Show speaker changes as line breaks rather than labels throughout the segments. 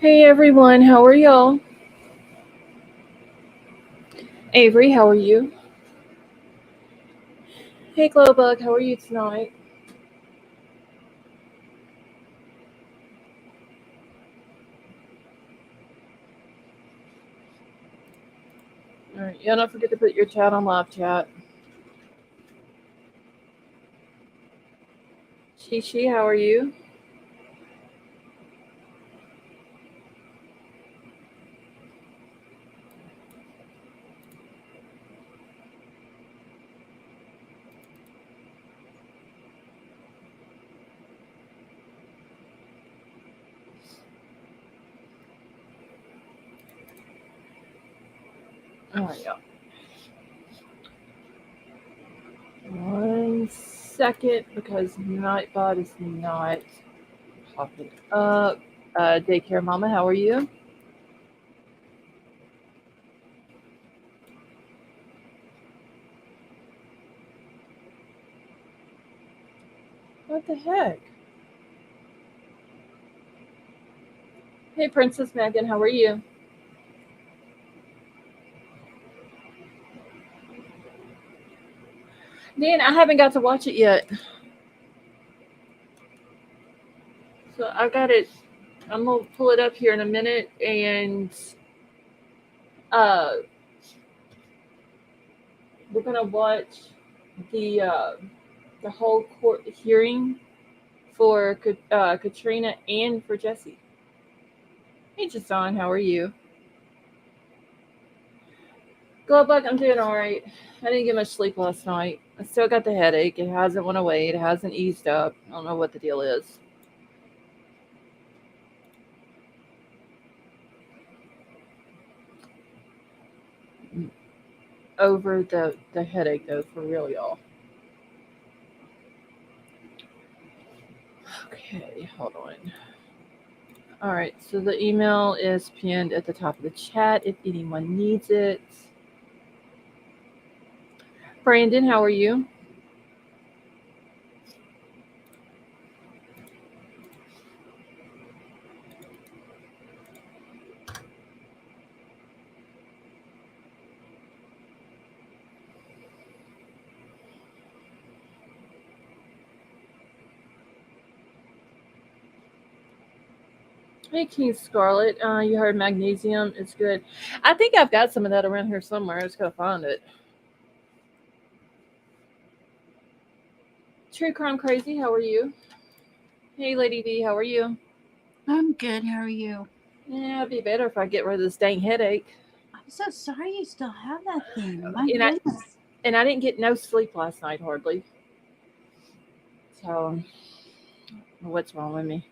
Hey everyone, how are y'all? Avery, how are you? Hey Glowbug, how are you tonight? Alright, y'all don't forget to put your chat on live chat. Shishi, how are you? Alright, y'all. 1 second because Nightbot is not popping up. Daycare Mama, how are you? What the heck? Hey Princess Megan, how are you? Dan, I haven't got to watch it yet. So I got it. I'm gonna pull it up here in a minute and uh we're gonna watch the uh the whole court hearing for Katrina and for Jesse. Hey, Jason, how are you? Glowbug, I'm doing all right. I didn't get much sleep last night. I still got the headache. It hasn't went away. It hasn't eased up. I don't know what the deal is. Over the headache though, for real, y'all. Okay, hold on. All right, so the email is pinned at the top of the chat if anyone needs it. Brandon, how are you? Hey, King Scarlet. You heard magnesium. It's good. I think I've got some of that around here somewhere. I just gotta find it. True Crime Crazy, how are you? Hey, Lady V, how are you?
I'm good. How are you?
Yeah, it'd be better if I get rid of this dang headache.
I'm so sorry you still have that thing. My
And I
goodness.
and I didn't get no sleep last night hardly. So what's wrong with me?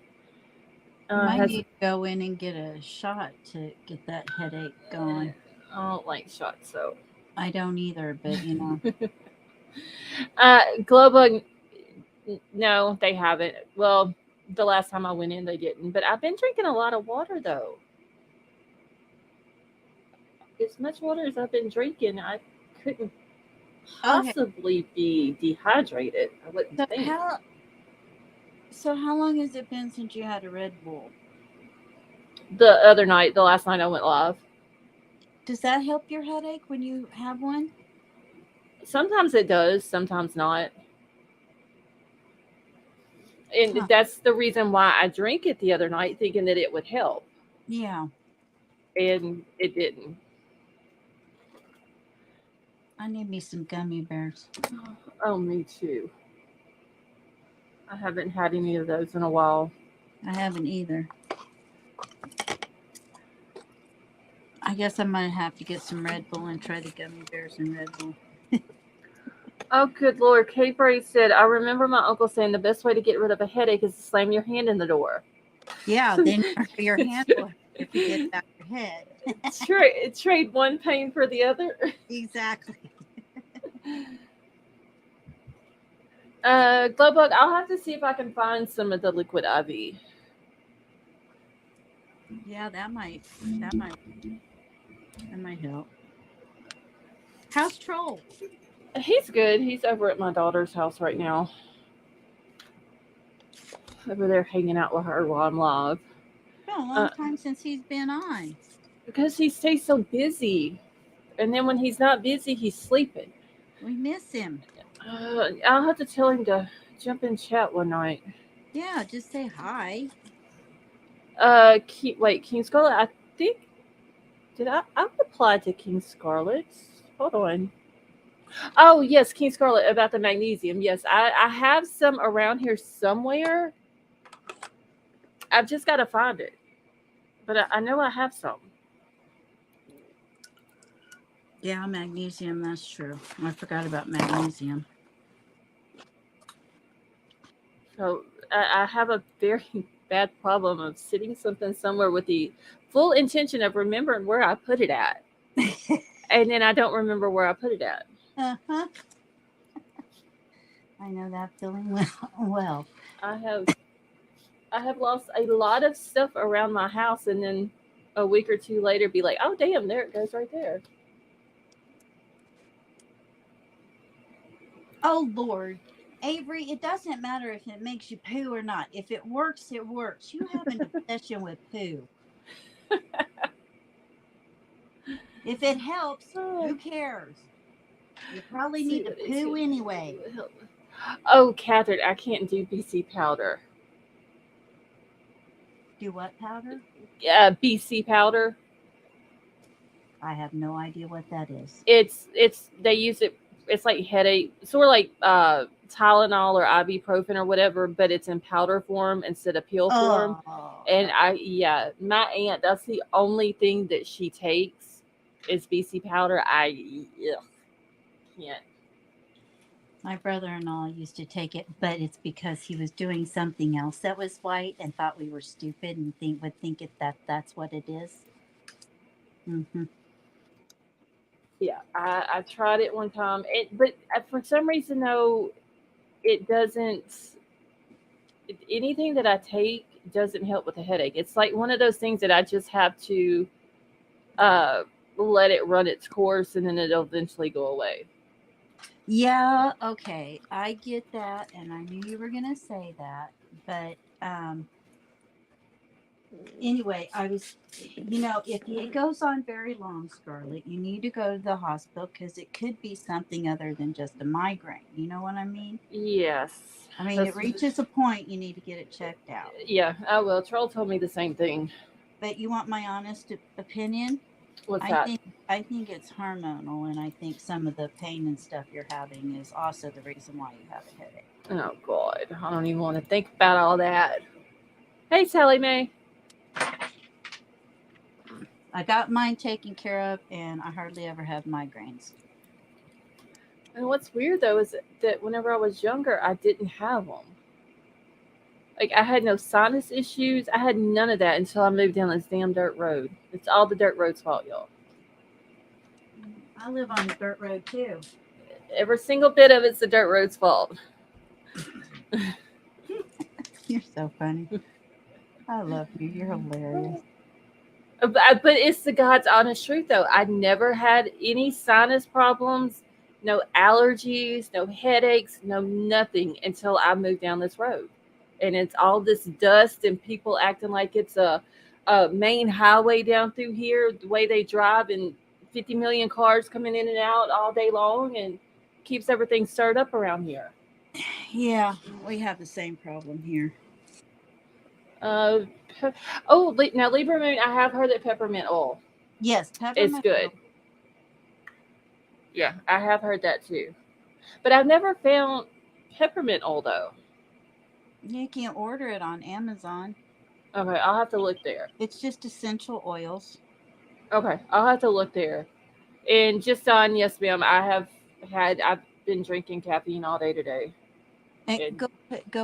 You might
Has
need to go in and get a shot to get that headache gone.
I don't like shots, so
I don't either, but
Glowbug. No, they haven't. Well, the last time I went in, they didn't. But I've been drinking a lot of water though. As much water as I've been drinking, I couldn't
okay.
possibly be dehydrated. I wouldn't
So
think.
how long has it been since you had a Red Bull?
The other night, the last night I went live,
Does that help your headache when you have one?
sometimes it does, sometimes not. And
Huh.
that's the reason why I drank it the other night, thinking that it would help,
Yeah.
and it didn't.
I need me some gummy bears.
Oh, me too. I haven't had any of those in a while.
I haven't either. I guess I'm gonna have to get some Red Bull and try the gummy bears and Red Bull.
Oh, good Lord. Kate Bray said, I remember my uncle saying the best way to get rid of a headache is to slam your hand in the door.
Yeah, then your hand will hurt if you get it out your head.
Trade one pain for the other.
Exactly.
Glowbug, I'll have to see if I can find some of the liquid IV.
Yeah, that might help. How's Troll?
He's good. He's over at my daughter's house right now. Over there hanging out with her while I'm live.
a long time since he's been on.
Because he stays so busy. And then when he's not busy, he's sleeping.
We miss him.
I'll have to tell him to jump in chat one night.
Yeah, just say hi.
King Scarlet, I think, I applied to King Scarlet. Hold on. Oh, yes, King Scarlet, about the magnesium. Yes, I have some around here somewhere. I've just got to find it. But I know I have some.
Yeah, magnesium, that's true. I forgot about magnesium.
So I have a very bad problem of sitting something somewhere with the full intention of remembering where I put it at. And then I don't remember where I put it at.
Uh-huh. I know that feeling well.
I have lost a lot of stuff around my house, and then a week or two later be like, oh damn, there it goes right there.
Oh, Lord. Avery, it doesn't matter if it makes you poo or not. If it works, it works. You have an obsession with poo. If it helps, who cares? You probably need to poo anyway.
Oh, Catherine, I can't do BC powder.
Do what powder?
BC powder.
I have no idea what that is.
It's they use it. It's like headache, sort of like Tylenol or ibuprofen or whatever, but it's in powder form instead of pill form. And my aunt, that's the only thing that she takes is BC powder. Can't.
My brother-in-law used to take it, but it's because he was doing something else that was white and thought we were stupid and would think that's what it is. Mm-hmm.
Yeah, I tried it one time, but for some reason though, it doesn't. Anything that I take doesn't help with the headache. It's like one of those things that I just have to let it run its course, and then it'll eventually go away.
Yeah, okay, I get that, and I knew you were going to say that, but anyway, I was, if it goes on very long, Scarlett, you need to go to the hospital because it could be something other than just a migraine. You know what I mean?
Yes.
I mean, it reaches a point you need to get it checked out.
Yeah, I will. Troll told me the same thing.
But you want my honest opinion?
What's that?
I think it's hormonal, and I think some of the pain and stuff you're having is also the reason why you have a headache.
Oh, God. I don't even want to think about all that. Hey, Sally Mae.
I got mine taken care of, and I hardly ever have migraines.
And what's weird, though, is that whenever I was younger, I didn't have them. Like, I had no sinus issues. I had none of that until I moved down this damn dirt road. It's all the dirt road's fault, y'all.
I live on the dirt road, too.
Every single bit of it's the dirt road's fault.
You're so funny. I love you. You're hilarious.
But it's the God's honest truth, though. I never had any sinus problems, no allergies, no headaches, no nothing until I moved down this road. And it's all this dust and people acting like it's a main highway down through here, the way they drive, and 50 million cars coming in and out all day long, and keeps everything stirred up around here.
Yeah, we have the same problem here.
Now Libra Moon, I have heard that peppermint oil.
Yes, peppermint
it's good.
oil.
Yeah, I have heard that too. But I've never found peppermint oil, though.
You can order it on Amazon.
Okay, I'll have to look there.
It's just essential oils.
Okay, I'll have to look there. And just on, yes, ma'am, I've been drinking caffeine all day today.
And go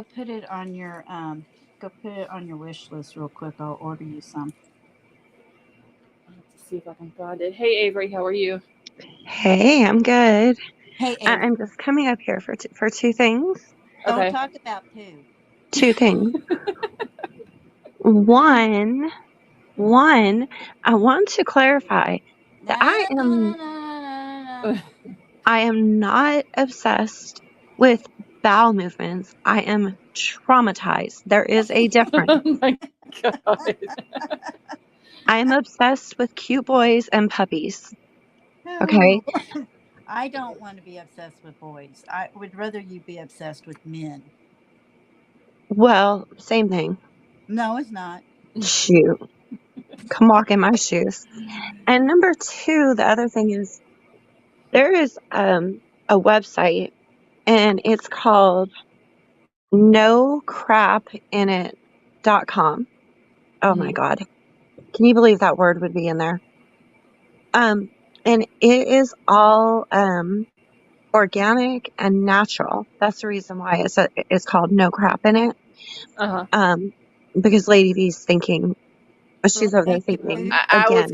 put it on your wish list real quick. I'll order you some.
Let's see if I can find it. Hey, Avery, how are you?
Hey, I'm good.
Hey, Avery.
I'm just coming up here for two things.
Don't talk about poo.
Two things. One, I want to clarify that I am not obsessed with bowel movements. I am traumatized. There is a difference.
Oh my God.
I am obsessed with cute boys and puppies. Okay.
Oh, I don't want to be obsessed with boys. I would rather you be obsessed with men.
Well, same thing.
No, it's not.
Shoot. Come walk in my shoes. And number two, the other thing is there is a website and it's called nocrapinit.com. Oh my
Mhm.
God. Can you believe that word would be in there? Um, and it is all organic and natural. That's the reason why it's called No Crap in It.
Uh-huh.
Because Lady V's thinking, she's over there
Organic
thinking
food.
I was
again.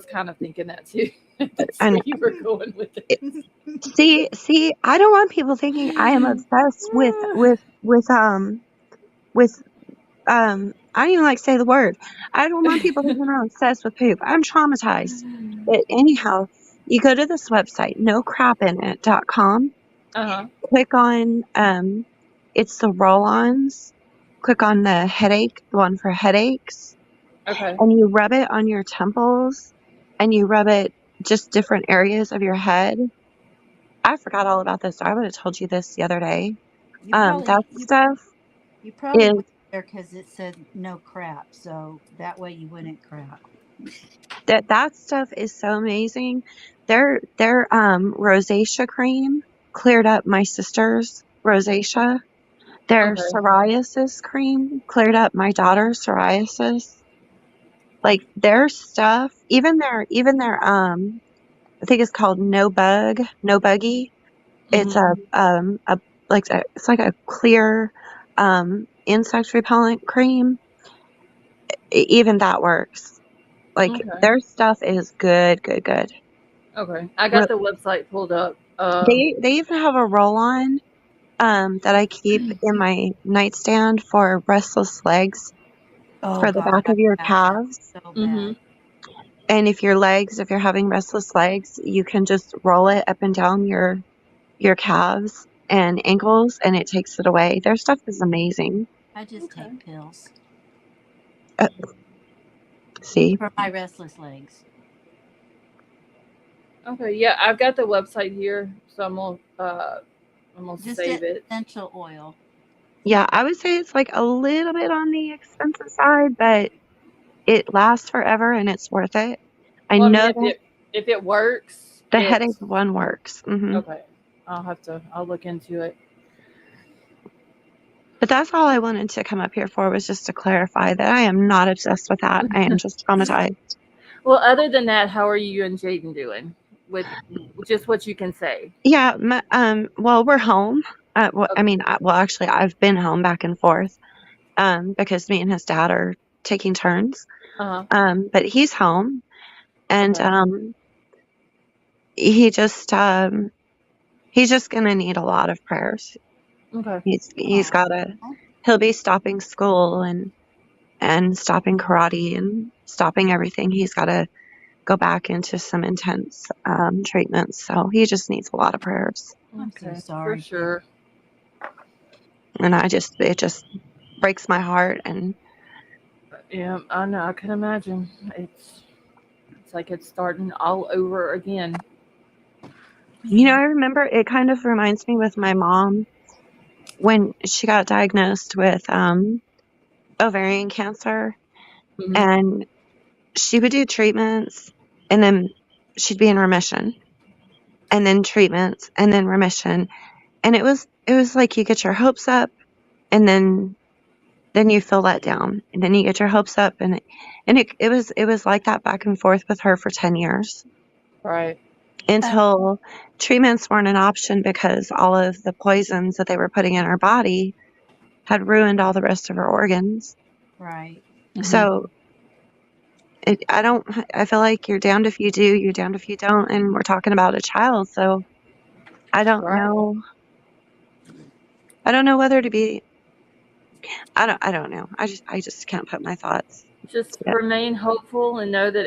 kind of thinking that too. That's
And
where you were going with
it,
it.
see, I don't want people thinking I am obsessed with I don't even like to say the word. I don't want people thinking I'm obsessed with poop. I'm traumatized. But anyhow, you go to this website, nocrapinit.com.
Uh-huh.
Click on it's the roll-ons. Click on the headache, the one for headaches,
Okay.
and you rub it on your temples and you rub it just different areas of your head. I forgot all about this. I would have told you this the other day.
You probably
That stuff
you probably
is
went there because it said no crap, so that way you wouldn't crap.
that stuff is so amazing. Their rosacea cream cleared up my sister's rosacea. Their
Okay.
psoriasis cream cleared up my daughter's psoriasis. Like their stuff, even their I think it's called No Buggy. It's
Mhm.
it's like a clear insect repellent cream. Even that works. Like
Okay.
their stuff is good, good, good.
Okay. I
Ro-
got the website pulled up.
They even have a roll on that I keep in my nightstand for restless legs
Oh
for the
God,
back
I
of your
have that
calves.
so
Mhm.
bad.
And if you're having restless legs, you can just roll it up and down your calves and ankles and it takes it away. Their stuff is amazing.
I just
Okay.
take pills
Uh, see?
for my restless legs.
Okay. Yeah, I've got the website here, so I'm gonna
Just
save it.
essential oil.
Yeah, I would say it's like a little bit on the expensive side, but it lasts forever and it's worth it. I
Well, I mean,
know that
if it works,
the headache one works.
okay. I'll look into it.
But that's all I wanted to come up here for was just to clarify that I am not obsessed with that. I am just traumatized.
Well, other than that, how are you and Jaden doing with just what you can say?
Yeah, well, we're home. I
Okay.
mean, well, actually, I've been home back and forth, because me and his dad are taking turns.
Uh-huh.
But he's home, and
Okay.
he just, he's just gonna need a lot of prayers.
Okay.
He's
Oh,
gotta, he'll be stopping school and stopping karate and stopping everything. He's gotta go back into some intense treatments. So he just needs a lot of prayers.
I'm so
Okay. For
sorry, kid.
sure.
And it just breaks my heart. And
Yeah, I know. I can imagine. It's like it's starting all over again.
I remember it kind of reminds me with my mom when she got diagnosed with ovarian cancer,
Hmm.
and she would do treatments, and then she'd be in remission, and then treatments, and then remission. And it was like you get your hopes up, and then you feel let down, and then you get your hopes up, and it was like that back and forth with her for 10 years
Right.
Uh,
until treatments weren't an option because all of the poisons that they were putting in her body had ruined all the rest of her organs.
right.
Hmm.
So I feel like you're damned if you do, you're damned if you don't, and we're talking about a child, so I don't
Right.
know. I don't know whether to be. I don't know. I just can't put my thoughts
Just
to it.
remain hopeful and know that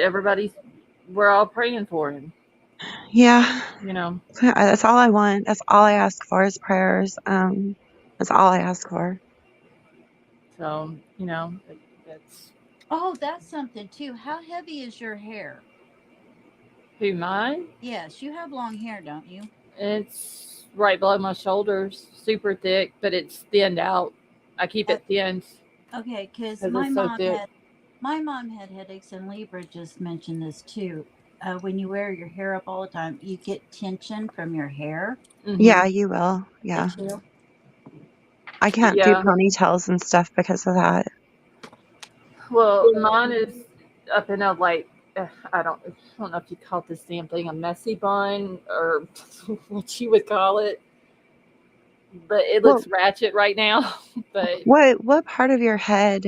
we're all praying for him.
Yeah,
You know.
that's all I want. That's all I ask for is prayers. That's all I ask for.
So That's
Oh, that's something too. How heavy is your hair?
who mine.
Yes, you have long hair, don't you?
It's right below my shoulders, super thick, but it's thinned out. I keep
Uh,
it thinned
okay, because
because it's so thick.
my mom had headaches, and Libra just mentioned this too. When you wear your hair up all the time, you get tension from your hair.
Yeah,
Hmm.
you will. Yeah.
You.
I can't do
Yeah.
ponytails and stuff because of that.
Well, mine is up in a like I don't know if you call this damn thing a messy bun or what you would call it, but it
Well,
looks ratchet right now. But
what part of your head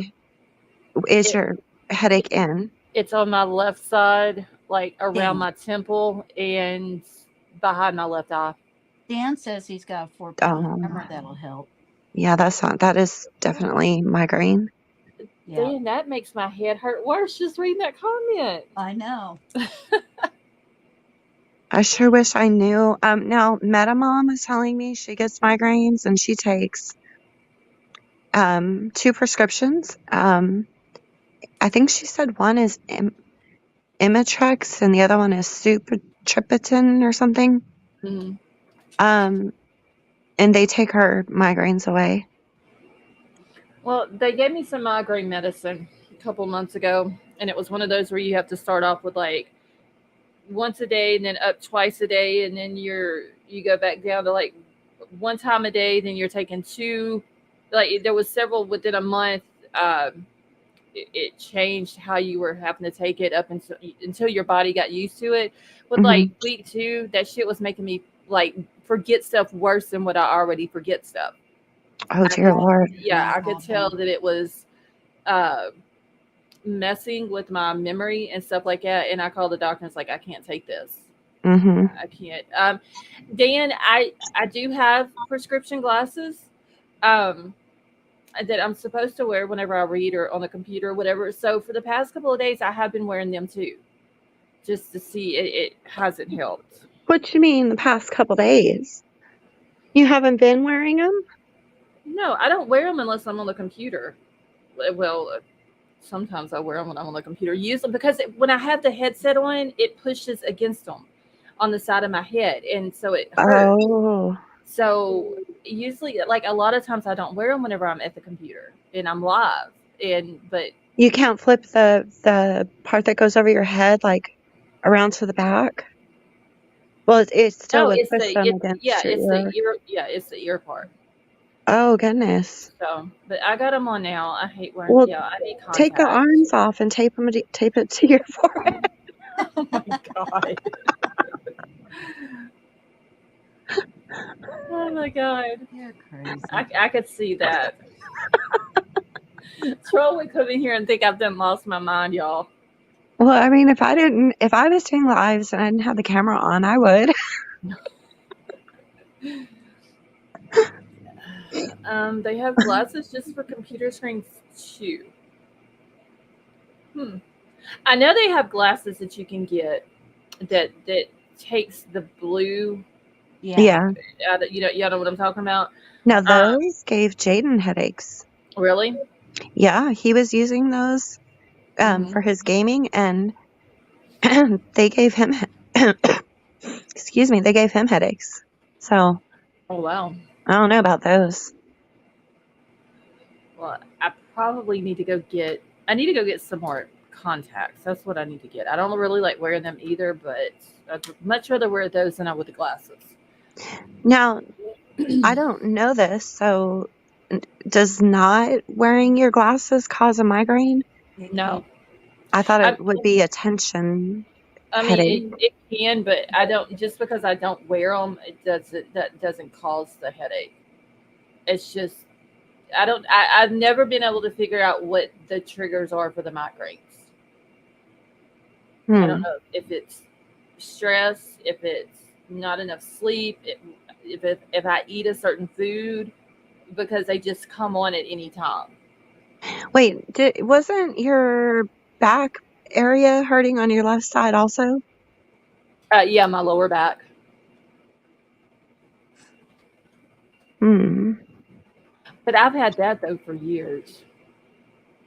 is
it,
your headache in?
it's on my left side, like around
Dan.
my temple and behind my left eye.
Dan says he's got a 4-point
Oh,
hammer that'll help.
yeah, that is definitely migraine.
Yeah,
Damn, that makes my head hurt worse just reading that comment.
I know.
I sure wish I knew. Now Metamom is telling me she gets migraines and she takes 2 prescriptions. I think she said one is Imitrex and the other one is Supatripitin or something.
Mhm.
And they take her migraines away.
Well, they gave me some migraine medicine a couple months ago, and it was one of those where you have to start off with like once a day and then up twice a day, and then you go back down to like one time a day, then you're taking two. Like there was several within a month. It changed how you were having to take it up until your body got used to it. With
Hmm.
like week 2, that shit was making me like forget stuff worse than what I already forget stuff.
Oh dear Lord.
Yeah, I could tell that it was uh, messing with my memory and stuff like that. And I called the doctor and it's like, I can't take this.
Hmm.
I can't. Dan, I do have prescription glasses that I'm supposed to wear whenever I read or on the computer or whatever. So for the past couple of days, I have been wearing them too, just to see it hasn't helped.
What you mean the past couple days? You haven't been wearing them?
No, I don't wear them unless I'm on the computer. Well, sometimes I wear them when I'm on the computer. Usually because when I have the headset on, it pushes against them on the side of my head, and so it hurts.
Oh.
So usually, like a lot of times, I don't wear them whenever I'm at the computer and I'm live. But
You can't flip the part that goes over your head like around to the back? Well, it still
no,
would push them against your ear.
it's the ear part.
Oh goodness.
So, but I got them on now. I hate wearing.
Well,
Yeah, I need
take the
contacts.
arms off and tape it to your forehead.
Oh my god. Oh my god.
You're crazy.
I could see that. Troll would come in here and think I've done lost my mind, y'all.
Well, I mean, if I was doing lives and I didn't have the camera on, I would.
They have glasses just for computer screens too. I know they have glasses that you can get that takes the blue
Yeah.
out of, you know what I'm talking about.
Now
Uh,
those gave Jaden headaches.
really?
Yeah, he was using those
Hmm.
for his gaming, and they gave him excuse me, they gave him headaches. So
Oh wow.
I don't know about those.
Well, I probably need to go get. I need to go get some more contacts. That's what I need to get. I don't really like wearing them either, but I'd much rather wear those than I would the glasses.
Now I don't know this, so does not wearing your glasses cause a migraine?
No,
I thought
I,
it would be a tension
I mean
headache.
it can, but I don't. Just because I don't wear them, that doesn't cause the headache. It's just I don't. I've never been able to figure out what the triggers are for the migraines. I don't
Hmm.
know if it's stress, if it's not enough sleep, if I eat a certain food, because they just come on at any time.
Wait, wasn't your back area hurting on your left side also?
Yeah, my lower back.
Hmm.
But I've had that though for years.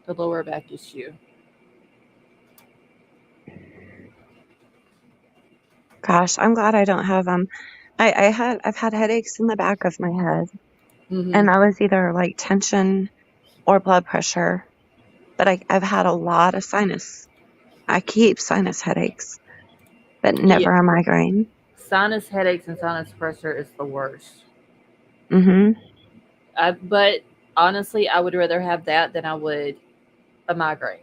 the lower back issue.
Gosh, I'm glad I don't have I've had headaches in the back of my head,
Mm-hmm.
and that was either like tension or blood pressure. But I've had a lot of sinus. I keep sinus headaches, but
Yeah,
never a migraine.
sinus headaches and sinus pressure is the worst.
Mhm.
But honestly, I would rather have that than I would a migraine.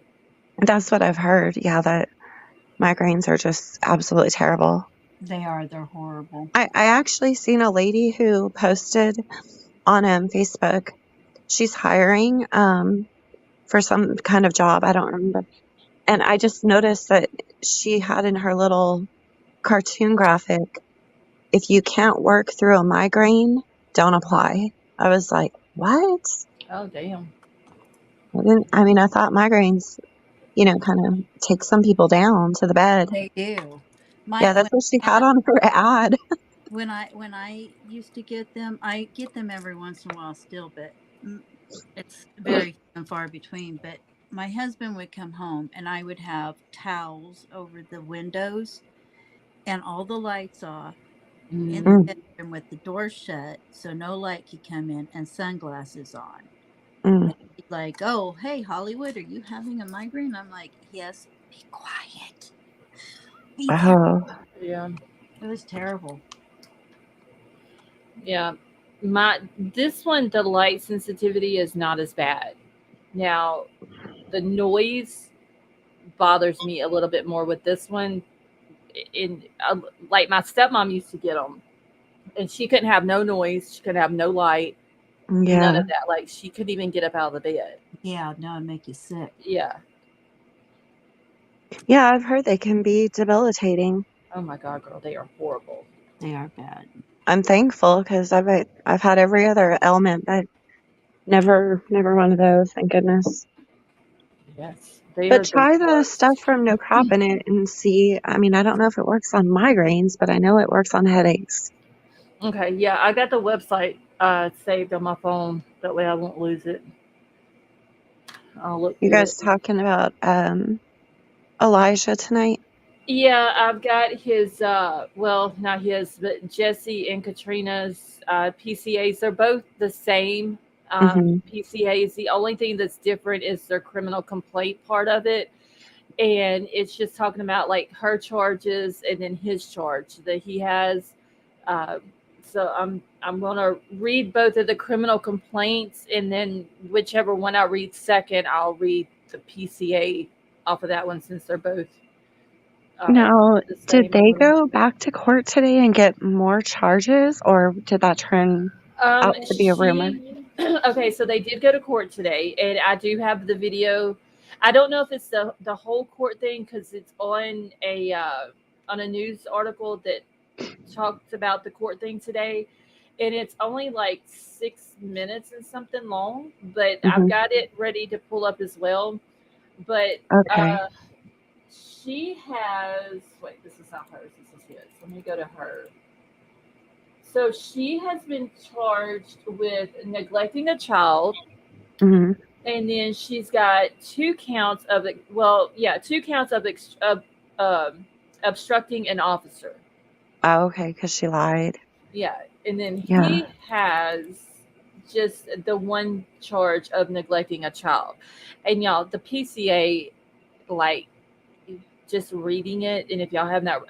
That's what I've heard. Yeah, that migraines are just absolutely terrible.
They are. They're horrible.
I actually seen a lady who posted on Facebook. She's hiring for some kind of job. I don't remember. And I just noticed that she had in her little cartoon graphic, if you can't work through a migraine, don't apply. I was like, what?
Oh damn.
I mean, I thought migraines, kind of take some people down to the bed.
They do.
Yeah,
My
that's what she had on her ad.
when I used to get them, I get them every once in a while still, but it's very few and far between. But my husband would come home, and I would have towels over the windows and all the lights off in
Mm.
Mm,
the bedroom with the door shut, so no light could come in, and sunglasses on.
mm.
And he's like, "Oh, hey, Hollywood, are you having a migraine?" I'm like, "Yes." Be quiet. Be quiet.
Oh,
Yeah.
It was terrible.
Yeah. This one, the light sensitivity is not as bad. Now, the noise bothers me a little bit more with this one. In Like my stepmom used to get them, and she couldn't have no noise. She couldn't have no light. None
yeah.
of that. Like she couldn't even get up out of the bed.
Yeah, no, it'd make you sick.
Yeah.
Yeah, I've heard they can be debilitating.
Oh my god, girl, they are horrible.
They are bad.
I'm thankful because I've had every other ailment, but never one of those, thank goodness.
Yes, they
But
are the
try the stuff
worst.
from No Crop in It and see. I mean, I don't know if it works on migraines, but I know it works on headaches.
Okay, yeah, I got the website saved on my phone. That way I won't lose it. I'll look
You
through
guys
it.
talking about Elijah tonight?
Yeah, I've got his, well, not his, but Jesse and Katrina's PCAs. They're both the same
Hmm.
PCAs. The only thing that's different is their criminal complaint part of it. And it's just talking about like her charges and then his charge that he has. Uh, so I'm gonna read both of the criminal complaints, and then whichever one I read second, I'll read the PCA off of that one since they're both
Now,
the
did
same
they
one.
go back to court today and get more charges, or did that turn out to be a rumor?
She okay, so they did go to court today, and I do have the video. I don't know if it's the whole court thing because it's on a news article that talked about the court thing today, and it's only like 6 minutes and something long, but I've
Hmm.
got it ready to pull up as well. But
Okay.
uh, she has wait, this is not hers. This is his. Let me go to her. So she has been charged with neglecting a child,
Hmm.
and then she's got 2 counts of well, yeah, 2 counts of obstructing an officer.
Oh, okay, because she lied.
Yeah, and then
Yeah.
he has just the one charge of neglecting a child. And y'all, the PCA, like, just reading it, and if y'all have not,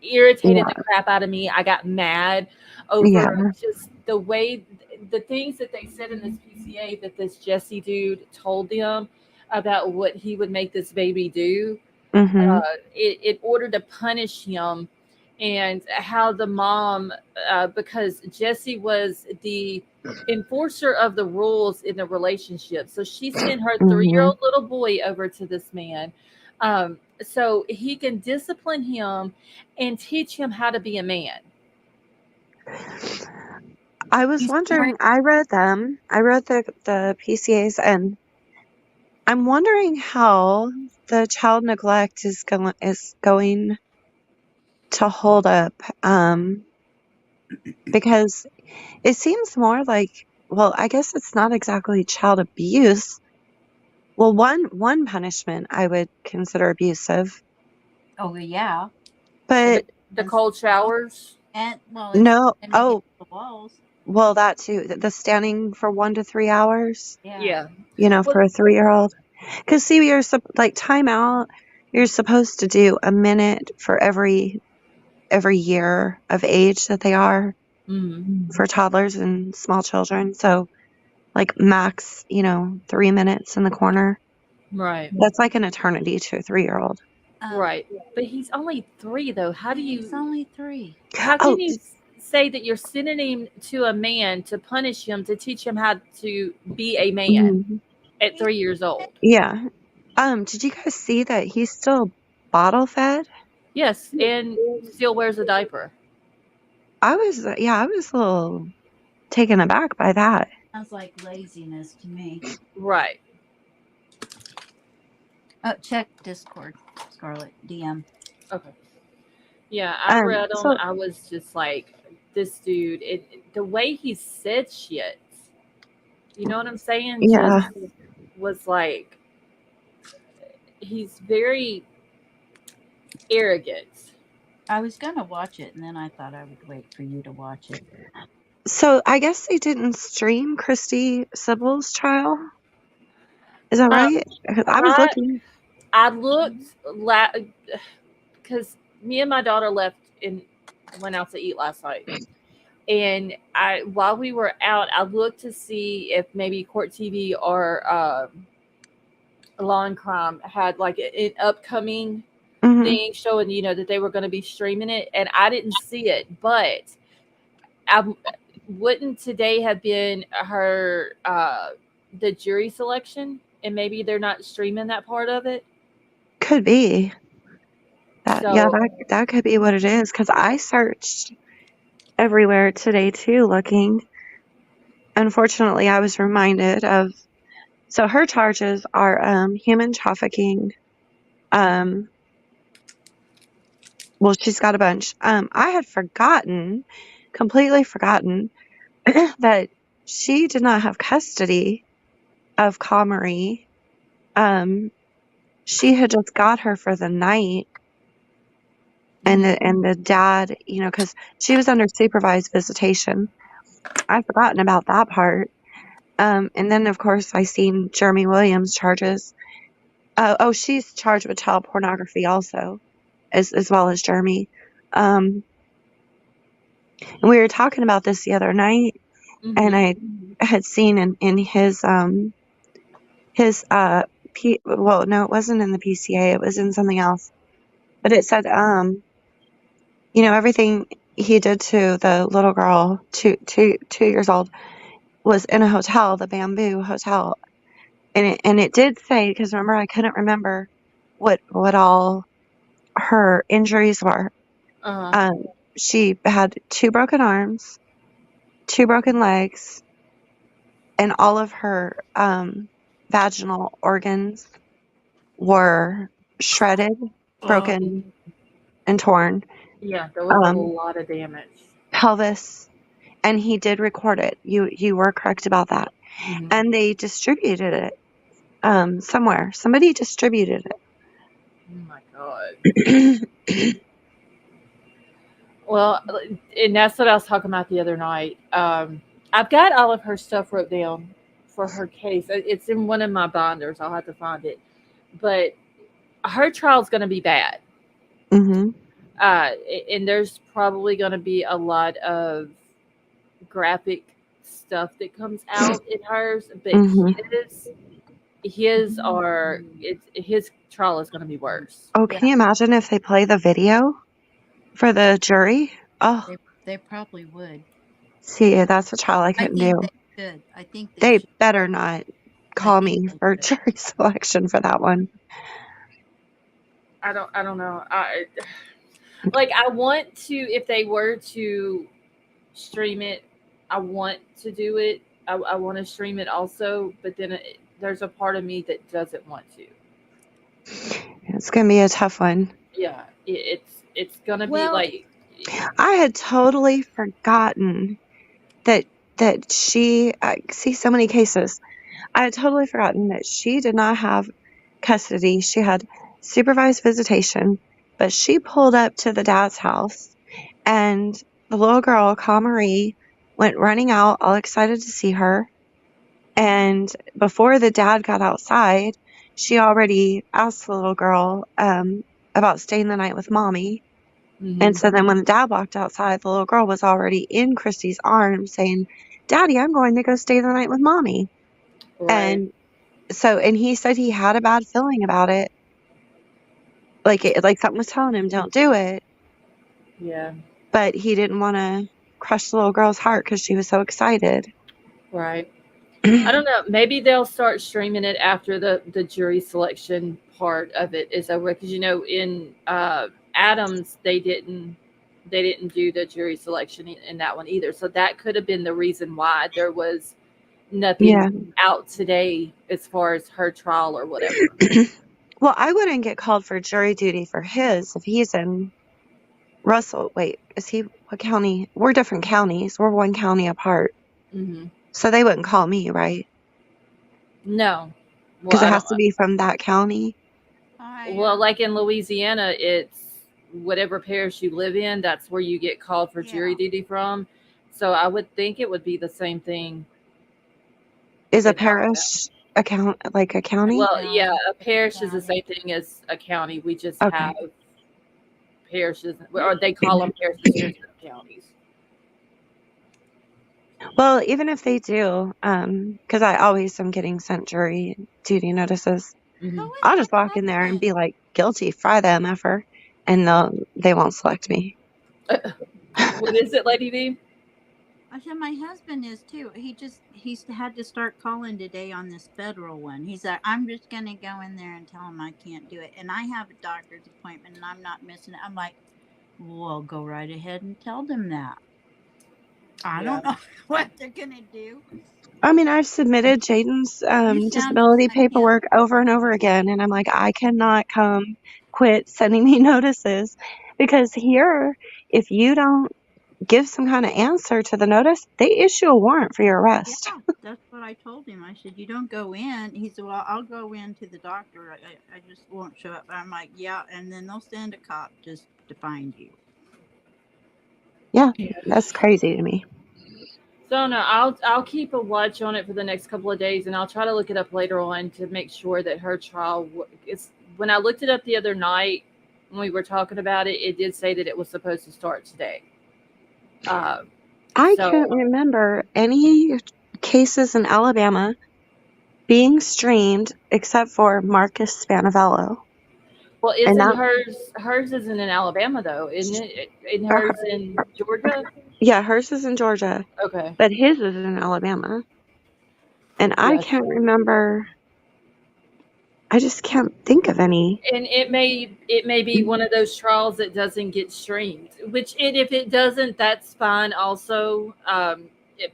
irritated
Yeah.
the crap out of me. I got mad over
Yeah.
just the way, the things that they said in this PCA that this Jesse dude told them about what he would make this baby do.
Hmm.
In order to punish him, and how the mom, because Jesse was the enforcer of the rules in the relationship, so she sent her
Hmm.
three-year-old little boy over to this man, so he can discipline him and teach him how to be a man.
I was
He's
wondering, I read them. I read the PCAs, and I'm wondering how the child neglect is going to hold up. Because it seems more like, well, I guess it's not exactly child abuse, Well, one punishment I would consider abusive,
Oh yeah,
but
The cold showers.
and well, it's
no.
standing
Oh,
against the walls.
well, that too. The standing for 1 to 3 hours,
Yeah.
Yeah.
for
Well,
a 3-year-old. Because see, you're like timeout. You're supposed to do a minute for every year of age that they are for toddlers and small children. So like max, 3 minutes in the corner.
right.
That's like an eternity to a 3-year-old.
Right. But he's only 3 though. How do
He's
you
only 3.
how
Oh,
can you say that you're sending him to a man to punish him to teach him how to be a man
mhm.
at 3 years old?
Yeah. Did you guys see that he's still bottle fed?
Yes, and still wears a diaper.
I was a little taken aback by that.
Sounds like laziness to me.
Right.
Oh, check Discord, Scarlett DM.
Okay. Yeah, I read them.
So
I was just like, this dude, the way he said shit, you know what I'm saying?
yeah.
Just was like, he's very arrogant.
I was gonna watch it, and then I thought I would wait for you to watch it.
So I guess they didn't stream Christy Sybil's trial. Is that right? I was looking.
I looked because me and my daughter went out to eat last night, and while we were out, I looked to see if maybe Court TV or Law and Crime had like an upcoming
Mhm.
thing showing that they were going to be streaming it, and I didn't see it. But wouldn't today have been her the jury selection, and maybe they're not streaming that part of it?
Could be.
So
That could be what it is. Because I searched everywhere today too, looking. Unfortunately, I was reminded of. So her charges are human trafficking. Well, she's got a bunch. I had completely forgotten, that she did not have custody of Comrie. She had just got her for the night, and the dad, because she was under supervised visitation. I'd forgotten about that part. And then of course I seen Jeremy Williams charges. She's charged with child pornography also, as well as Jeremy. And we were talking about this the other night, and I had seen in his well, no, it wasn't in the PCA, it was in something else, but it said everything he did to the little girl, 2 years old, was in a hotel, the Bamboo Hotel, and it did say, because remember I couldn't remember what all her injuries were. She had 2 broken arms, 2 broken legs, and all of her vaginal organs were shredded, broken, and torn.
Yeah, there was a lot of damage.
Pelvis, and he did record it. You were correct about that. And they distributed it somewhere. Somebody distributed it.
Oh my god. Well, and that's what I was talking about the other night. I've got all of her stuff wrote down for her case. It's in one of my binders. I'll have to find it. But her trial's going to be bad.
Mm-hmm.
And there's probably going to be a lot of graphic stuff that comes out in hers. But his trial is going to be worse.
Oh, can you imagine if they play the video for the jury? Oh,
they probably would.
See, that's a trial I couldn't do.
I think
they better not call me for jury selection for that one.
I don't know. I want to, if they were to stream it, I want to do it. I want to stream it also, but then there's a part of me that doesn't want to.
It's gonna be a tough one.
Yeah, it's gonna be like.
I had totally forgotten that she. I see so many cases I had totally forgotten that she did not have custody. She had supervised visitation, but she pulled up to the dad's house, and the little girl, Marie, went running out, all excited to see her. And before the dad got outside, she already asked the little girl about staying the night with mommy. And so then when the dad walked outside, the little girl was already in Christy's arms saying, Daddy, I'm going to go stay the night with mommy.
Right.
And he said he had a bad feeling about it. Like something was telling him, don't do it.
Yeah.
But he didn't want to crush the little girl's heart because she was so excited.
Right. I don't know. Maybe they'll start streaming it after the jury selection part of it is over. Because in Adams they didn't do the jury selection in that one either. So that could have been the reason why there was nothing out today as far as her trial or whatever.
Well, I wouldn't get called for jury duty for his if he's in Russell. Wait, is he what county? We're different counties. We're one county apart.
Mm-hmm.
So they wouldn't call me, right?
No.
Because it has to be from that county.
Well, like in Louisiana, it's whatever parish you live in, that's where you get called for jury duty from. So I would think it would be the same thing.
Is a parish a county?
Well, yeah, a parish is the same thing as a county. We just have parishes, or they call them parishes here instead of counties.
Well, even if they do, because I always am getting sent jury duty notices, I'll just walk in there and be like, guilty, fry them effer, and they won't select me.
What is it, Lady V?
I said my husband is too. He's had to start calling today on this federal one. He's like, I'm just gonna go in there and tell him I can't do it, and I have a doctor's appointment and I'm not missing it. I'm like, well, go right ahead and tell them that. I don't know what they're gonna do.
I mean, I've submitted Jaden's disability paperwork over and over again, and I'm like, I cannot quit sending me notices, because here, if you don't give some kind of answer to the notice, they issue a warrant for your arrest.
Yeah, that's what I told him. I said, you don't go in. He said, well, I'll go in to the doctor. I just won't show up. I'm like, yeah, and then they'll send a cop just to find you.
Yeah, that's crazy to me.
So no, I'll keep a watch on it for the next couple of days, and I'll try to look it up later on to make sure that her trial is. When I looked it up the other night when we were talking about it, it did say that it was supposed to start today. I
can't remember any cases in Alabama being streamed except for Marcus Spanavello.
Well, isn't hers isn't in Alabama though, isn't it? And hers in Georgia?
Yeah, hers is in Georgia.
Okay.
But his is in Alabama. And I can't remember. I just can't think of any.
And it may be one of those trials that doesn't get streamed. And if it doesn't, that's fine also.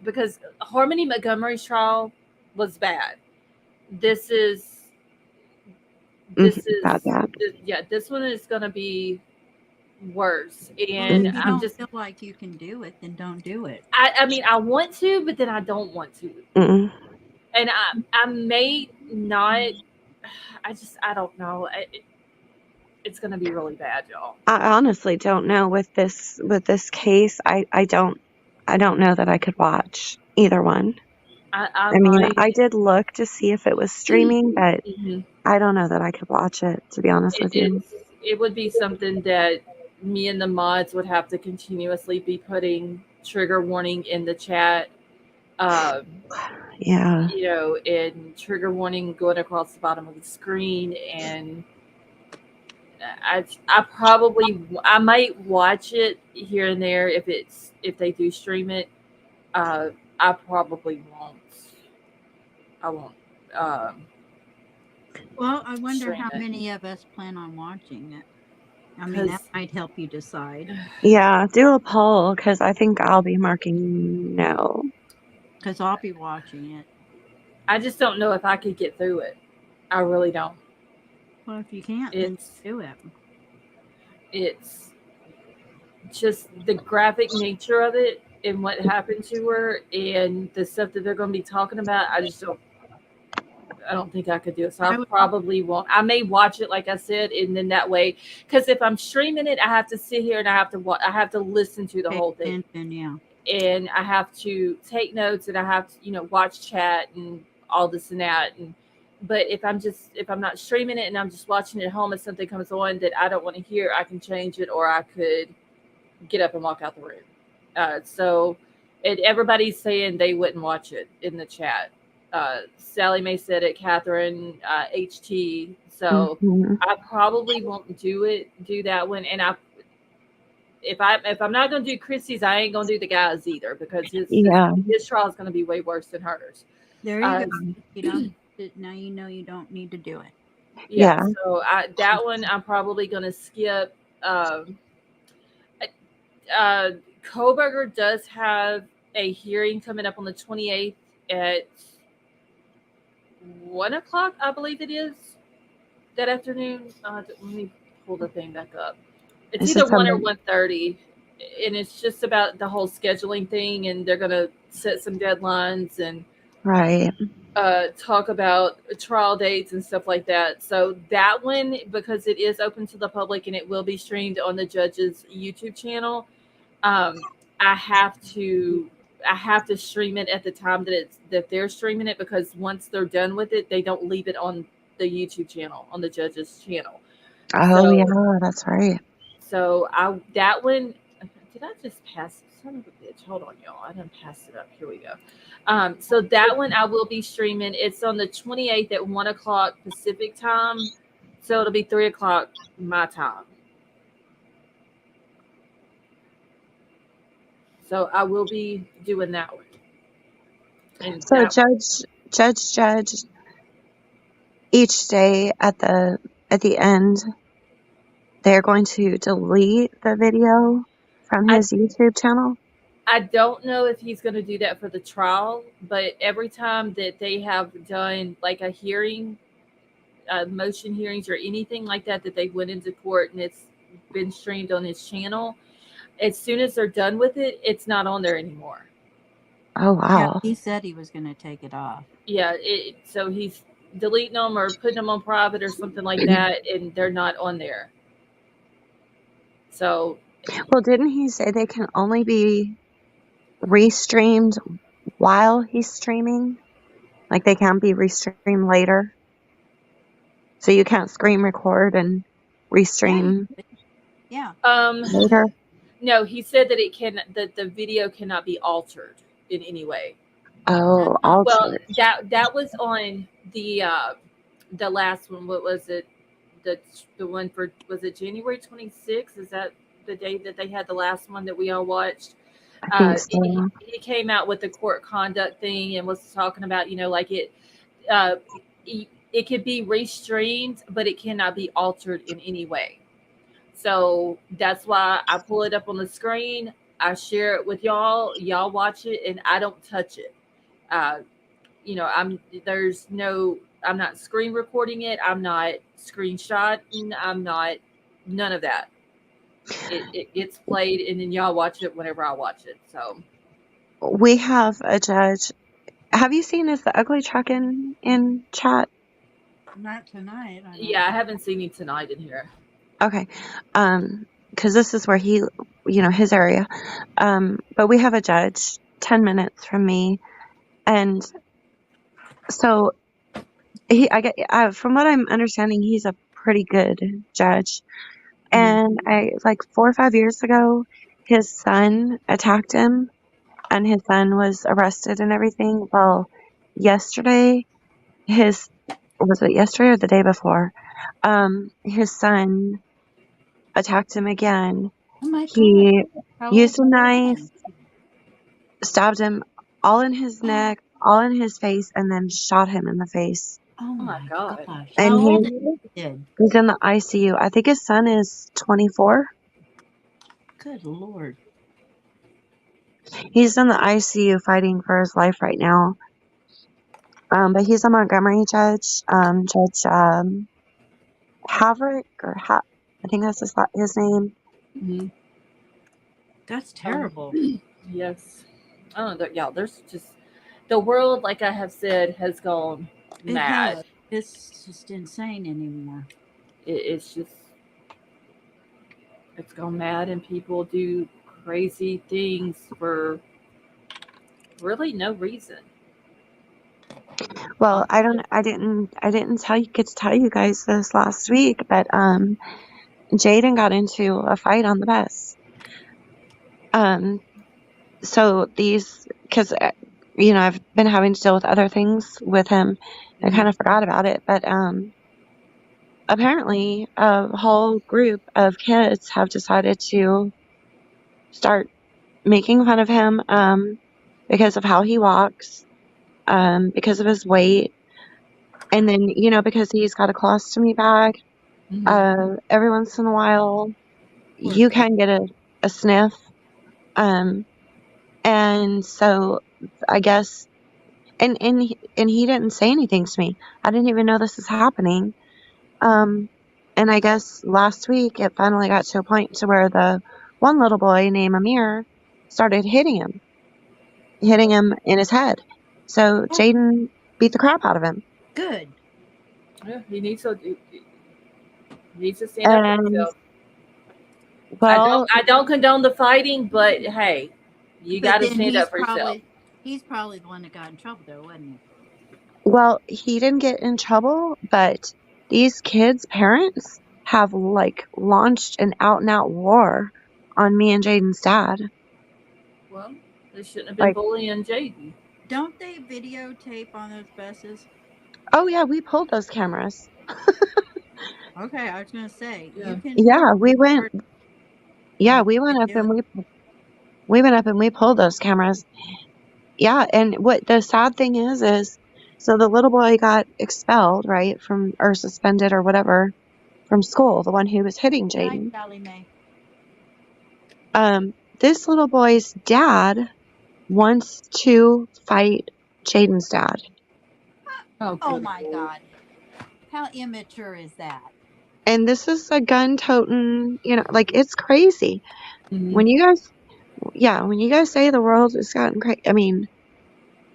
Because Harmony Montgomery's trial was bad. This
bad.
This one is going to be worse. And
if you don't feel like you can do it, then don't do it.
I mean, I want to, but then I don't want to.
Mm-mm.
And I may not. I don't know. It's going to be really bad, y'all.
I honestly don't know with this case. I don't know that I could watch either one. I mean, I did look to see if it was streaming, but I don't know that I could watch it, to be honest with you.
It would be something that me and the mods would have to continuously be putting trigger warning in the chat. And trigger warning going across the bottom of the screen, and I might watch it here and there if they do stream it. I probably won't. I won't.
Well, I wonder how many of us plan on watching it. I mean, that might help you decide.
Yeah, do a poll, because I think I'll be marking no.
Because I'll be watching it.
I just don't know if I could get through it. I really don't.
Well, if you can't, then do it.
It's just the graphic nature of it and what happened to her and the stuff that they're going to be talking about. I just don't. I don't think I could do it. So
I
I
would-
probably won't. I may watch it, like I said, and then that way, because if I'm streaming it, I have to sit here and I have to listen to the
Pay
whole thing,
attention, yeah.
and I have to take notes, and I have to, watch chat and all this and that. And but if I'm not streaming it and I'm just watching it at home and something comes on that I don't want to hear, I can change it, or I could get up and walk out the room. So, and everybody's saying they wouldn't watch it in the chat. Sally Mae said it, Catherine, HT. So
Mhm.
I probably won't do that one. And if I'm not gonna do Christy's, I ain't gonna do the guys either, because
Yeah.
his trial is gonna be way worse than hers.
There you
Uh,
go. You don't. Now you know you don't need to do it.
yeah.
Yeah.
So that one I'm probably gonna skip. Um, uh, Koberger does have a hearing coming up on the 28th at 1 o'clock, I believe it is, that afternoon. Let me pull the thing back up. It's
Is
either
it
1 or
something?
1:30, and it's just about the whole scheduling thing, and they're gonna set some deadlines and
Right.
talk about trial dates and stuff like that. So that one, because it is open to the public and it will be streamed on the judge's YouTube channel, um, I have to stream it at the time that they're streaming it, because once they're done with it, they don't leave it on the YouTube channel, on the judge's channel.
Oh, yeah,
So
that's right.
that one, did I just pass? Son of a bitch! Hold on, y'all. I done passed it up. Here we go. So that one I will be streaming. It's on the 28th at 1 o'clock Pacific time. So it'll be 3 o'clock my time. So I will be doing that one. And
So
that
judge, each day at the end, they're going to delete the video from
I
his YouTube channel.
I don't know if he's going to do that for the trial, but every time that they have done like a hearing, motion hearings or anything like that, that they went into court and it's been streamed on his channel, as soon as they're done with it, it's not on there anymore.
Oh,
Yeah,
wow.
he said he was going to take it off.
Yeah, so he's deleting them or putting them on private or something like that, and they're not on there. So
Well, didn't he say they can only be restreamed while he's streaming? Like they can't be restreamed later? So you can't screen record and restream
Yeah.
later?
No, he said that the video cannot be altered in any way.
Oh,
Well,
altered.
that was on the last one. What was it? The one for, was it January 26th? Is that the date that they had the last one that we all watched?
I think so.
He came out with the court conduct thing and was talking about, like uh, it could be restreamed, but it cannot be altered in any way. So that's why I pull it up on the screen. I share it with y'all. Y'all watch it, and I don't touch it. Uh, I'm not screen recording it. I'm not screenshotting. I'm not, none of that. It gets played, and then y'all watch it whenever I watch it. So
We have a judge. Have you seen Is the Ugly Truck in chat?
Not tonight. I don't
yeah, I haven't seen him tonight in here.
Okay. Because this is where he, his area. But we have a judge 10 minutes from me. And so from what I'm understanding, he's a pretty good judge. And like 4 or 5 years ago, his son attacked him and his son was arrested and everything. Well, yesterday, was it yesterday or the day before? His son attacked him again.
Oh my God.
He
How
used a
old?
knife, stabbed him all in his neck, all in his face, and then shot him in the face.
Oh
my
my
God.
gosh.
And
How old is the kid?
he's in the ICU. I think his son is 24.
Good Lord.
He's in the ICU fighting for his life right now. But he's a Montgomery judge, Judge Haverick I think that's his name.
Mm-hmm.
That's terrible.
Yes. Oh, yeah. There's just, the world, like I have said, has gone
It
mad.
has. It's just insane anymore.
It's just it's gone mad, and people do crazy things for really no reason.
Well,
Honestly.
I didn't get to tell you guys this last week, but Jaden got into a fight on the bus. So because I've been having to deal with other things with him. I kind of forgot about it, but apparently a whole group of kids have decided to start making fun of him because of how he walks, because of his weight, and then because he's got a colostomy bag.
Mhm.
Every once in a while,
Poor
you
thing.
can get a sniff, um, and so I guess, and he didn't say anything to me. I didn't even know this was happening. Um, and I guess last week it finally got to a point to where the one little boy named Amir started hitting him in his head. So
Oh,
Jaden beat the crap out of him.
good.
Yeah, he needs to stand up for
And
himself.
well,
I don't condone the fighting, but hey, you got
But
to
then
stand up for yourself.
he's probably the one that got in trouble though, wasn't he?
he didn't get in trouble, but these kids' parents have like launched an out and out war on me and Jaden's dad.
Well, they shouldn't have been
Like,
bullying Jaden.
Don't they videotape on those buses?
oh yeah, we pulled those cameras.
Okay, I was gonna say
Yeah.
you can
Yeah,
record and you
we
can
went up
do
and
it.
we went up and we pulled those cameras. Yeah, and what the sad thing is so the little boy got expelled, right, from or suspended or whatever from school, the one who was hitting
Good night,
Jaden.
Sally Mae.
This little boy's dad wants to fight Jaden's dad.
Oh,
Oh
good
my
lord.
God, how immature is that?
And this is a gun toting, like it's crazy.
Hmm.
When you guys when you guys say the world has gotten crazy, I mean,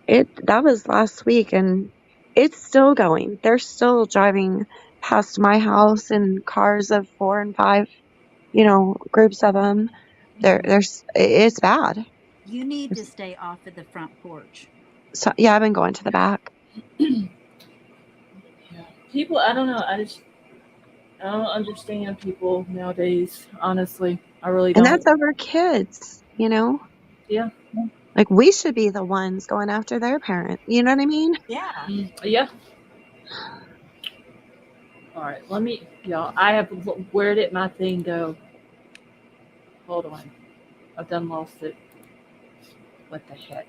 that was last week and it's still going. They're still driving past my house in cars of 4 and 5, groups of them. It's bad.
You need to stay off of the front porch.
So yeah, I've been going to the back.
Yeah. People, I don't know. I don't understand people nowadays. Honestly, I really
And
don't.
that's over kids.
Yeah.
Like we should be the ones going after their parent. You know what I mean?
Yeah.
Yeah. All right. Let me, y'all. I have. Where did my thing go? Hold on. I've done lost it. What the heck?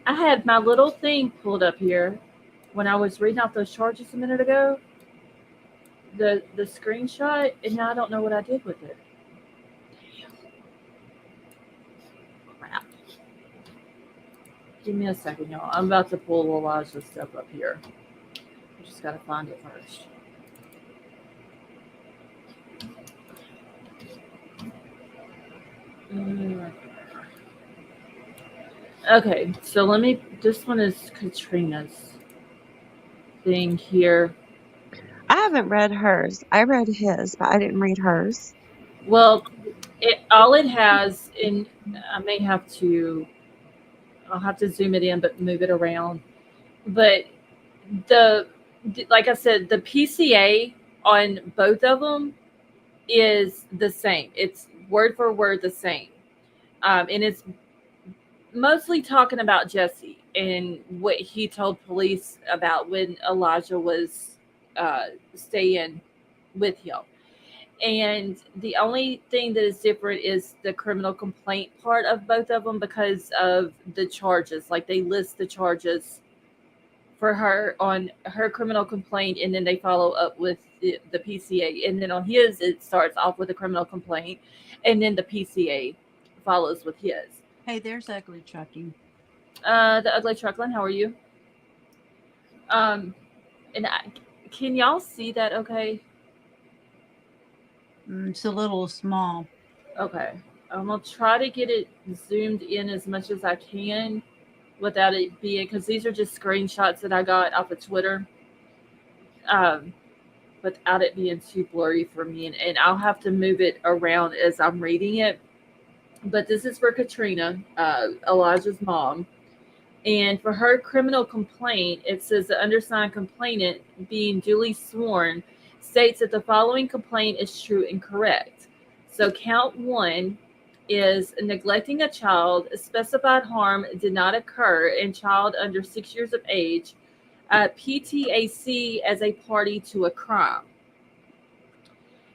I had my little thing pulled up here when I was reading out those charges a minute ago. The screenshot, and now I don't know what I did with it. Crap. Give me a second, y'all. I'm about to pull Elijah's stuff up here. I just gotta find it first. Mm. Okay, so let me. This one is Katrina's thing here.
I haven't read hers. I read his, but I didn't read hers.
Well, all it has, and I may have to. I'll have to zoom it in, but move it around. But the, like I said, the PCA on both of them is the same. It's word for word the same, and it's mostly talking about Jesse and what he told police about when Elijah was staying with him. And the only thing that is different is the criminal complaint part of both of them because of the charges. Like they list the charges for her on her criminal complaint, and then they follow up with the PCA. And then on his, it starts off with a criminal complaint, and then the PCA follows with his.
Hey, there's ugly trucking.
The ugly truckling, how are you? Um, and can y'all see that? Okay,
It's a little small.
okay. I'm gonna try to get it zoomed in as much as I can. without it being, because these are just screenshots that I got off of Twitter, um, without it being too blurry for me. And I'll have to move it around as I'm reading it. But this is for Katrina, Elijah's mom. And for her criminal complaint, it says the undersigned complainant, being duly sworn, states that the following complaint is true and correct. So, count one is neglecting a child, specified harm did not occur, and child under 6 years of age, PTAC as a party to a crime.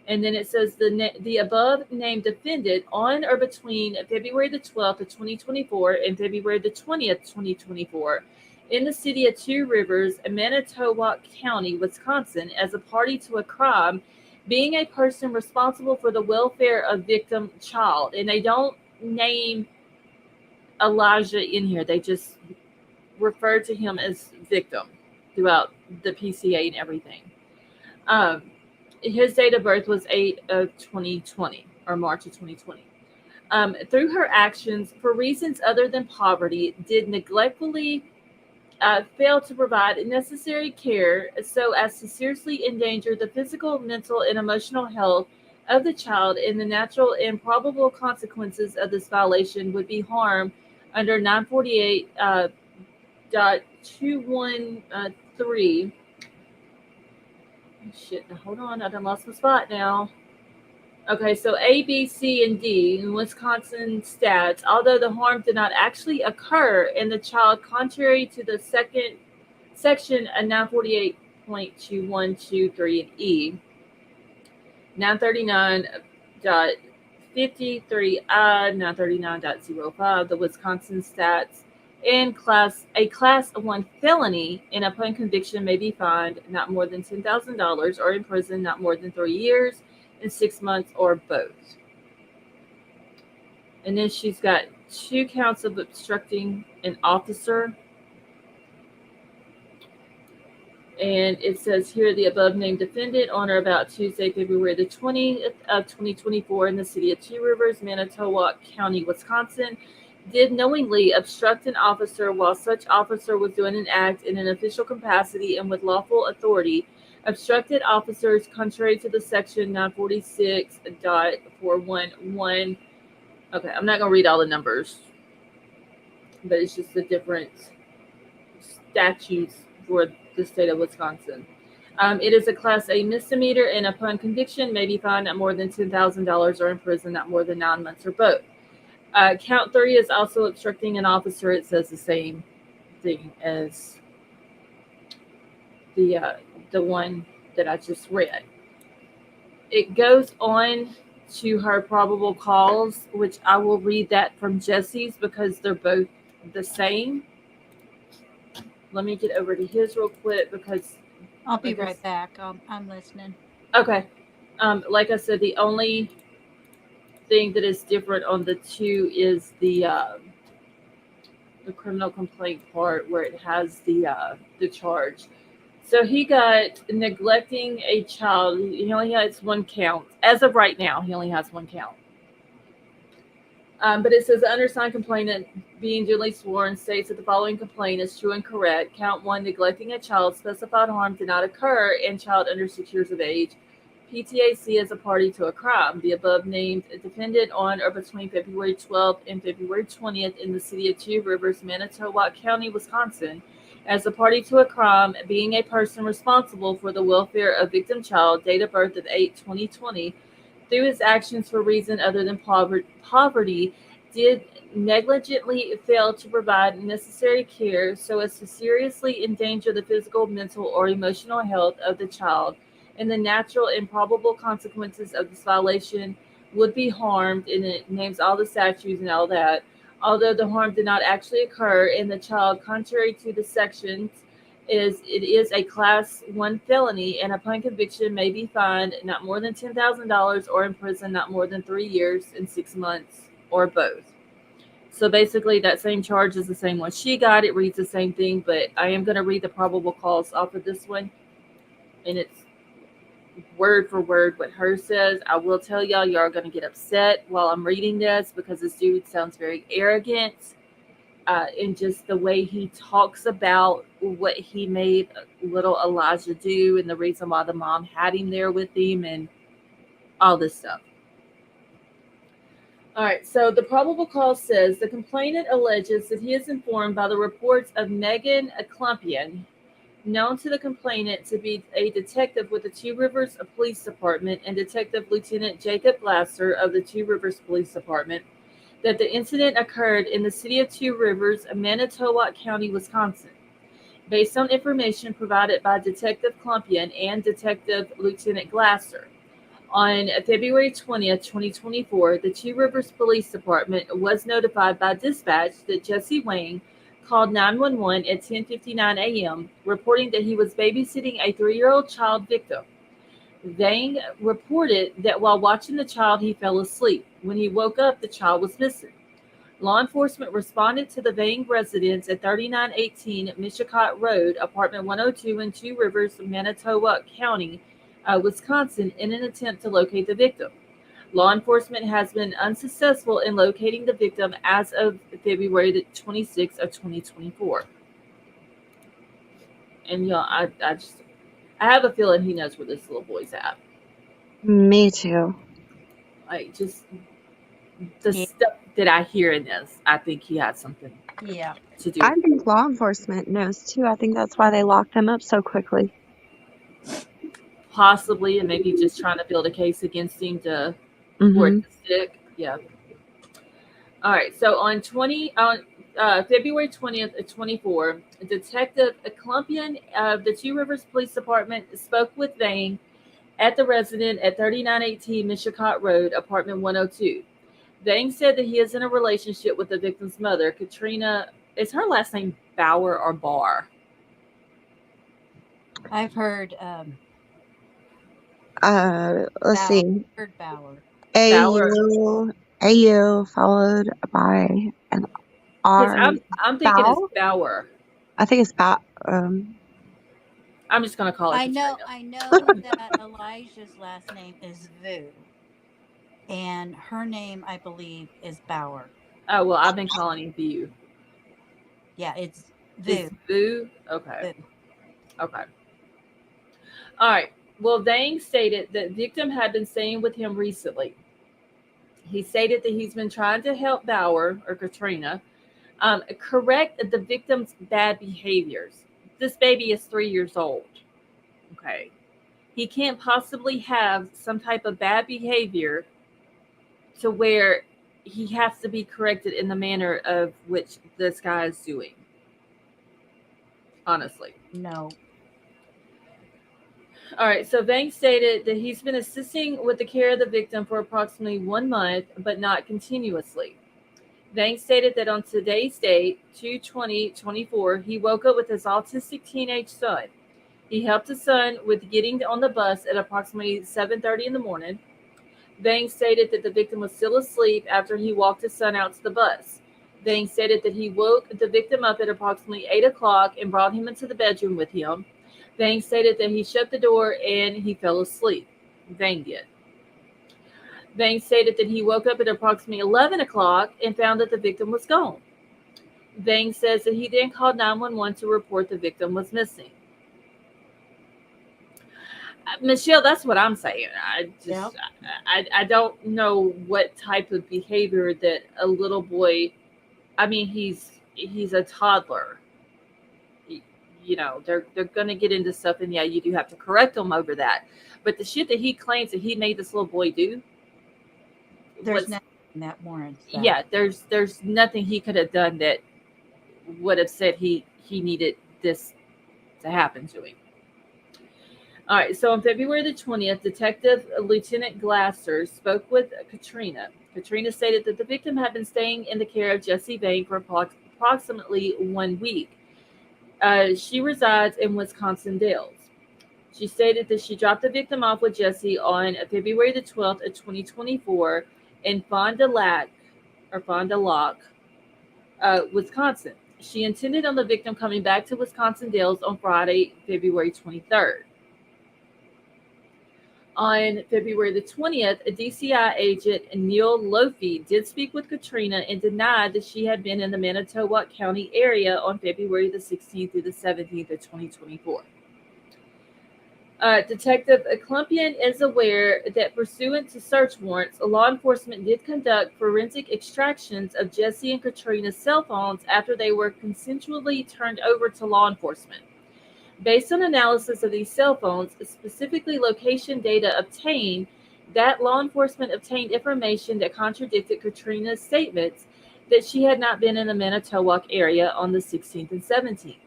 And then it says the above named defendant on or between February the 12th of 2024 and February the 20th, 2024, in the city of Two Rivers, Manitowoc County, Wisconsin, as a party to a crime, being a person responsible for the welfare of victim child. And they don't name Elijah in here. They just refer to him as victim throughout the PCA and everything. His date of birth was 8 of 2020 or March of 2020. Through her actions, for reasons other than poverty, did neglectfully fail to provide necessary care so as to seriously endanger the physical, mental, and emotional health of the child, and the natural and probable consequences of this violation would be harm under 948.213. Shit, hold on, I done lost my spot now. Okay, so A, B, C, and D in Wisconsin stats, although the harm did not actually occur in the child, contrary to the second section of 948.2123 and E, 939.53I, 939.05, the Wisconsin stats, and a class 1 felony, and upon conviction may be fined not more than $10,000 or in prison not more than 3 years and 6 months or both. And then she's got 2 counts of obstructing an officer. And it says here the above named defendant on or about Tuesday, February the 20th of 2024 in the city of Two Rivers, Manitowoc County, Wisconsin, did knowingly obstruct an officer while such officer was doing an act in an official capacity and with lawful authority. Obstructed officers, contrary to the section 946.411. Okay, I'm not going to read all the numbers, but it's just the different statutes for the state of Wisconsin. It is a Class A misdemeanor, and upon conviction may be fined not more than $10,000 or in prison not more than 9 months or both. Count 3 is also obstructing an officer. It says the same thing as the one that I just read. It goes on to her probable cause, which I will read that from Jesse's because they're both the same. Let me get over to his real quick because
I'll be right back. I'm listening.
Okay. Like I said, the only thing that is different on the 2 is the criminal complaint part where it has the charge. So he got neglecting a child. He only has 1 count. As of right now, he only has 1 count. But it says the undersigned complainant, being duly sworn, states that the following complaint is true and correct. Count 1, neglecting a child, specified harm did not occur, and child under 6 years of age. PTAC as a party to a crime. The above named defendant on or between February 12th and February 20th in the city of Two Rivers, Manitowoc County, Wisconsin, as a party to a crime, being a person responsible for the welfare of victim child, date of birth of 8/2020, through his actions for reason other than poverty, did negligently fail to provide necessary care so as to seriously endanger the physical, mental, or emotional health of the child, and the natural and probable consequences of this violation would be harmed, and it names all the statutes and all that. Although the harm did not actually occur in the child, contrary to the sections, it is a Class 1 felony, and upon conviction may be fined not more than $10,000 or in prison not more than 3 years and 6 months or both. So basically that same charge is the same one she got. It reads the same thing, but I am going to read the probable cause off of this one, and it's word for word what her says. I will tell y'all are going to get upset while I'm reading this because this dude sounds very arrogant and just the way he talks about what he made little Elijah do and the reason why the mom had him there with him and all this stuff. All right, so the probable cause says the complainant alleges that he is informed by the reports of Megan Klumpian, known to the complainant to be a detective with the Two Rivers Police Department, and Detective Lieutenant Jacob Glasser of the Two Rivers Police Department, that the incident occurred in the city of Two Rivers, Manitowoc County, Wisconsin. Based on information provided by Detective Klumpian and Detective Lieutenant Glasser, on February 20th, 2024, the Two Rivers Police Department was notified by dispatch that Jesse Wang called 911 at 10:59 a.m., reporting that he was babysitting a 3-year-old child victim. Wang reported that while watching the child, he fell asleep. When he woke up, the child was missing. Law enforcement responded to the Wang residence at 3918 Mishicot Road, apartment 102 in Two Rivers, Manitowoc County, Wisconsin, in an attempt to locate the victim. Law enforcement has been unsuccessful in locating the victim as of February the 26th of 2024. And I have a feeling he knows where this little boy's at.
Me too.
Like, just the
Yeah.
stuff that I hear in this, I think he had something
Yeah.
to do
I
with it.
think law enforcement knows too. I think that's why they locked him up so quickly.
Possibly, and maybe just trying to build a case against him for
Mm-hmm.
it to stick. Yeah. All right. So on February 20th of 24, Detective Klumpian of the Two Rivers Police Department spoke with Vane at the residence at 3918 Mishicot Road, apartment 102. Vane said that he is in a relationship with the victim's mother, Katrina. Is her last name Bauer or Barr?
I've heard
Let's
Bauer.
see.
Heard Bauer.
Bauer.
AU followed by an
Because
R.
I'm thinking it's
Bow?
Bauer.
I think it's Bow.
I'm just gonna call her
I know
Katrina.
that Elijah's last name is Vu, and her name, I believe, is Bauer.
Oh well, I've been calling him View.
Yeah, it's Vu.
It's Boo. Okay.
Vu.
Okay. All right. Well, Vang stated that victim had been staying with him recently. He stated that he's been trying to help Bauer or Katrina correct the victim's bad behaviors. This baby is 3 years old. Okay. He can't possibly have some type of bad behavior to where he has to be corrected in the manner of which this guy is doing. Honestly.
No.
All right, so Vang stated that he's been assisting with the care of the victim for approximately 1 month, but not continuously. Vang stated that on today's date, 2/20/24, he woke up with his autistic teenage son. He helped his son with getting on the bus at approximately 7:30 in the morning. Vang stated that the victim was still asleep after he walked his son out to the bus. Vang stated that he woke the victim up at approximately 8 o'clock and brought him into the bedroom with him. Vang stated that he shut the door and he fell asleep. Vang did. Vang stated that he woke up at approximately 11 o'clock and found that the victim was gone. Vang says that he then called 911 to report the victim was missing. Michelle, that's what I'm saying. I don't know what type of behavior that a little boy. I mean, he's a toddler. They're gonna get into stuff, and yeah, you do have to correct them over that. But the shit that he claims that he made this little boy do,
There's nothing that warrants that.
yeah, there's nothing he could have done that would have said he needed this to happen to him. All right, so on February the 20th, Detective Lieutenant Glasser spoke with Katrina. Katrina stated that the victim had been staying in the care of Jesse Vang for approximately 1 week. She resides in Wisconsin Dells. She stated that she dropped the victim off with Jesse on February the 12th of 2024 in Fond du Lac, Wisconsin. She intended on the victim coming back to Wisconsin Dells on Friday, February 23rd. On February the 20th, a DCI agent, Neil Lofi, did speak with Katrina and denied that she had been in the Manitowoc County area on February the 16th through the 17th of 2024. Detective Clumpian is aware that pursuant to search warrants, law enforcement did conduct forensic extractions of Jesse and Katrina's cell phones after they were consensually turned over to law enforcement. Based on analysis of these cell phones, specifically location data obtained, that law enforcement obtained information that contradicted Katrina's statements that she had not been in the Manitowoc area on the 16th and 17th.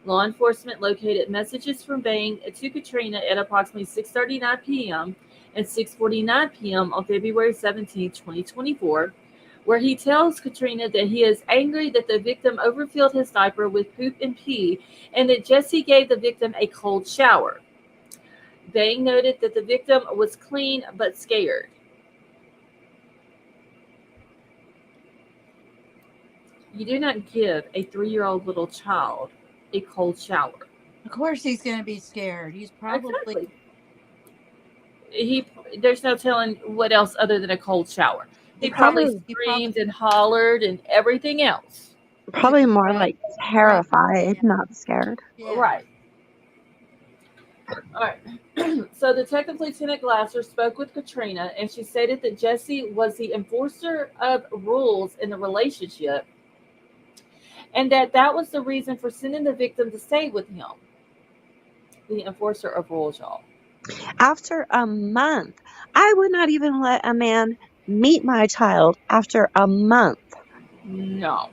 Law enforcement located messages from Bang to Katrina at approximately 6:39 p.m. and 6:49 p.m. on February 17, 2024, where he tells Katrina that he is angry that the victim overfilled his diaper with poop and pee and that Jesse gave the victim a cold shower. Bang noted that the victim was clean but scared. You do not give a 3-year-old little child a cold shower.
Of course he's going to be scared. He's probably...
Exactly. There's no telling what else other than a cold shower. He probably screamed and hollered and everything else.
Probably more like terrified, not scared.
Yeah. Right. All right. So Detective Lieutenant Glasser spoke with Katrina, and she stated that Jesse was the enforcer of rules in the relationship, and that was the reason for sending the victim to stay with him. The enforcer of rules, y'all.
After a month, I would not even let a man meet my child after a month.
No.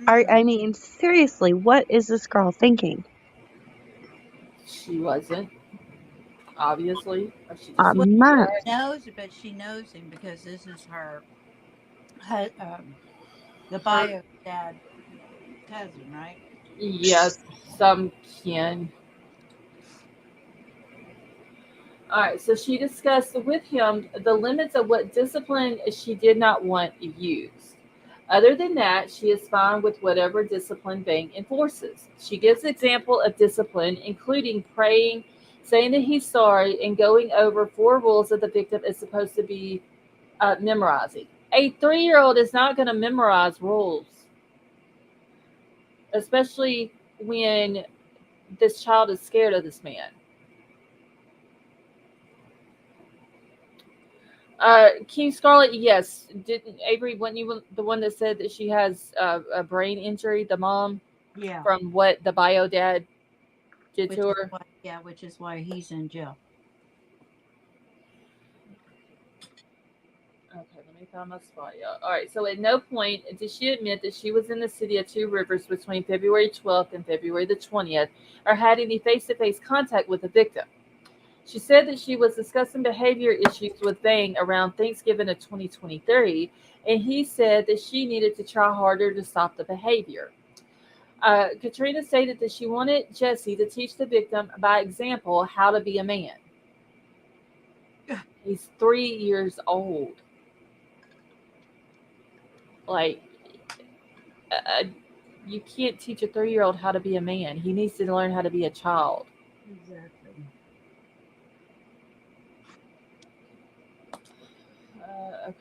I mean, seriously, what is this girl thinking?
She wasn't. Obviously. She
a month.
She knows him because this is her the bio dad cousin, right?
Yes, some kin. All right, so she discussed with him the limits of what discipline she did not want used. Other than that, she is fine with whatever discipline Bang enforces. She gives example of discipline, including praying, saying that he's sorry, and going over 4 rules that the victim is supposed to be memorizing. A 3-year-old is not going to memorize rules, especially when this child is scared of this man. King Scarlet, yes. Didn't Avery, wasn't you the one that said that she has a brain injury, the mom?
Yeah.
From what the bio dad did to her?
Which is why he's in jail.
Okay, let me find my spot, y'all. All right, so at no point did she admit that she was in the city of Two Rivers between February 12th and February the 20th or had any face-to-face contact with the victim. She said that she was discussing behavior issues with Bang around Thanksgiving of 2023, and he said that she needed to try harder to stop the behavior. Katrina stated that she wanted Jesse to teach the victim by example how to be a man. He's 3 years old. Like, you can't teach a 3-year-old how to be a man. He needs to learn how to be a child.
Exactly.
Okay.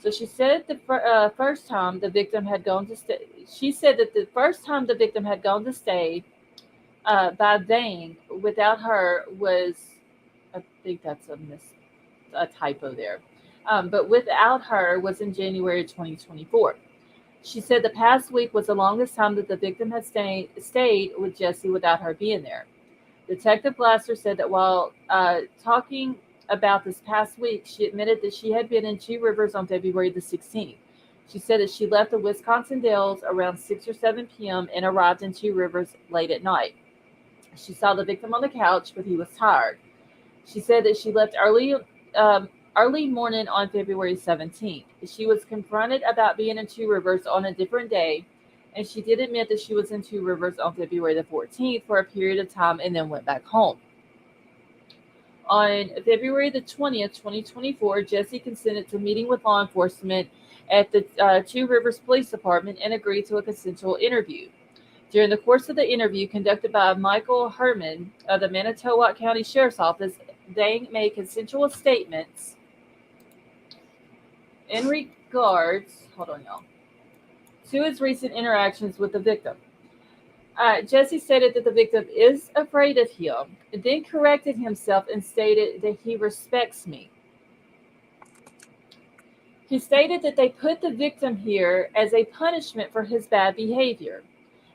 So she said the first time the victim had gone to stay. She said that the first time the victim had gone to stay by Bang without her was, I think that's a typo there, but without her was in January 2024. She said the past week was the longest time that the victim had stayed with Jesse without her being there. Detective Glasser said that while talking about this past week, she admitted that she had been in Two Rivers on February the 16th. She said that she left the Wisconsin Dells around 6 or 7 p.m. and arrived in Two Rivers late at night. She saw the victim on the couch, but he was tired. She said that she left early morning on February 17th. She was confronted about being in Two Rivers on a different day, and she did admit that she was in Two Rivers on February the 14th for a period of time and then went back home. On February the 20th, 2024, Jesse consented to meeting with law enforcement at the Two Rivers Police Department and agreed to a consensual interview. During the course of the interview conducted by Michael Herman of the Manitowoc County Sheriff's Office, Vang made consensual statements in regards, hold on, y'all, to his recent interactions with the victim. Jesse stated that the victim is afraid of him, and then corrected himself and stated that he respects me. He stated that they put the victim here as a punishment for his bad behavior.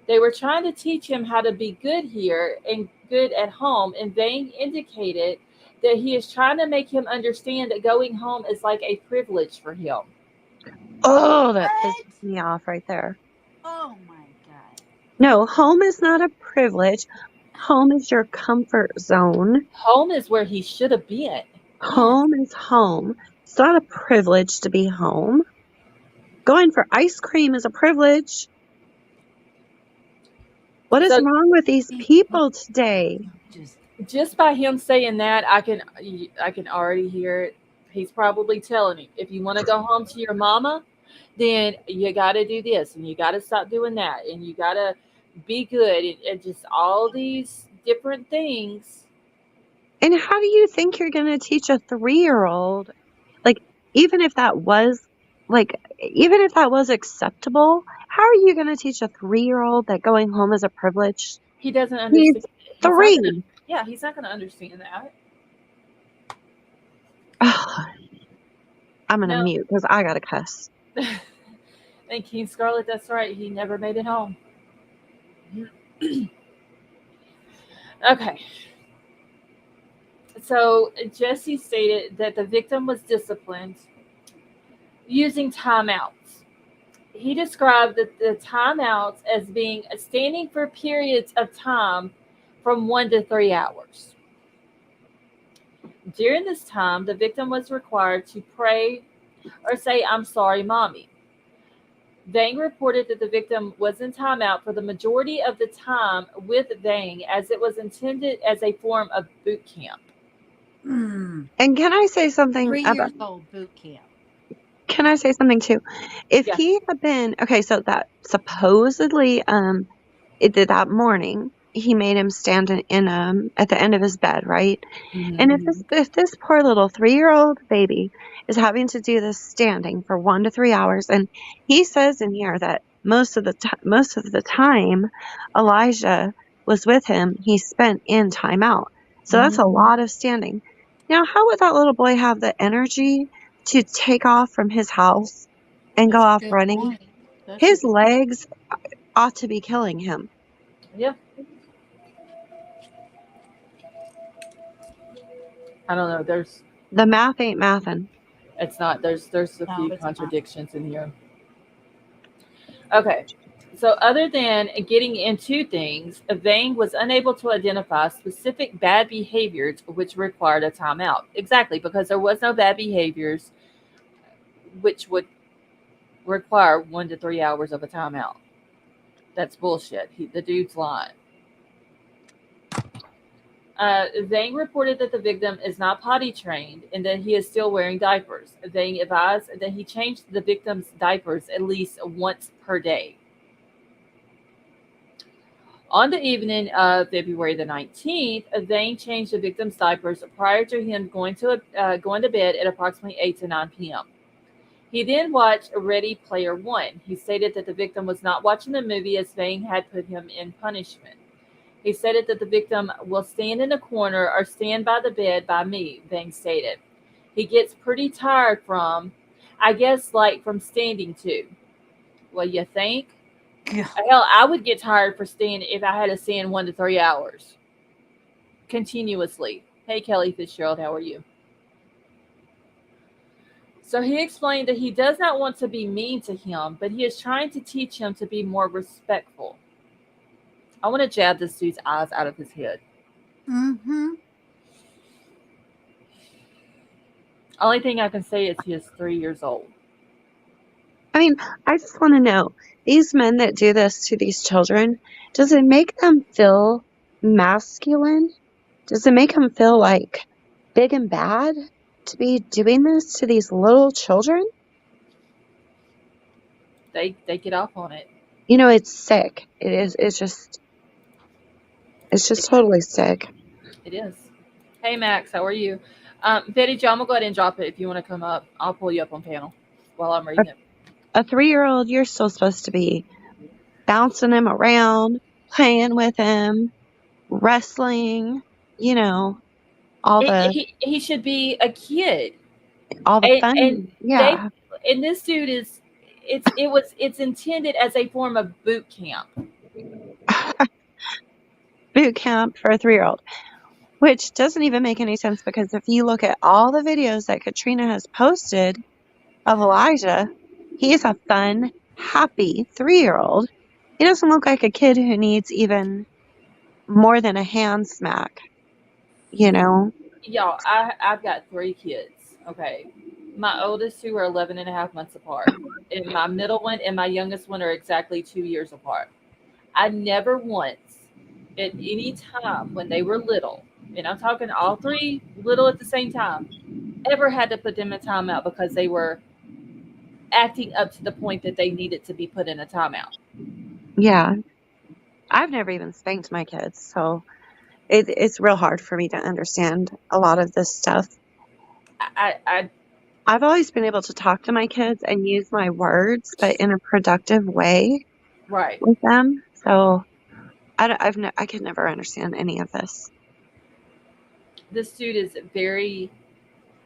They were trying to teach him how to be good here and good at home, and Vang indicated that he is trying to make him understand that going home is like a privilege for him.
Oh, that
What?
pisses me off right there.
Oh my God.
No, home is not a privilege. Home is your comfort zone.
Home is where he should have been.
Home is home. It's not a privilege to be home. Going for ice cream is a privilege. What is
So-
wrong with these people today?
Just by him saying that, I can already hear it. He's probably telling him, if you want to go home to your mama, then you got to do this, and you got to stop doing that, and you got to be good, and just all these different things.
And how do you think you're going to teach a 3-year-old? Like, even if that was acceptable, how are you going to teach a 3-year-old that going home is a privilege?
He doesn't understand.
He's 3.
He's not going to understand that.
I'm going to
No.
mute because I got to cuss.
And King Scarlet, that's right. He never made it home. Okay. So Jesse stated that the victim was disciplined using timeouts. He described the timeouts as being standing for periods of time from 1 to 3 hours. During this time, the victim was required to pray or say, "I'm sorry, mommy." Vang reported that the victim was in timeout for the majority of the time with Vang, as it was intended as a form of boot camp.
Mm.
And can I say something
3
about
years old boot camp.
Can I say something too? If
Yeah.
he had been okay, so that supposedly that morning he made him stand in at the end of his bed, right? And if this poor little 3-year-old baby is having to do this standing for 1 to 3 hours, and he says in here that most of the time Elijah was with him, he spent in timeout. So that's a lot of standing. Now, how would that little boy have the energy to take off from his house and go off running? His legs ought to be killing him.
Yeah. I don't know.
The math ain't mathin'.
It's not. There's a
No,
few
it's
contradictions in here. Okay. So other than getting into things, Vang was unable to identify specific bad behaviors which required a timeout. Exactly, because there was no bad behaviors which would require 1 to 3 hours of a timeout. That's bullshit. The dude's lying. Vang reported that the victim is not potty trained and that he is still wearing diapers. Vang advised that he changed the victim's diapers at least once per day. On the evening of February the 19th, Vang changed the victim's diapers prior to him going to bed at approximately 8 to 9 p.m. He then watched Ready Player One. He stated that the victim was not watching the movie as Vang had put him in punishment. He stated that the victim will stand in a corner or stand by the bed by me, Vang stated. He gets pretty tired from, I guess, like from standing too. Well, you think?
Yeah.
Hell, I would get tired for standing if I had to stand 1 to 3 hours continuously. Hey, Kelly Fitzgerald, how are you? So he explained that he does not want to be mean to him, but he is trying to teach him to be more respectful. I want to jab this dude's eyes out of his head.
Mm-hmm.
Only thing I can say is he is 3 years old.
I mean, I just want to know, these men that do this to these children, does it make them feel masculine? Does it make them feel like big and bad to be doing this to these little children?
They get off on it.
You know, it's sick. It is. It's just totally sick.
It is. Hey, Max, how are you? Betty Jo, I'm going to go ahead and drop it if you want to come up. I'll pull you up on panel while I'm reading it.
A 3-year-old, you're still supposed to be bouncing him around, playing with him, wrestling, you know, all the
He should be a kid. And
fun.
they
Yeah.
and this dude is it's intended as a form of boot camp.
Boot camp for a 3-year-old, which doesn't even make any sense because if you look at all the videos that Katrina has posted of Elijah, he's a fun, happy 3-year-old. He doesn't look like a kid who needs even more than a hand smack, you know?
Y'all, I've got 3 kids. Okay. My oldest two are 11 and a half months apart. And my middle one and my youngest one are exactly 2 years apart. I never once, at any time when they were little, and I'm talking all three little at the same time, ever had to put them in timeout because they were acting up to the point that they needed to be put in a timeout.
Yeah. I've never even spanked my kids, so it's real hard for me to understand a lot of this stuff.
I
I've always been able to talk to my kids and use my words, but in a productive way
right.
with them. So I could never understand any of this.
This dude is very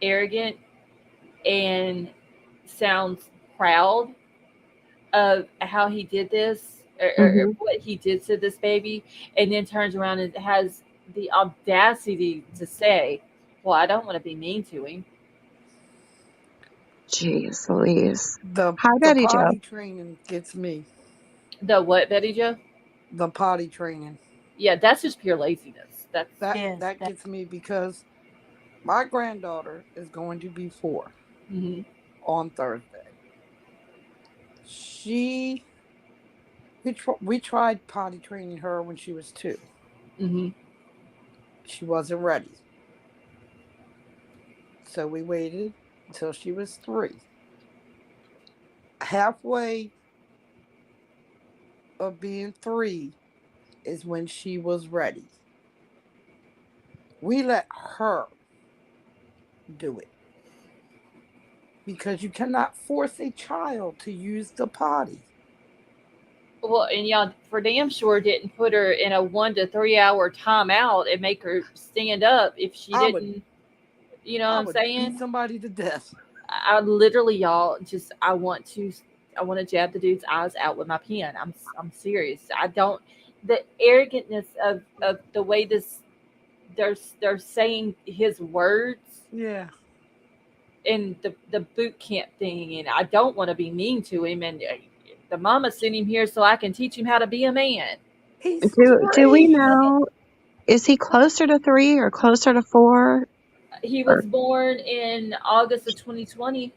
arrogant and sounds proud of how he did this or
Hmm.
what he did to this baby, and then turns around and has the audacity to say, "Well, I don't want to be mean to him."
Jeez Louise.
The
Hi,
the
Betty Jo.
potty training gets me.
The what, Betty Jo?
The potty training.
Yeah, that's just pure laziness. That's
Yes,
That gets me because my granddaughter is going to be 4
mm-hmm,
on Thursday. She we tried potty training her when she was 2.
mm-hmm.
She wasn't ready, so we waited until she was 3. Halfway of being 3 is when she was ready. We let her do it because you cannot force a child to use the potty.
Well, and y'all for damn sure didn't put her in a 1 to 3 hour timeout and make her stand up if she
I would
didn't. You know what
I
I'm
would beat
saying?
somebody to death.
I literally, y'all, just I want to jab the dude's eyes out with my pen. I'm serious. I don't the arrogantness of the way this they're saying his words
Yeah.
and the boot camp thing, and I don't want to be mean to him, and the mama sent him here so I can teach him how to be a man.
He's
Do we
3.
know, is he closer to 3 or closer to 4?
He
Or
was born in August of 2020.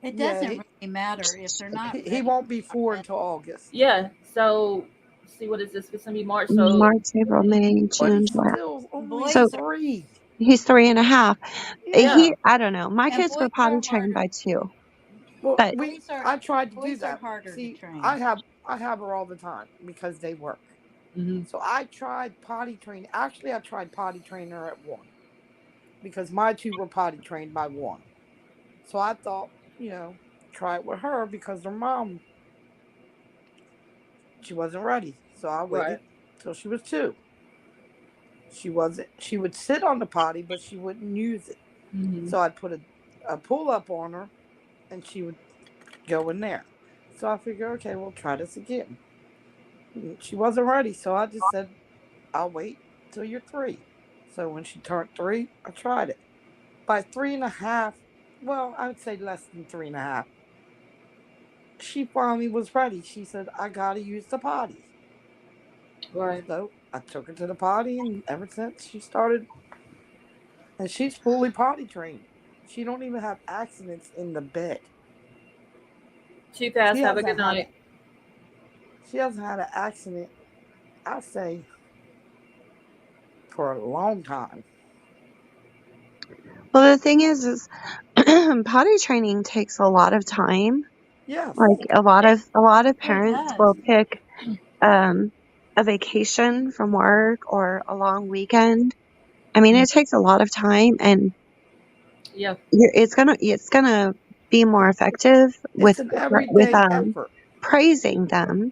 it
Yeah,
doesn't really matter if they're not
he
ready
won't be
for
4
it.
until August.
Yeah, so see what is this? It's gonna be March. So
March, April, May,
But
June,
he's
July.
still only
So
Boys are
3.
he's 3.5.
Yeah.
I don't know. My
and
kids were
boys
potty
are
trained
harder.
by 2,
Well,
but
I tried to do
Boys are
that.
harder to
See,
train.
I have her all the time because they work.
mhm.
So I tried potty training. Actually, I tried potty training her at 1 because my 2 were potty trained by 1. So I thought, try it with her because her mom, she wasn't ready. So I
Right.
waited till she was 2. She would sit on the potty, but she wouldn't use it.
Mhm.
So I'd put a pull up on her and she would go in there. So I figured, okay, we'll try this again. She wasn't ready. So I just said, I'll wait till you're 3. So when she turned 3, I tried it. By 3.5, well, I would say less than 3.5, she finally was ready. She said, I got to use the potty.
Right.
So I took her to the potty, and ever since she started, and she's fully potty trained. She don't even have accidents in the bed.
Too
She
fast. Have a
hasn't
good
had a
night.
she hasn't had an accident, I say, for a long time.
well, the thing is potty training takes a lot of time.
Yes.
Like a lot of parents
does.
will pick a vacation from work or a long weekend. I mean, it takes a lot of time, and
Yeah.
it's gonna be more effective
It's
with
an everyday effort.
praising them,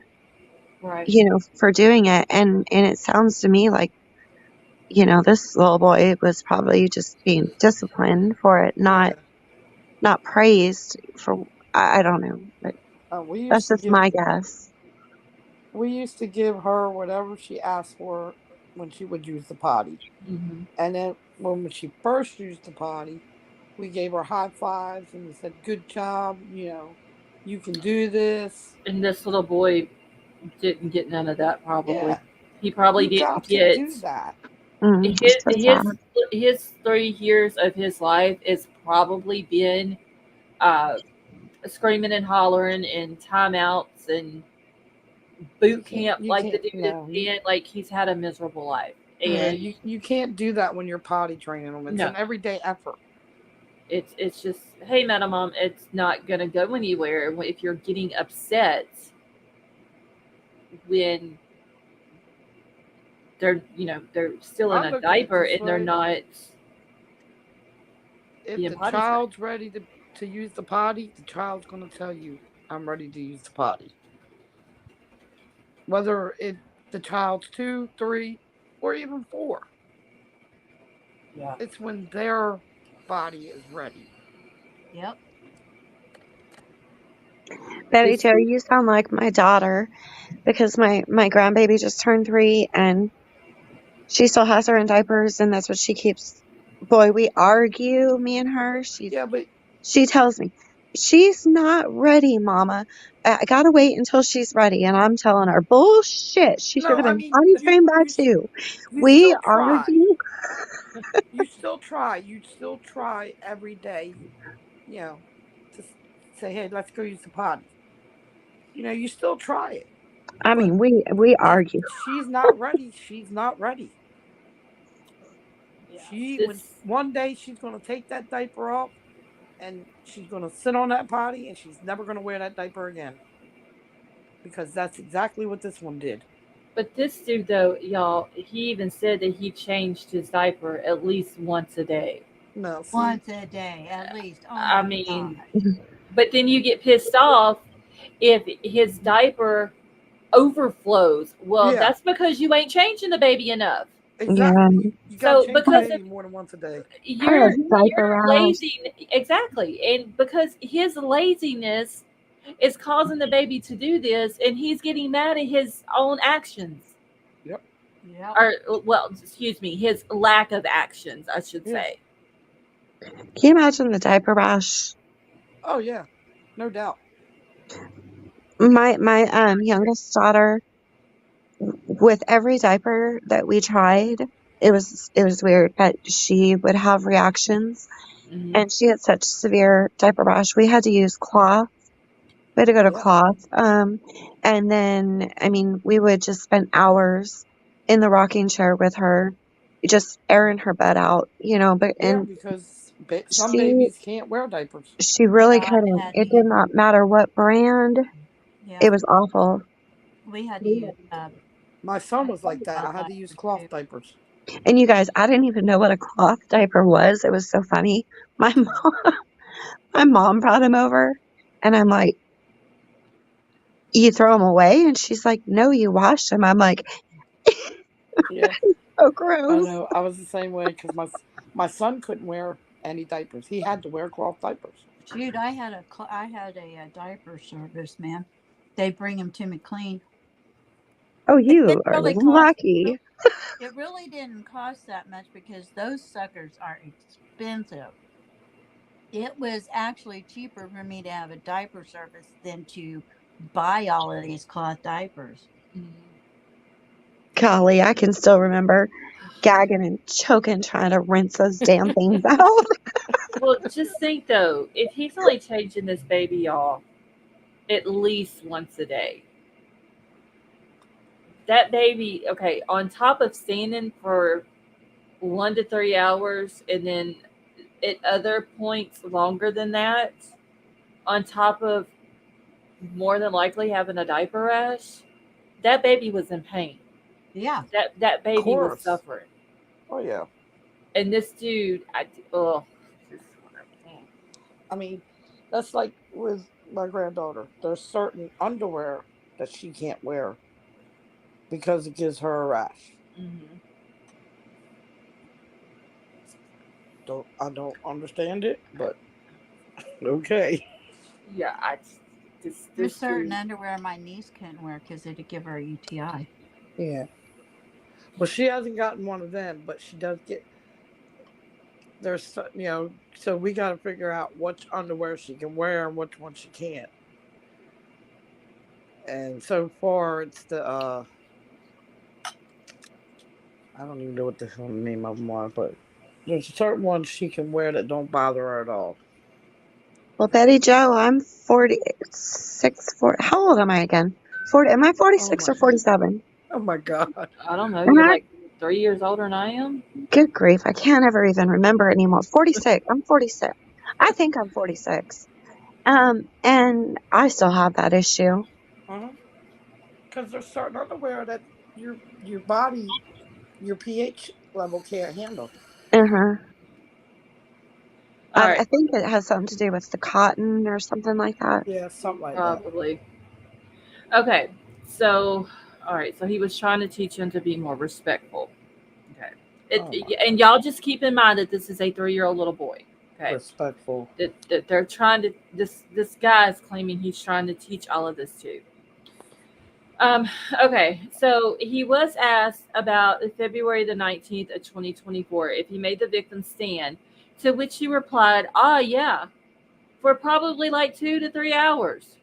Right.
for doing it. And it sounds to me like, this little boy was probably just being disciplined for it,
Yeah.
not praised for. I don't know, but
We used
that's
to
just
give
my guess.
her whatever she asked for when she would use the potty.
Mm-hmm.
And then when she first used the potty, we gave her high fives and we said, "Good job, you can do this."
And this little boy didn't get none of that. Probably,
Yeah,
he probably
you
didn't
got to
get
do that.
It's
his
so
his
sad.
his 3 years of his life is probably been uh, screaming and hollering and timeouts and boot camp
You
like the
can't.
dude is
No,
in. Like he's had a miserable life,
yeah,
and
you can't do that when you're potty training them. It's
no,
an everyday effort.
it's just, hey, Madam Mom, it's not gonna go anywhere. If you're getting upset when they're still
I
in a
look at it
diaper
this
and they're
way:
not
if
being
the
potty trained.
child's ready to use the potty, the child's going to tell you, "I'm ready to use the potty." Whether the child's 2, 3, or even 4,
Yeah.
it's when their body is ready.
Yep.
Betty
This
Jo, you sound like my daughter, because my grandbaby just turned 3, and she still has her in diapers, and that's what she keeps. Boy, we argue, me and her.
Yeah, but
She tells me, she's not ready, Mama. I gotta wait until she's ready. And I'm telling her, bullshit. She should
no,
have
I
been
mean,
potty trained by 2.
you
We
still try.
argue.
You still try. You still try every day. You know, to say, "Hey, let's go use the potty." You still try it.
I
But
mean, we
if
argue.
she's not ready, she's not ready.
yeah.
When
This
one day she's going to take that diaper off and she's going to sit on that potty and she's never going to wear that diaper again, because that's exactly what this one did.
But this dude, though, y'all, he even said that he changed his diaper at least once a day.
No, see,
Once a day, at least. Oh
I
my
mean,
God.
but then you get pissed off if his diaper overflows. Well,
yeah,
that's because you ain't changing the baby enough.
Yeah.
exactly. You got to
So
change the
because of
baby more than once a day.
Her
you're
diaper rash.
lazy, exactly, and because his laziness is causing the baby to do this, and he's getting mad at his own actions.
Yep.
Yep.
Or, well, excuse me, his lack of actions, I should
Yeah.
say.
Can you imagine the diaper rash?
Oh yeah, no doubt.
My youngest daughter, with every diaper that we tried, it was weird, but she would have reactions,
Hmm.
and she had such severe diaper rash. We had to use cloth. We had to go to
Yep.
cloth. And then, I mean, we would just spend hours in the rocking chair with her, just airing her butt out, but,
Yeah,
and
because some
she,
babies can't wear diapers.
she really
Yeah, I
couldn't.
had to
It did
use.
not matter what brand. It
Yep.
was awful.
We had to use
My son was like that.
cloth
I had to use
diapers
cloth
too.
diapers.
And you guys, I didn't even know what a cloth diaper was. It was so funny. My mom, my mom brought him over, and I'm like, you throw them away? And she's like, no, you wash them. I'm like,
Yeah,
oh,
I
gross.
know. I was the same way because my son couldn't wear any diapers. He had to wear cloth diapers.
Shoot, I had a diaper service, man. They bring them to me clean.
Oh,
It
you
didn't
are
really cost.
lucky.
It really didn't cost that much because those suckers are expensive. It was actually cheaper for me to have a diaper service than to buy all of these cloth diapers.
Golly, I can still remember gagging and choking trying to rinse those damn things out.
Well, just think though, if he's only changing this baby, y'all, at least once a day, that baby, okay, on top of standing for 1 to 3 hours, and then at other points longer than that, on top of more than likely having a diaper rash, that baby was in pain.
Yeah.
That
Of
baby was
course.
suffering.
Oh yeah.
And this dude, oh,
I mean, that's like with my granddaughter. There's certain underwear that she can't wear because it gives her a rash.
mhm.
I don't understand it, but okay.
Yeah,
There's
this
certain
dude.
underwear my niece couldn't wear because it'd give her a UTI.
Yeah. Well, she hasn't gotten one of them, but she does get. So we got to figure out which underwear she can wear and which one she can't. And so far, it's the I don't even know what the hell the name of them are, but there's certain ones she can wear that don't bother her at all.
Well, Betty Joe, I'm 46. How old am I again? 40. Am I
Oh
46
my,
or 47?
oh my God.
I don't know.
Am
You're
I?
like 3 years older than I am.
Good grief. I can't ever even remember anymore. 46. I'm 46. I think I'm 46. And I still have that issue.
Uh-huh. Because there's certain underwear that your body, your pH level can't handle.
Uh-huh.
All
I
right,
think it has something to do with the cotton or something like that.
Yeah, something like that.
probably. Okay, so all right, so he was trying to teach him to be more respectful. Okay,
Oh my
and
God.
y'all just keep in mind that this is a 3-year-old little boy. Okay,
Respectful.
that they're trying to this guy is claiming he's trying to teach all of this to. Um, okay, so he was asked about February the 19th of 2024 if he made the victim stand, to which he replied, "Ah, yeah, for probably like 2 to 3 hours."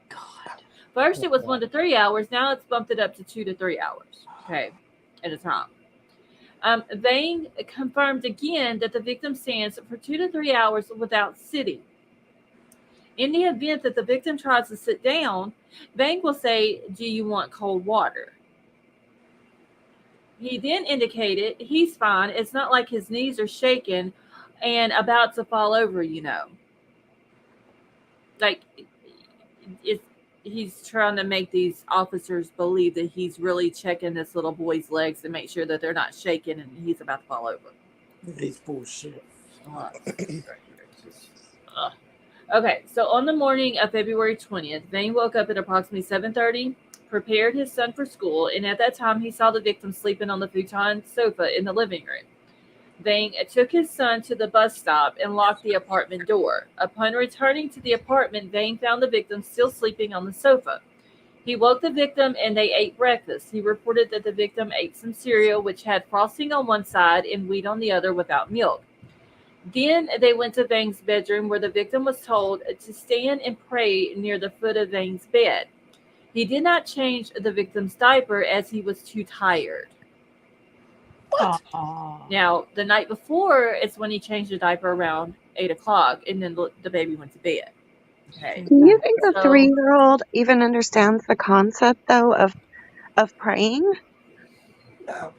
God.
First,
Oh,
it was
God.
1 to 3 hours. Now it's bumped it up to 2 to 3 hours. Okay, at a time. Vane confirmed again that the victim stands for 2 to 3 hours without sitting. In the event that the victim tries to sit down, Vane will say, "Do you want cold water?" He then indicated he's fine. It's not like his knees are shaking and about to fall over. Like, it's, he's trying to make these officers believe that he's really checking this little boy's legs to make sure that they're not shaking and he's about to fall over.
It's bullshit.
Okay, so on the morning of February 20th, Vane woke up at approximately 7:30, prepared his son for school, and at that time he saw the victim sleeping on the futon sofa in the living room. Vane took his son to the bus stop and locked the apartment door. Upon returning to the apartment, Vane found the victim still sleeping on the sofa. He woke the victim and they ate breakfast. He reported that the victim ate some cereal, which had frosting on one side and wheat on the other without milk. Then they went to Vane's bedroom where the victim was told to stand and pray near the foot of Vane's bed. He did not change the victim's diaper as he was too tired.
What?
Aw.
Now, the night before is when he changed the diaper around 8 o'clock, and then the baby went to bed. Okay,
Do you think a
so
3-year-old even understands the concept, though, of praying?
No.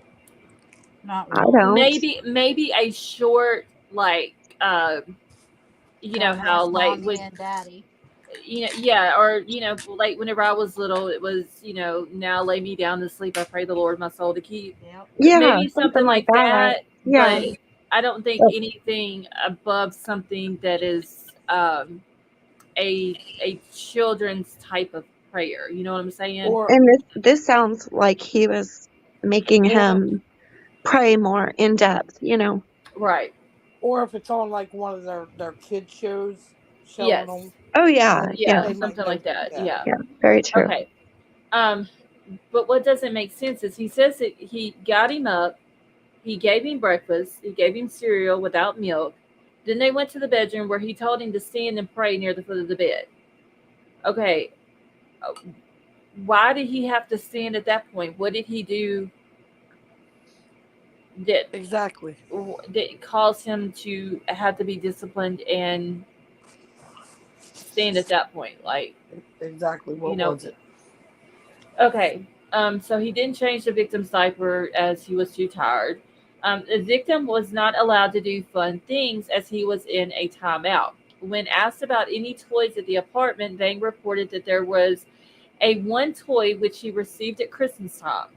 Not
I
really.
don't.
maybe a short like
God
how
bless
like
mommy
when
and daddy.
yeah, or like whenever I was little, it was now lay me down to sleep. I pray the Lord my soul to keep.
Yep.
Yeah,
Maybe
something
something
like
like
that.
that,
Yeah.
but I don't think
But-
anything above something that is a children's type of prayer. You know what I'm saying?
Or
And this sounds like he was making
or
him pray more in depth.
Right.
or if it's on like one of their kid shows showing
Yes.
them,
Oh, yeah,
then
yeah,
Yeah.
they might
Something
know.
like that.
Yeah.
Yeah.
yeah. Very true.
Okay. Um, but what doesn't make sense is he says that he got him up, he gave him breakfast, he gave him cereal without milk. Then they went to the bedroom where he told him to stand and pray near the foot of the bed. Okay, uh, why did he have to stand at that point? What did he do that
Exactly.
that caused him to have to be disciplined and stand at that point? Like,
Exactly.
you
What
know,
was it?
okay. So he didn't change the victim's diaper as he was too tired. The victim was not allowed to do fun things as he was in a timeout. When asked about any toys at the apartment, Vang reported that there was a one toy which he received at Christmas time.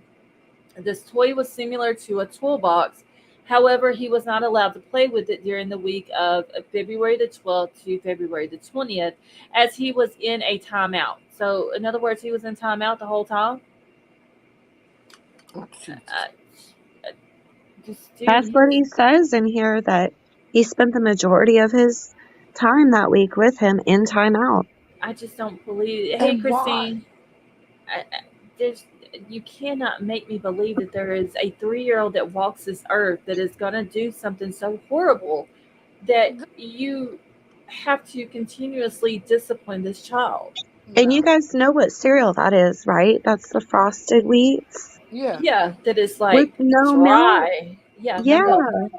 This toy was similar to a toolbox. However, he was not allowed to play with it during the week of February the 12th to February the 20th, as he was in a timeout. So, in other words, he was in timeout the whole time.
Oh, Jesus.
Just dude,
That's what he says in here, that he spent the majority of his time that week with him in timeout.
I just don't believe it. Hey,
And why?
Christine, there's you cannot make me believe that there is a 3-year-old that walks this earth that is going to do something so horrible that you have to continuously discipline this child.
And you
No.
guys know what cereal that is, right? That's the frosted wheats
Yeah.
Yeah, that is
with
like
no milk.
dry. Yeah, no
Yeah.
milk.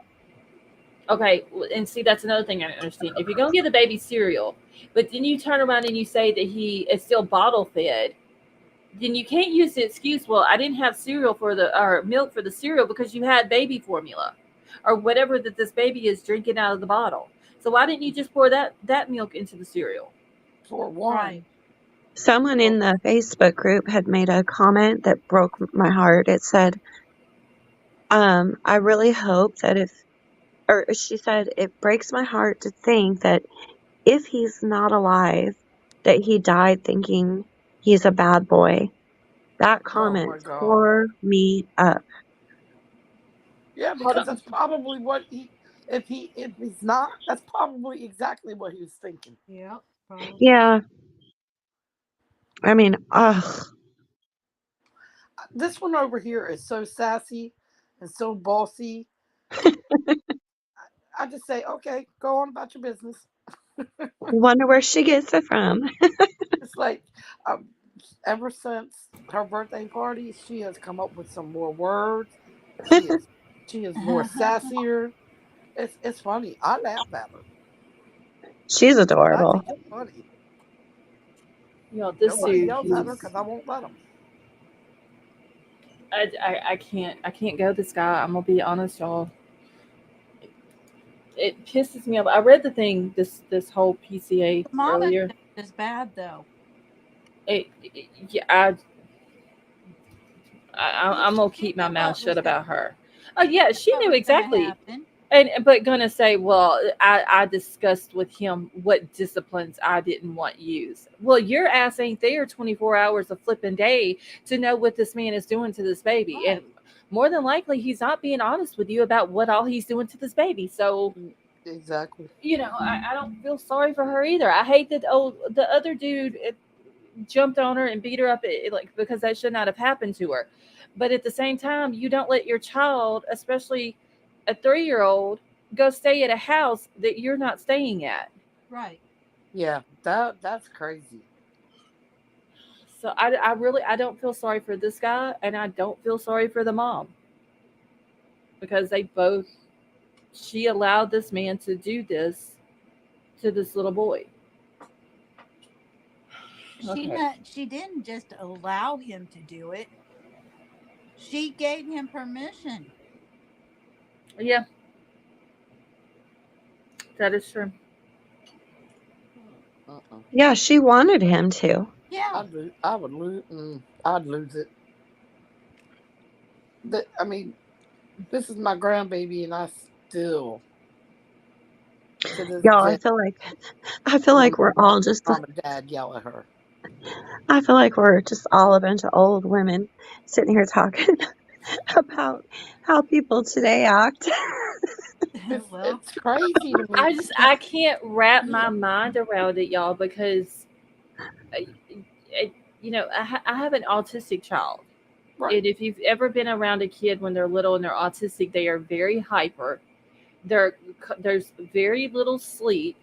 Okay, and see, that's another thing I don't understand. If you're going to give the baby cereal, but then you turn around and you say that he is still bottle fed, then you can't use the excuse, well, I didn't have cereal for the or milk for the cereal because you had baby formula or whatever that this baby is drinking out of the bottle. So why didn't you just pour that milk into the cereal?
For one.
Right.
Someone in the Facebook group had made a comment that broke my heart. It said, I really hope that she said, it breaks my heart to think that if he's not alive, that he died thinking he's a bad boy. That
Oh
comment
my God.
tore me up.
Yeah,
Hold
because
on.
that's probably what if he's not, that's probably exactly what he was thinking.
Yeah. Probably.
Yeah. I mean, ugh.
This one over here is so sassy and so bossy. I just say, okay, go on about your business.
Wonder where she gets it from.
It's like, um, ever since her birthday party, she has come up with some more words. She is more sassier. It's funny. I laugh at her.
She's
I
adorable.
think it's funny.
This
Nobody
dude,
yells at her because I won't let them.
I can't go this guy. I'm gonna be honest, y'all. It pisses me off. I read the thing this whole PCA
The mom
earlier.
is bad though.
Yeah, I'm gonna keep my mouth shut about her. Oh yeah, she
What
knew
was gonna
exactly.
happen?
But gonna say, well, I discussed with him what disciplines I didn't want used. Well, your ass ain't there 24 hours a flipping day to know what this man is doing to this baby,
Right.
and more than likely, he's not being honest with you about what all he's doing to this baby. So,
Exactly.
I don't feel sorry for her either. I hate that the other dude jumped on her and beat her up, like, because that should not have happened to her. But at the same time, you don't let your child, especially a 3-year-old, go stay at a house that you're not staying at.
Right.
Yeah, that's crazy.
So I really I don't feel sorry for this guy, and I don't feel sorry for the mom, because she allowed this man to do this to this little boy. Okay.
She didn't just allow him to do it. She gave him permission.
Yeah, that is true.
Uh-uh.
Yeah, she wanted him to.
Yeah.
I would lose. I'd lose it. I mean, this is my grandbaby, and I still, to this
Y'all,
day,
I feel like we're all just
mom and dad yell at her.
I feel like we're just all a bunch of old women sitting here talking about how people today act.
Well,
It's crazy to me.
I can't wrap my mind around it, y'all, because I, I have an autistic child.
Right.
And if you've ever been around a kid when they're little and they're autistic, they are very hyper. There's very little sleep.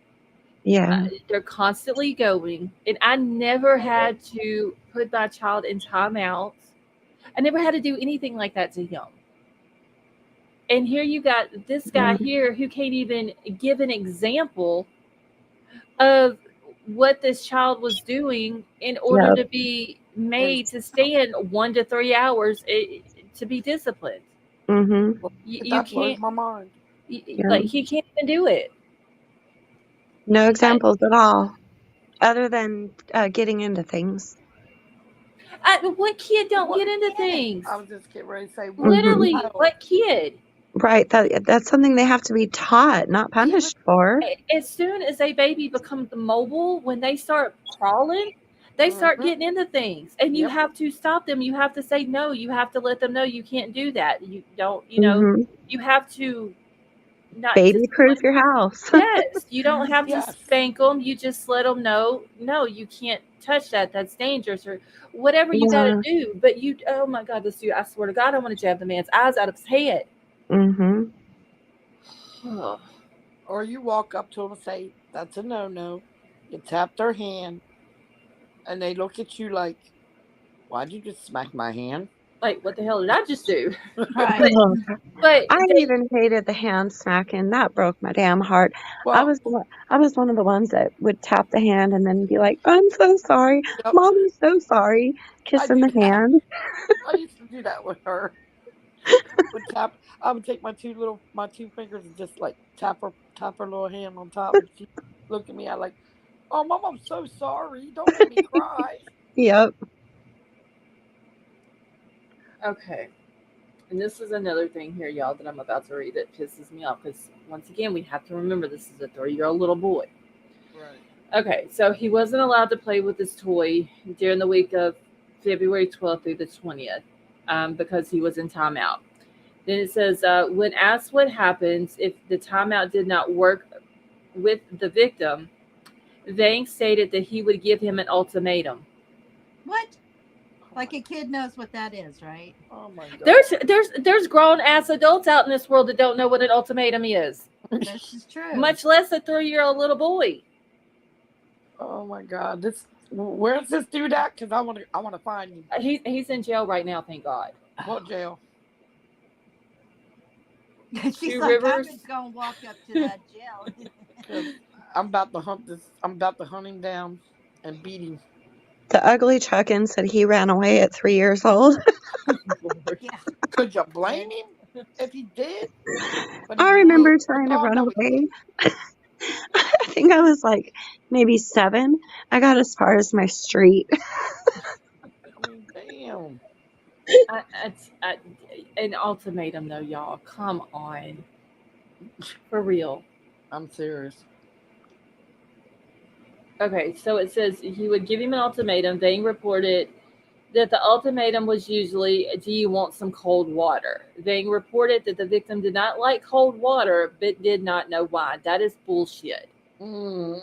Yeah.
They're constantly going, and I never had to put my child in timeouts. I never had to do anything like that to him. And here you got this guy here who can't even give an example of what this child was doing in order
Yep.
to be made to stand 1 to 3 hours to be disciplined.
Mhm.
You
That blows
can't,
my mind.
like, he can't even do it.
No examples at all, other than getting into things.
What kid don't
What
get into
kid?
things?
I was just getting ready to say, what
Literally,
child?
what kid?
Right. That's something they have to be taught, not punished for.
As soon as a baby becomes mobile, when they start crawling, they start
Mhm.
getting into things, and you
Yep.
have to stop them. You have to say no. You have to let them know you can't do that. You don't.
Hmm.
You have to not
Baby proof
discipline.
your house.
Yes, you don't have to
Yes.
spank them. You just let them know, no, you can't touch that. That's dangerous, or whatever you got to
Yeah.
do. But oh my God, this dude! I swear to God, I want to jab the man's eyes out of his head.
Hmm.
Or you walk up to them and say, that's a no-no. You tap their hand, and they look at you like, why'd you just smack my hand?
Like, what the hell did I just do?
Right.
But
I
they,
even hated the hand smacking. That broke my damn heart.
Well,
I was one of the ones that would tap the hand and then be like, "I'm so sorry,
yep,
Mommy's so sorry,"
I
kissing
do
the
that.
hand.
I used to do that with her. I would take my two fingers and just like tap her little hand on top, and she looked at me. I like, oh, Mom, I'm so sorry. Don't make me cry.
Yep.
okay. And this is another thing here, y'all, that I'm about to read that pisses me off because, once again, we have to remember this is a 3-year-old little boy.
Right.
Okay, so he wasn't allowed to play with his toy during the week of February 12th through the 20th because he was in timeout. Then it says, when asked what happens if the timeout did not work with the victim, Vang stated that he would give him an ultimatum.
What? Like a kid knows what that is, right?
Oh my God.
There's grown ass adults out in this world that don't know what an ultimatum is,
This is true.
much less a 3-year-old little boy.
Oh my God. Where's this dude at? Because I want to find him.
He's in jail right now, thank God.
What jail?
She's
Two
like,
Rivers.
I'm just gonna walk up to that jail.
'Cause I'm about to hunt this. I'm about to hunt him down and beat him.
The ugly Chuckin said he ran away at 3 years old.
Lord.
Yeah.
Could you blame him if he did? But he
I
did.
remember
But
trying to
y'all
run
know he
away.
did.
I think I was like maybe 7. I got as far as my street.
I mean, damn.
An ultimatum, though, y'all. Come on, for real.
I'm serious.
Okay, so it says he would give him an ultimatum. Vang reported that the ultimatum was usually, do you want some cold water? Vang reported that the victim did not like cold water, but did not know why. That is bullshit.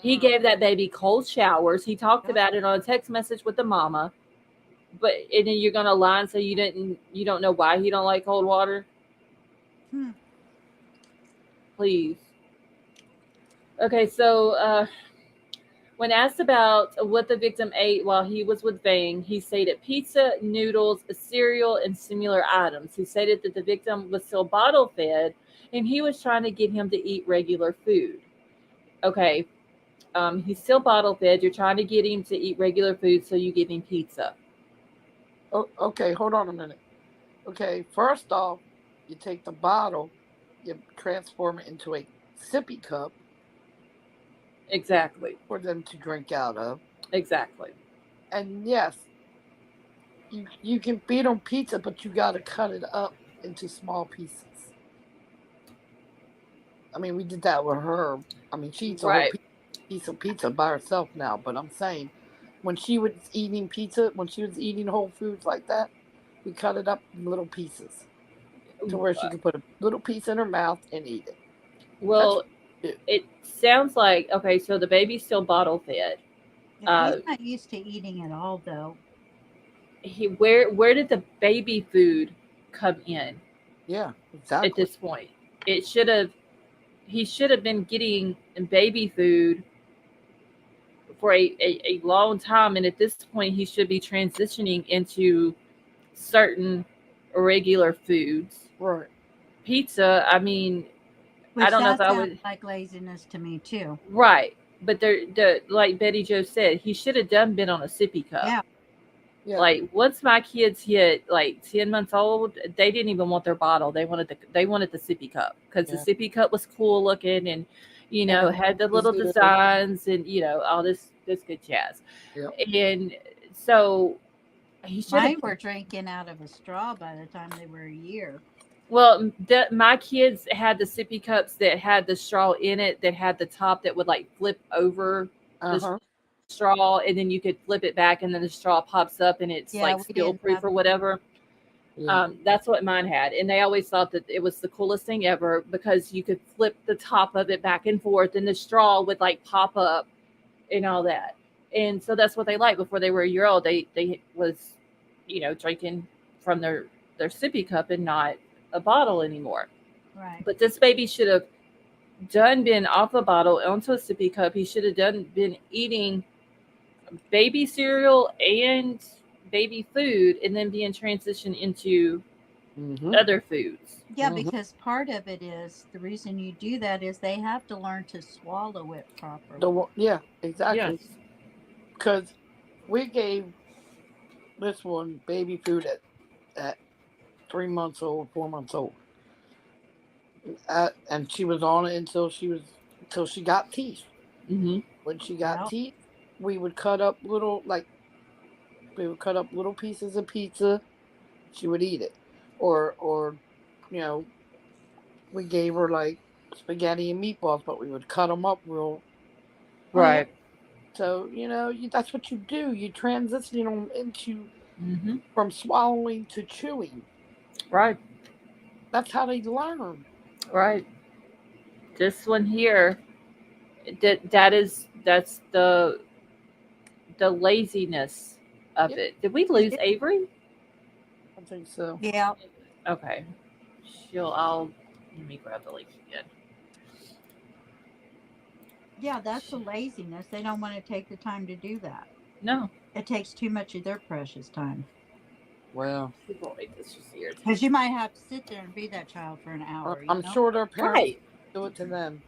He gave that baby cold showers. He talked about it on a text message with the mama. But and then you're gonna lie and say you don't know why he don't like cold water? Please. Okay, so when asked about what the victim ate while he was with Vang, he stated pizza, noodles, cereal, and similar items. He stated that the victim was still bottle fed and he was trying to get him to eat regular food. Okay, he's still bottle fed. You're trying to get him to eat regular food, so you give him pizza.
Oh, okay, hold on a minute. Okay, first off, you take the bottle, you transform it into a sippy cup
Exactly.
for them to drink out of.
Exactly.
And yes, you can feed them pizza, but you got to cut it up into small pieces. I mean, we did that with her. I mean, she eats a whole
Right.
piece of pizza by herself now. But I'm saying, when she was eating pizza, when she was eating whole foods like that, we cut it up in little pieces to where she could put a little piece in her mouth and eat it.
Well, it sounds like, okay, so the baby's still bottle fed.
Yeah, he's not used to eating at all, though.
Where did the baby food come in?
Yeah, exactly.
At this point, he should have been getting baby food for a long time, and at this point, he should be transitioning into certain regular foods.
Right.
Pizza, I mean,
Which
I don't know if
that
I
sounds
would.
like laziness to me too.
Right, but like Betty Jo said, he should have been on a sippy cup.
Yeah.
Yeah.
Like once my kids hit like 10 months old, they didn't even want their bottle. They wanted the sippy cup because the sippy cup was cool looking, and You
And
know,
it
had the
was
little
good.
designs and all this good jazz.
Yep.
And so he should have.
Mine were drinking out of a straw by the time they were a year.
Well, my kids had the sippy cups that had the straw in it, that had the top that would like flip over the
Uh-huh.
straw, and then you could flip it back, and then the straw pops up, and it's
Yeah,
like
we
spill
didn't
proof
have.
or whatever.
Yeah.
That's what mine had, and they always thought that it was the coolest thing ever because you could flip the top of it back and forth, and the straw would like pop up and all that. And so that's what they liked before they were a year old. They was, drinking from their sippy cup and not a bottle anymore.
Right.
But this baby should have done been off a bottle onto a sippy cup. He should have done been eating baby cereal and baby food, and then being transitioned into
Mm-hmm.
other foods.
Yeah,
Mm-hmm.
because part of it is the reason you do that is they have to learn to swallow it properly.
Yeah,
Yes.
exactly. Because we gave this one baby food at 3 months old, 4 months old, and she was on it until she got teeth.
Mm-hmm.
When she got
Well,
teeth, we would cut up little pieces of pizza. She would eat it, or you know we gave her like spaghetti and meatballs, but we would cut them up real. Oh yeah.
Right.
So that's what you do. You transition them into
Mm-hmm.
from swallowing to chewing.
Right.
That's how they learn.
Right. This one here, that's the laziness of
Yeah,
it. Did we lose Avery?
I think so.
yeah,
Okay. I'll let me grab the link again.
yeah, that's a laziness. They don't want to take the time to do that.
No.
It takes too much of their precious time.
Well,
Boy, this is irritating.
Because you might have to sit there and be that child for an hour,
I'm sure their parents
Right.
do it to them.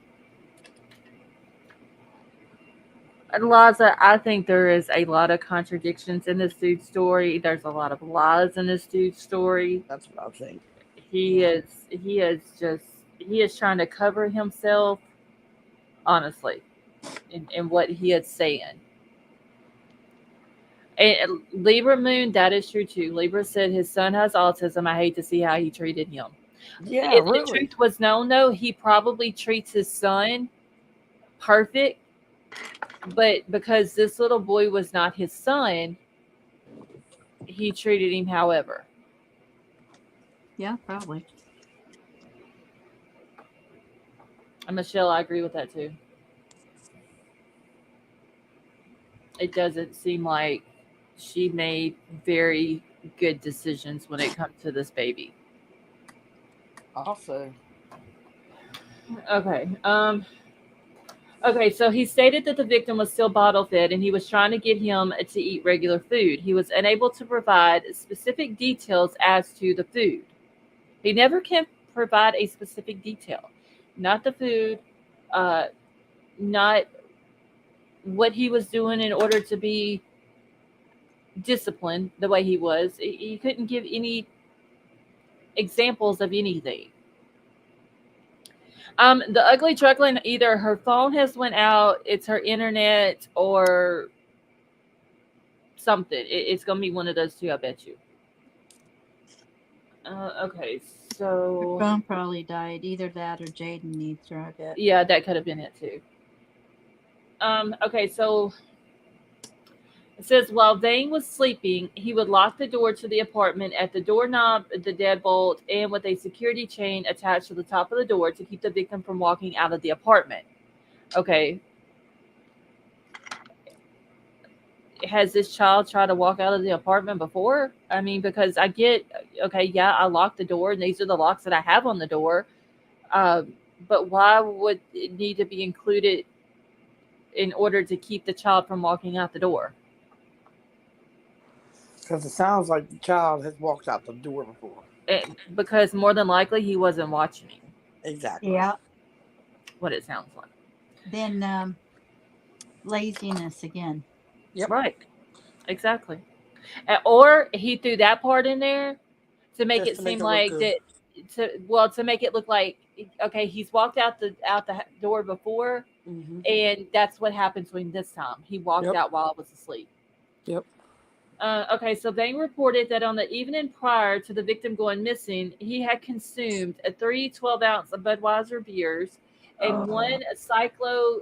Liza, I think there is a lot of contradictions in this dude's story. There's a lot of lies in this dude's story.
That's what I think.
He is trying to cover himself, honestly, in what he is saying. And Libra Moon, that is true too. Libra said his son has autism. I hate to see how he treated him.
Yeah,
If the
really.
truth was known, though, he probably treats his son perfect, but because this little boy was not his son, he treated him however.
Yeah, probably.
And Michelle, I agree with that too. It doesn't seem like she made very good decisions when it comes to this baby.
Also,
Okay. Okay, so he stated that the victim was still bottle fed and he was trying to get him to eat regular food. He was unable to provide specific details as to the food. He never can provide a specific detail. Not the food, uh, not what he was doing in order to be disciplined the way he was. He couldn't give any examples of anything. The ugly truckling, either her phone has went out, it's her internet, or something. It's gonna be one of those two, I bet you. Okay,
Her
so
phone probably died. Either that or Jaden needs her, I bet.
yeah, that could have been it too. Okay, so it says while Vane was sleeping, he would lock the door to the apartment at the doorknob, the deadbolt, and with a security chain attached to the top of the door to keep the victim from walking out of the apartment. Okay. Has this child tried to walk out of the apartment before? I mean, because I get, okay, yeah, I locked the door, and these are the locks that I have on the door. But why would it need to be included in order to keep the child from walking out the door?
because it sounds like the child has walked out the door before.
Because more than likely he wasn't watching me.
Exactly.
Yeah.
What it sounds like.
Then laziness again.
Yep.
Right. Exactly. Or he threw that part in there to make
Just
it
to
seem
make it look
like
good.
that, to make it look like okay, he's walked out the door before,
Mm-hmm.
and that's what happened to him this time. He walked
Yep.
out while I was asleep.
Yep.
Okay, so Bain reported that on the evening prior to the victim going missing, he had consumed a 12-ounce of Budweiser beers and one cyclo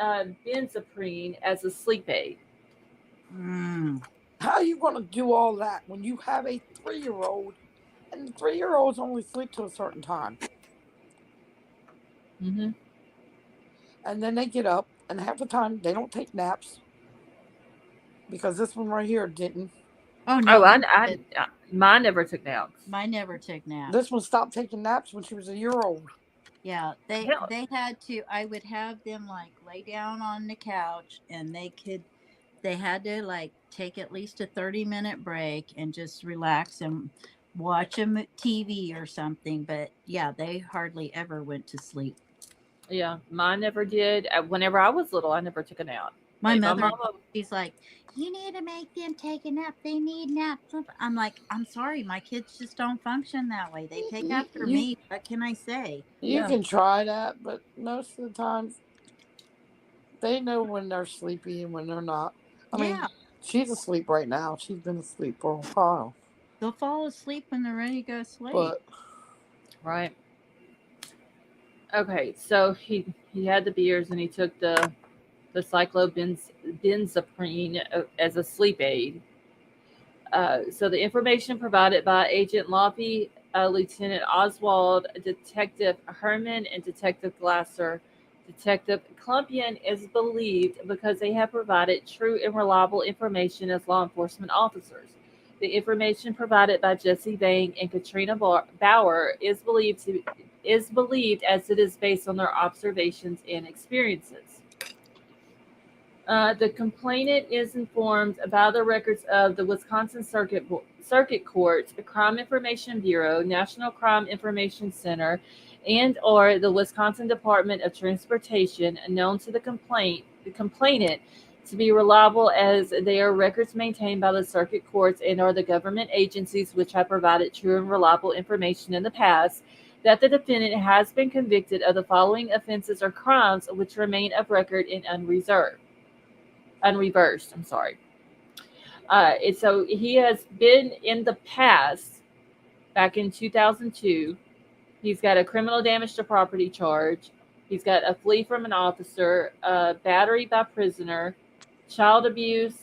benzaprine as a sleep aid.
Mm.
How are you going to do all that when you have a 3-year-old and the 3-year-olds only sleep to a certain time?
Mm-hmm.
And then they get up, and half the time they don't take naps because this one right here didn't.
Oh
Oh,
no,
mine never took naps.
mine never took naps.
This one stopped taking naps when she was a year old.
Yeah,
Hell,
they had to. I would have them like lay down on the couch, and they had to like take at least a 30-minute break and just relax and watch TV or something. But yeah, they hardly ever went to sleep.
yeah, mine never did. Whenever I was little, I never took a nap.
My
Like my
mother,
mama,
she's like, you need to make them take a nap. They need naps. I'm like, I'm sorry, my kids just don't function that way. They take
You,
after
you,
me. What can I say?
you
yeah,
can try that, but most of the time they know when they're sleepy and when they're not. I mean,
Yeah,
she's asleep right now. She's been asleep for a while.
they'll fall asleep when they're ready to go to sleep.
But
right. Okay, so he had the beers and he took the cyclobenzaprine as a sleep aid. So the information provided by Agent Loppy, Lieutenant Oswald, Detective Herman, and Detective Glasser, Detective Klumpian is believed because they have provided true and reliable information as law enforcement officers. The information provided by Jesse Bang and Katrina Bauer is believed as it is based on their observations and experiences. The complainant is informed about the records of the Wisconsin Circuit Court, the Crime Information Bureau, National Crime Information Center, and or the Wisconsin Department of Transportation, known to the complainant to be reliable as they are records maintained by the circuit courts and are the government agencies which have provided true and reliable information in the past that the defendant has been convicted of the following offenses or crimes which remain of record and unreversed. I'm sorry. And so he has been in the past, back in 2002, he's got a criminal damage to property charge. He's got a flee from an officer, battery by prisoner, child abuse.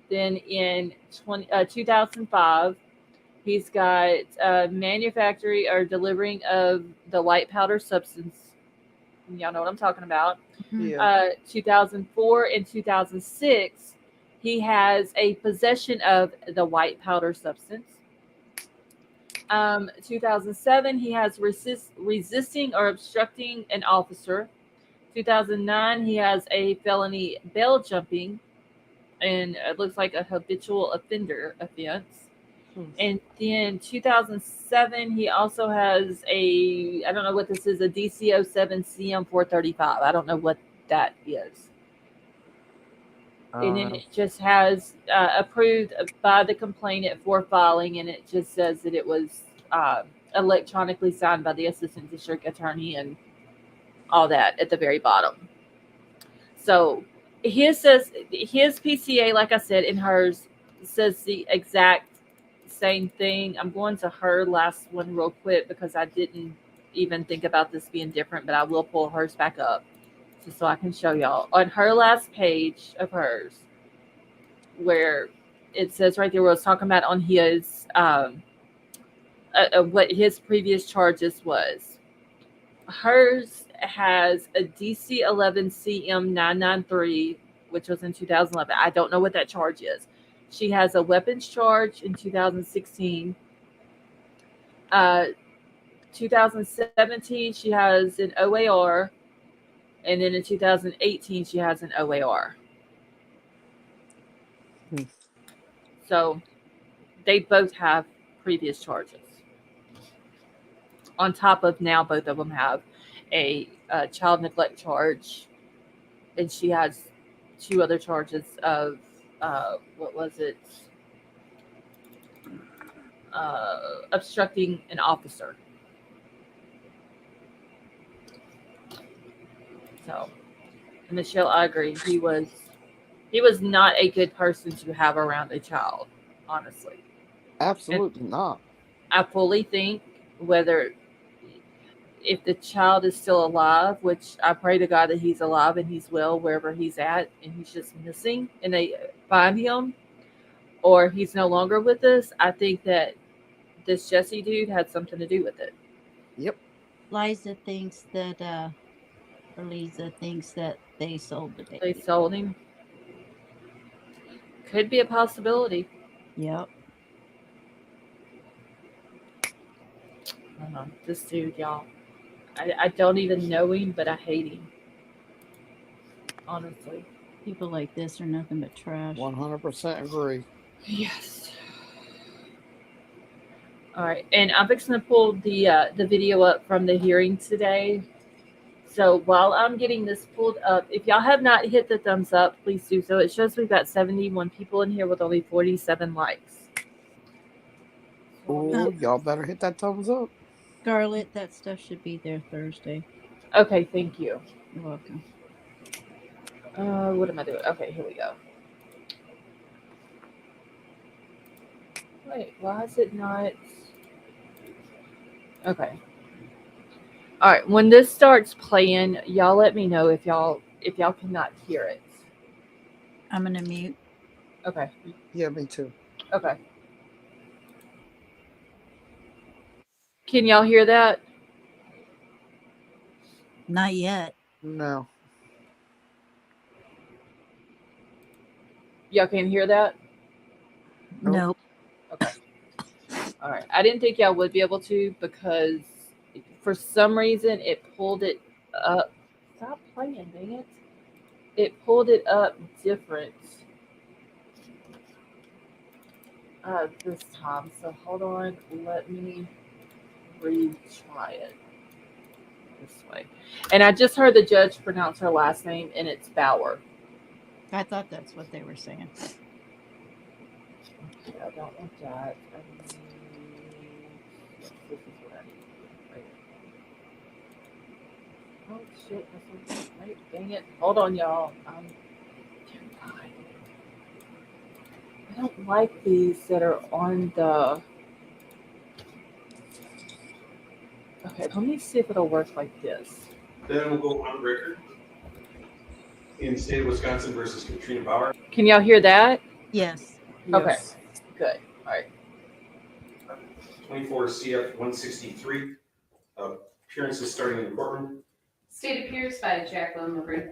Then in 2005, he's got manufacturing or delivering of the white powder substance. Y'all know what I'm talking about.
Mhm.
yeah,
2004 and 2006, he has a possession of the white powder substance. 2007, he has resisting or obstructing an officer. 2009, he has a felony bail jumping, and it looks like a habitual offender offense.
Hmm.
And then 2007, he also has I don't know what this is, a DC-07 CM435. I don't know what that is. And then it just has approved by the complainant for filing, and it just says that it was electronically signed by the assistant district attorney and all that at the very bottom. So his PCA, like I said, in hers says the exact same thing. I'm going to her last one real quick because I didn't even think about this being different, but I will pull hers back up just so I can show y'all. On her last page of hers, where it says right there, where I was talking about on his what his previous charges was. Hers has a DC 11 CM 993, which was in 2011. I don't know what that charge is. She has a weapons charge in 2016. 2017, she has an OAR, and then in 2018, she has an OAR. So they both have previous charges. On top of now, both of them have a child neglect charge, and she has two other charges of what was it? Obstructing an officer. So, Michelle, I agree. He was not a good person to have around a child, honestly. And
Absolutely not.
I fully think whether if the child is still alive, which I pray to God that he's alive and he's well wherever he's at, and he's just missing, and they find him, or he's no longer with us, I think that this Jesse dude had something to do with it.
Yep.
Lisa thinks that they sold the
They
baby.
sold him. Could be a possibility.
Yep.
I don't know. This dude, y'all. I don't even know him, but I hate him. Honestly.
People like this are nothing but trash.
100% agree.
Yes. All right, and I'm fixing to pull the video up from the hearing today. So while I'm getting this pulled up, if y'all have not hit the thumbs up, please do so. It shows we've got 71 people in here with only 47 likes.
Oh, y'all better hit that thumbs up.
Scarlett, that stuff should be there Thursday.
Okay, thank you.
You're welcome.
What am I doing? Okay, here we go. Wait, why is it not? Okay. All right. When this starts playing, y'all let me know if y'all cannot hear it.
I'm gonna mute.
Okay.
Yeah, me too.
Okay. Can y'all hear that?
Not yet.
No.
Y'all can hear that?
Nope.
Nope.
Okay. All right. I didn't think y'all would be able to because for some reason it pulled it up. Stop playing, dang it. It pulled it up different this time. So hold on. Let me retry it this way. And I just heard the judge pronounce her last name, and it's Bauer.
I thought that's what they were saying.
Okay, I don't want that. This is what I need to do. Right. Oh shit, that's not right. Dang it. Hold on, y'all. Terrified. I don't like these that are on the. Okay, let me see if it'll work like this.
Then we'll go on record in state of Wisconsin versus Katrina Bauer.
Can y'all hear that?
Yes.
Okay,
Yes.
good. All right.
24 CF 163. Appearances starting in the courtroom.
State appears by Jacqueline Marie.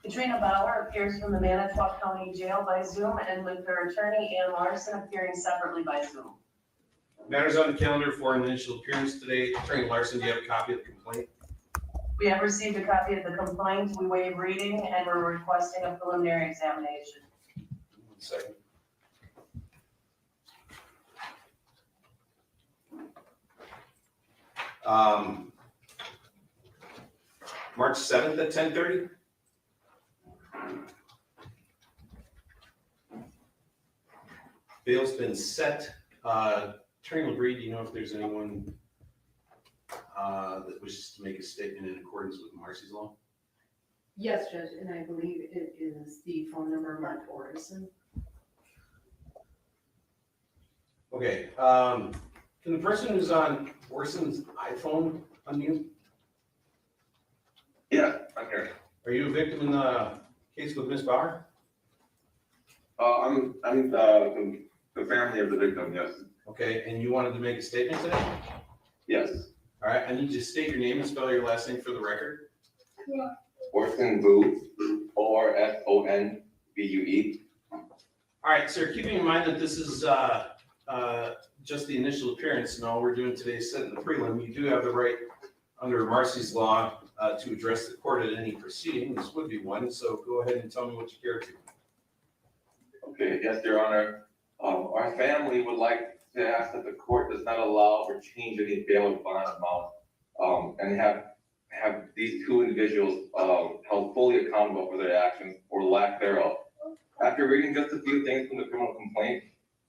Katrina Bauer appears from the Manitowoc County Jail by Zoom and with her attorney Ann Larson appearing separately by Zoom.
Matters on the calendar for an initial appearance today. Attorney Larson, do you have a copy of the complaint?
We have received a copy of the complaint. We waive reading and we're requesting a preliminary examination.
1 second. March 7th at 10:30. Bail's been set. Attorney LaBrie, do you know if there's anyone that wishes to make a statement in accordance with Marcy's law?
Yes, Judge, and I believe it is the phone number of Mark Orison.
Okay. Can the person who's on Orson's iPhone unmute?
Yeah, I'm here.
Are you a victim in the case with Miss Bauer?
I'm the family of the victim, yes.
Okay, and you wanted to make a statement today?
Yes.
All right, I need you to state your name and spell your last name for the record.
Orson Vu, Orsonbue.
All right, sir, keeping in mind that this is just the initial appearance and all we're doing today is setting the prelim, you do have the right under Marcy's law to address the court at any proceeding. This would be one, so go ahead and tell me what you care to.
Okay, yes, Your Honor. Our family would like to ask that the court does not allow or change any bail or bond amount, and have these two individuals held fully accountable for their actions or lack thereof. After reading just a few things from the criminal complaint,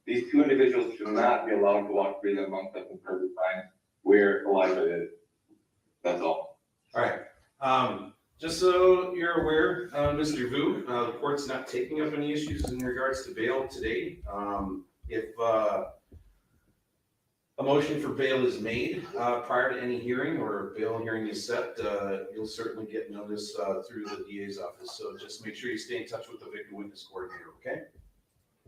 these two individuals should not be allowed to walk freely amongst us in perfect time where Elijah is. That's all.
All right, Just so you're aware, Mr. Vu, the court's not taking up any issues in regards to bail today. If a motion for bail is made prior to any hearing or a bail hearing is set, you'll certainly get notice through the DA's office. So just make sure you stay in touch with the victim witness coordinator, okay?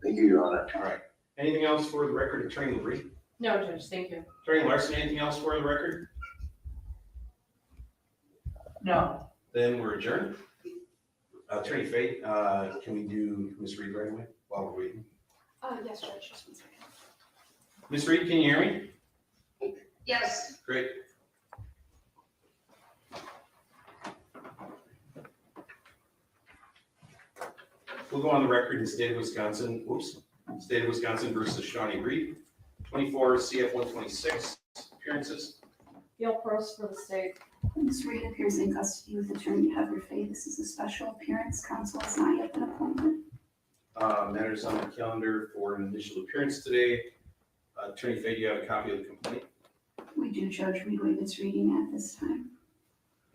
Thank you, Your Honor.
All right. Anything else for the record, Attorney LaBrie?
No, Judge, thank you.
Attorney Larson, anything else for the record?
No.
Then we're adjourned. Attorney Fate, can we do Ms. Reed right away while we're waiting?
Yes, Judge, just 1 second.
Ms. Reed, can you hear me?
Yes.
Great. We'll go on the record in state of Wisconsin, state of Wisconsin versus Shawnee Reed, 24 CF 126, appearances.
Gail Pearls for the state.
Ms. Reed appears in custody with Attorney Heather Fay. This is a special appearance. Counsel has not yet been appointed.
Matters on the calendar for an initial appearance today. Attorney Fay, do you have a copy of the complaint
We do, Judge. We waive its reading at this time.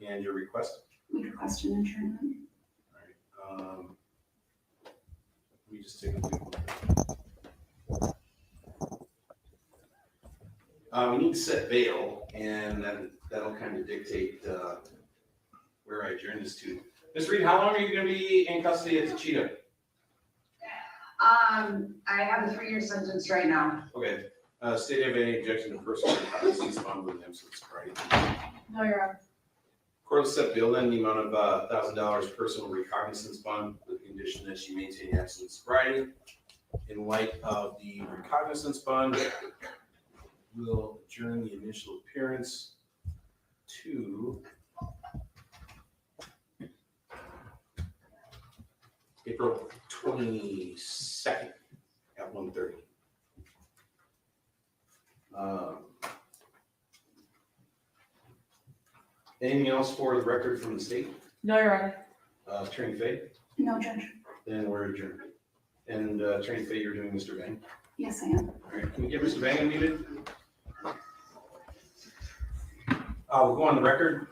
and your request?
We request an adjournment.
All right. Let me just take a look. We need to set bail, and then that'll kind of dictate where I adjourn this to. Ms. Reed, how long are you going to be in custody at the Cheetah?
I have a 3-year sentence right now.
Okay. State have any objection to personal recognizance fund with absolute sobriety?
No, Your Honor.
Court will set bail in the amount of $1,000 personal recognizance bond with the condition that she maintain absolute sobriety. In light of the recognizance bond, we'll adjourn the initial appearance to April 22nd at 1:30. Anything else for the record from the state?
No, Your Honor.
Attorney Fay,
No, Judge.
then we're adjourned. And Attorney Fay, you're doing Mr. Bang.
Yes, I am.
All right, can we get Mr. Bang unmuted? We'll go on the record.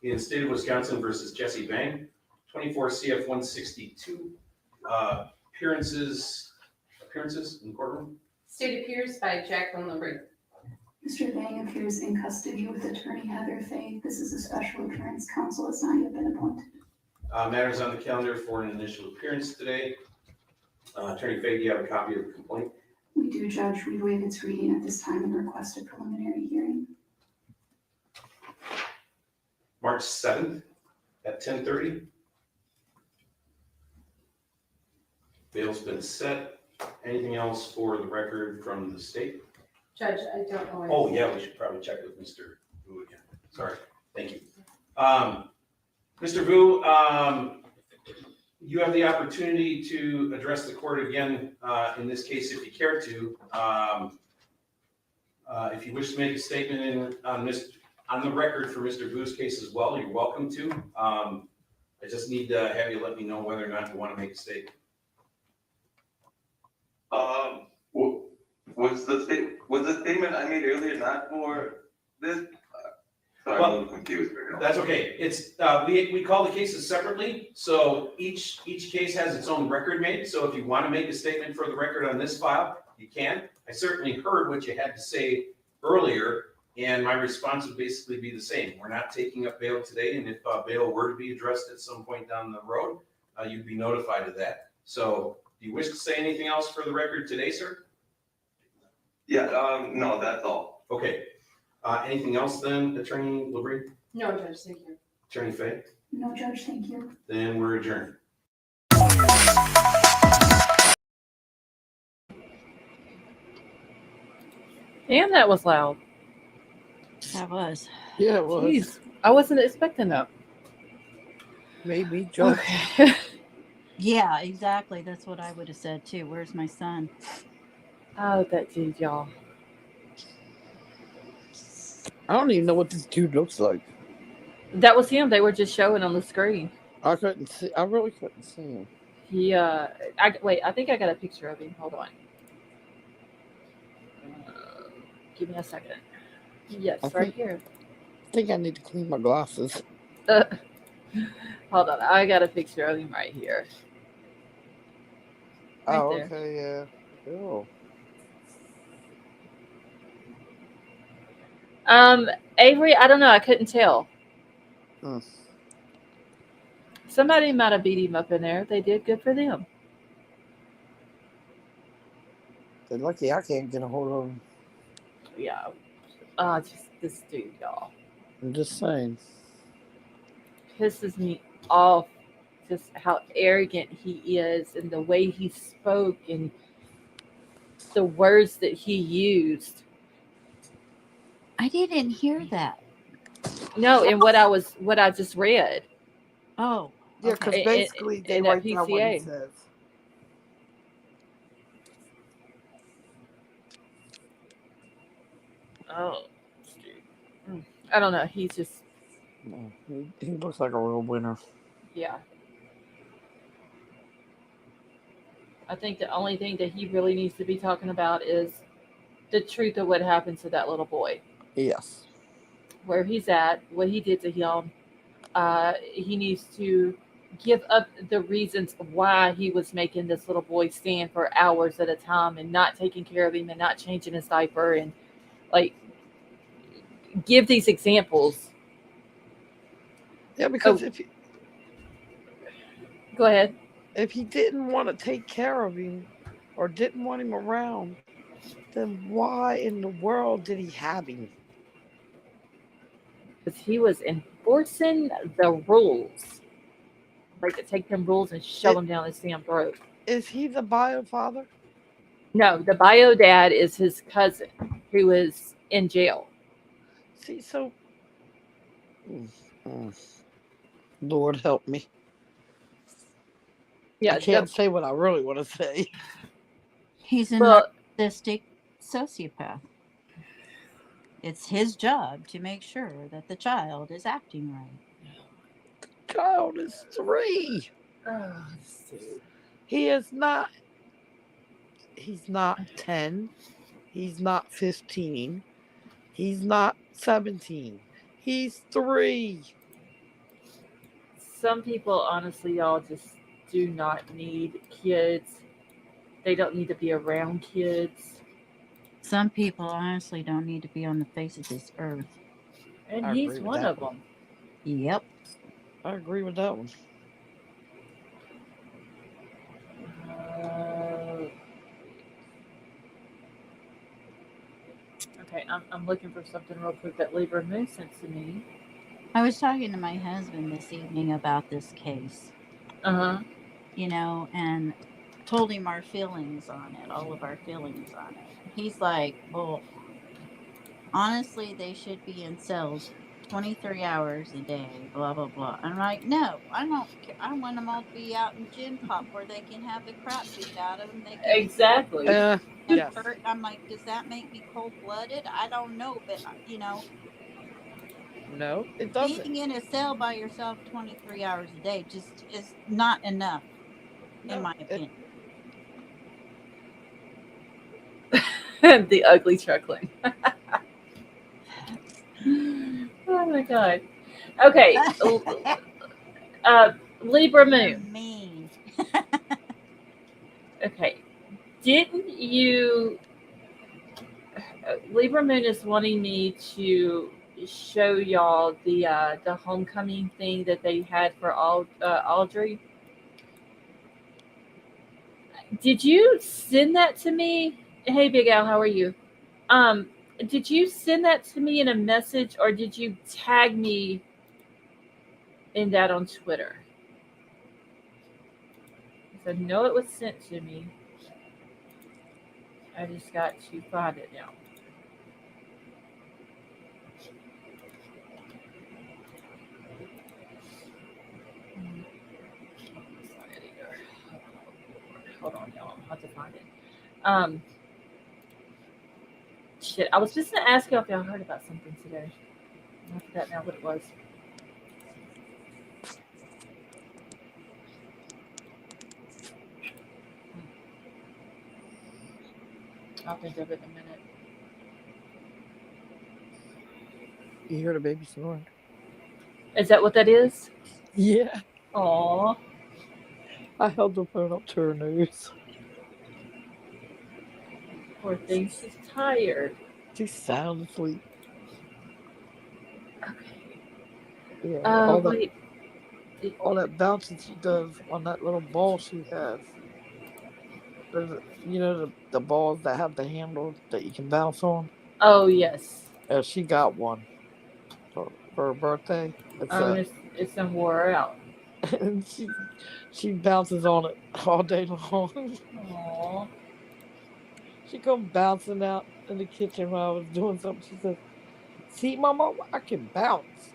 In state of Wisconsin versus Jesse Bang, 24 CF 162, appearances in the courtroom.
State appears by Jacqueline LaBrie.
Mr. Bang appears in custody with Attorney Heather Fay. This is a special appearance. Counsel has not yet been appointed.
Matters on the calendar for an initial appearance today. Attorney Fay, do you have a copy of the complaint?
We do, Judge. We waive its reading at this time and request a preliminary hearing.
March 7th at 10:30. Bail's been set. Anything else for the record from the state?
Judge, I don't know.
Oh, yeah, we should probably check with Mr. Vu again. Sorry, thank you. Mr. Vu, you have the opportunity to address the court again, in this case, if you care to. If you wish to make a statement on the record for Mr. Vu's case as well, you're welcome to. I just need to have you let me know whether or not you want to make a statement.
Was the statement I made earlier not for this? Sorry, I'm a little confused right now.
That's okay. It's, we call the cases separately, so each case has its own record made. So if you want to make a statement for the record on this file, you can. I certainly heard what you had to say earlier, and my response would basically be the same. We're not taking up bail today, and if bail were to be addressed at some point down the road, you'd be notified of that. So do you wish to say anything else for the record today, sir?
Yeah, no, that's all.
Okay. Anything else then, Attorney LaBrie?
No, Judge, thank you.
Attorney Fay?
No, Judge. Thank you.
Then we're adjourned.
Damn, that was loud.
That was.
Yeah, it was.
Jeez, I wasn't expecting that.
Made me jump.
Okay.
Yeah, exactly. That's what I would have said too. Where's my son?
Oh, that dude, y'all.
I don't even know what this dude looks like.
That was him. They were just showing on the screen.
I couldn't see. I really couldn't see him.
He, I think I got a picture of him. Hold on. Give me a second. Yes,
I
right
think-
here.
think I need to clean my glasses.
Hold on, I got a picture of him right here. Right
Oh,
there.
okay, yeah. Oh.
Avery, I don't know. I couldn't tell.
Hmm.
Somebody might have beat him up in there. If they did, good for them.
They're lucky I can't get a hold of them.
Yeah. Just this dude, y'all,
I'm just saying.
pisses me off. Just how arrogant he is, and the way he spoke, and the words that he used.
I didn't hear that.
No, and what I just read
Oh,
Yeah,
okay.
because basically they
in that
write down what he
PCA.
says.
Oh, dude. I don't know. He's just,
No, he looks like a real winner.
yeah. I think the only thing that he really needs to be talking about is the truth of what happened to that little boy,
Yes.
where he's at, what he did to him. He needs to give up the reasons why he was making this little boy stand for hours at a time and not taking care of him and not changing his diaper, and like give these examples.
Yeah, because
Oh, go ahead.
if he didn't want to take care of him or didn't want him around, then why in the world did he have him?
Because he was enforcing the rules, like to take them rules and shove
It,
them down his damn throat.
is he the bio father?
No, the bio dad is his cousin who is in jail.
See, so mm, Lord help me. I
Yeah,
can't say what I really want to say.
He's a
well,
narcissistic sociopath. It's his job to make sure that the child is acting right.
Child is 3.
oh, dude.
He is not. He's not 10. He's not 15. He's not 17. He's 3.
Some people, honestly, y'all just do not need kids. They don't need to be around kids.
Some people honestly don't need to be on the face of this earth.
And
I agree
he's
with
one
that
of
one.
them.
Yep.
I agree with that one.
Okay, I'm looking for something real quick that Libra Moon sent to me.
I was talking to my husband this evening about this case,
Uh-huh.
and told him our feelings on it, all of our feelings on it. He's like, well, honestly, they should be in cells 23 hours a day, blah, blah, blah. I'm like, no, I don't care. I want them all to be out in gin pop where they can have the crap beat out of them. They can
Exactly.
get
Yes.
hurt. I'm like, does that make me cold blooded? I don't know. But,
No, it doesn't.
being in a cell by yourself 23 hours a day just is not enough, in
No.
my opinion.
The ugly chuckling. Oh my god. Okay. Libra
You're
Moon.
mean.
Okay. Didn't you Libra Moon is wanting me to show y'all the homecoming thing that they had for Audrey. Did you send that to me? Hey, Big Al, how are you? Um, did you send that to me in a message, or did you tag me in that on Twitter? I know it was sent to me. I just got to find it now. Hold on, y'all. I'm about to find it. Um, shit. I was just gonna ask y'all if y'all heard about something today. I forgot now what it was. I'll think of it in a minute.
You hear the baby snoring?
Is that what that is?
Yeah.
Aw.
I held the phone up to her nose.
Poor thing, she's tired.
She's sound asleep.
Okay.
Yeah. All
Wait.
that bouncing she does on that little ball she has. You know the balls that have the handle that you can bounce on.
Oh, yes.
She got one for her birthday.
It's done wore her out.
And she bounces on it all day long.
Aw.
She come bouncing out in the kitchen while I was doing something. She says, "See, Mama, I can bounce."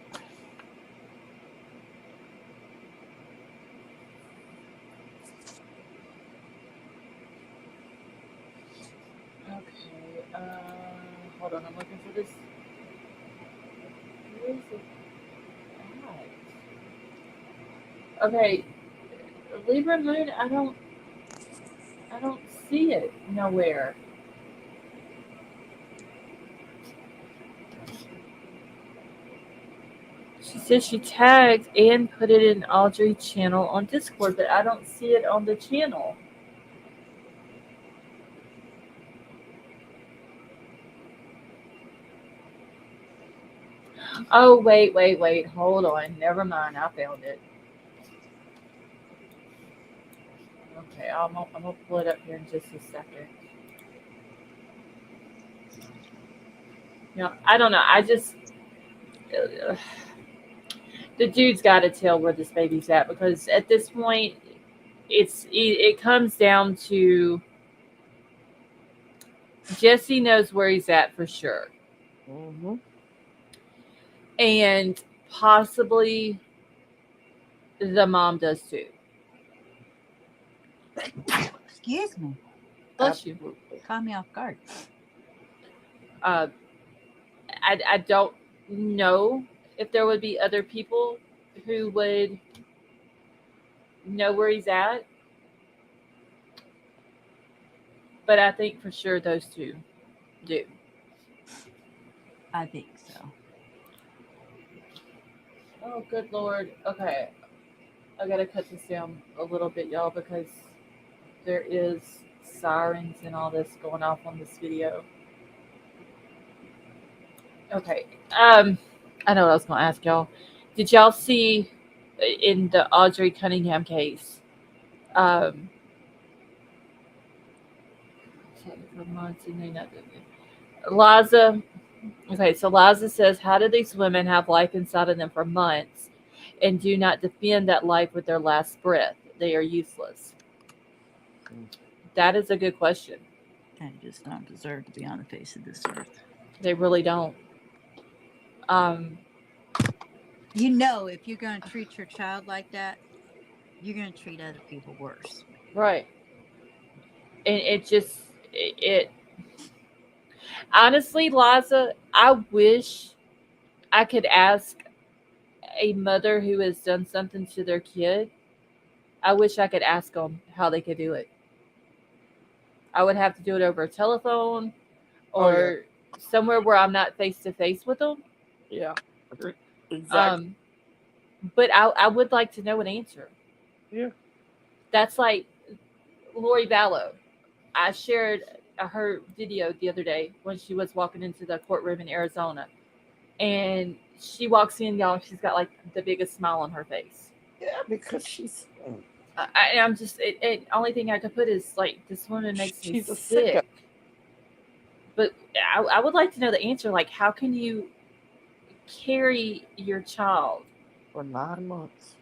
Okay. Hold on. I'm looking for this. Where is it at? Okay. Libra Moon. I don't see it nowhere. She says she tagged and put it in Audrey channel on Discord, but I don't see it on the channel. Oh, wait. Hold on. Never mind. I found it. Okay, I'm gonna pull it up here in just a second. I don't know. Uh, the dude's got to tell where this baby's at, because at this point, it comes down to Jesse knows where he's at for sure,
Mm-hmm.
and possibly the mom does too.
Excuse me.
Bless you.
Absolutely.
Caught me off guard.
I don't know if there would be other people who would know where he's at, but I think for sure those two do.
I think so.
Oh, good Lord. Okay. I gotta cut this down a little bit, y'all, because there is sirens and all this going off on this video. Okay. I know what I was gonna ask y'all. Did y'all see in the Audrey Cunningham case? For months and they not Liza. Okay, so Liza says, how do these women have life inside of them for months and do not defend that life with their last breath? They are useless. That is a good question.
They just don't deserve to be on the face of this earth.
They really don't.
You know, if you're going to treat your child like that, you're going to treat other people worse.
Right. And it honestly, Liza, I wish I could ask a mother who has done something to their kid. I wish I could ask them how they could do it. I would have to do it over a telephone or somewhere where I'm not face to face with them.
Yeah. Exactly.
But I would like to know an answer.
Yeah.
That's like Lori Vallow. I shared her video the other day when she was walking into the courtroom in Arizona. And she walks in, y'all, she's got like the biggest smile on her face.
Yeah, because she's.
I'm just, only thing I could put is like, this woman makes me
She's a
sick.
sicko.
But I would like to know the answer. Like, how can you carry your child
For 9 months.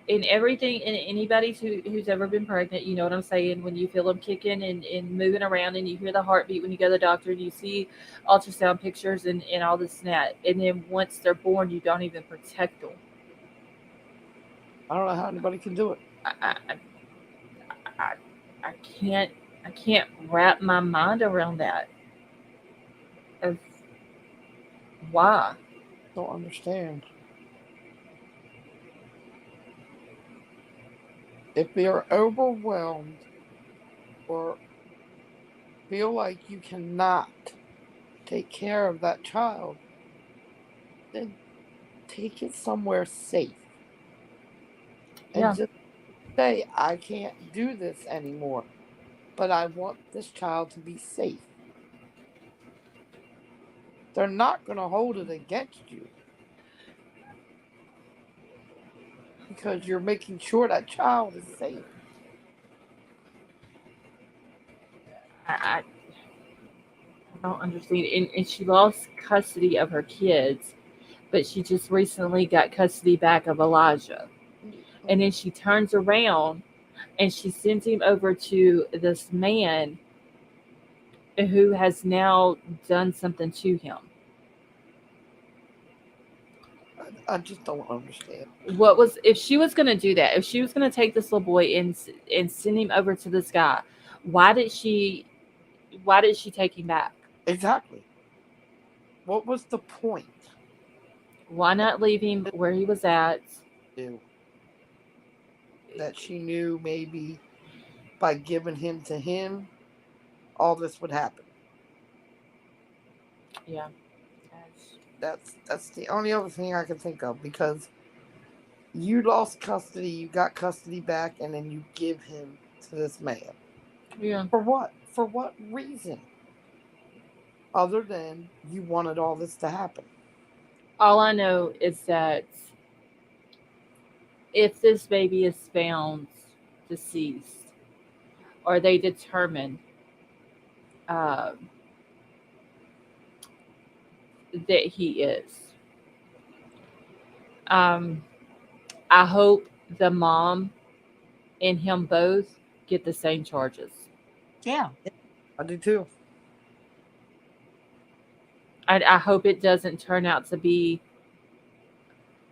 in everything? And anybody who's ever been pregnant, you know what I'm saying? When you feel them kicking and moving around and you hear the heartbeat when you go to the doctor and you see ultrasound pictures and all this and that. And then once they're born, you don't even protect them.
I don't know how anybody can do it.
I can't wrap my mind around that. Of why?
Don't understand. If you're overwhelmed or feel like you cannot take care of that child, then take it somewhere safe. And
Yeah.
just say, I can't do this anymore, but I want this child to be safe. They're not going to hold it against you because you're making sure that child is safe.
I don't understand. And she lost custody of her kids, but she just recently got custody back of Elijah. And then she turns around and she sends him over to this man who has now done something to him.
I just don't understand.
What was if she was going to do that? If she was going to take this little boy and send him over to this guy, why did she take him back?
Exactly. What was the point?
Why not leave him where he was at?
That she knew maybe by giving him to him, all this would happen.
Yeah.
That's the only other thing I can think of, because you lost custody, you got custody back, and then you give him to this man.
Yeah.
For what? For what reason? Other than you wanted all this to happen.
All I know is that if this baby is found deceased, or they determine that he is, I hope the mom and him both get the same charges.
Yeah.
I do too.
I hope it doesn't turn out to be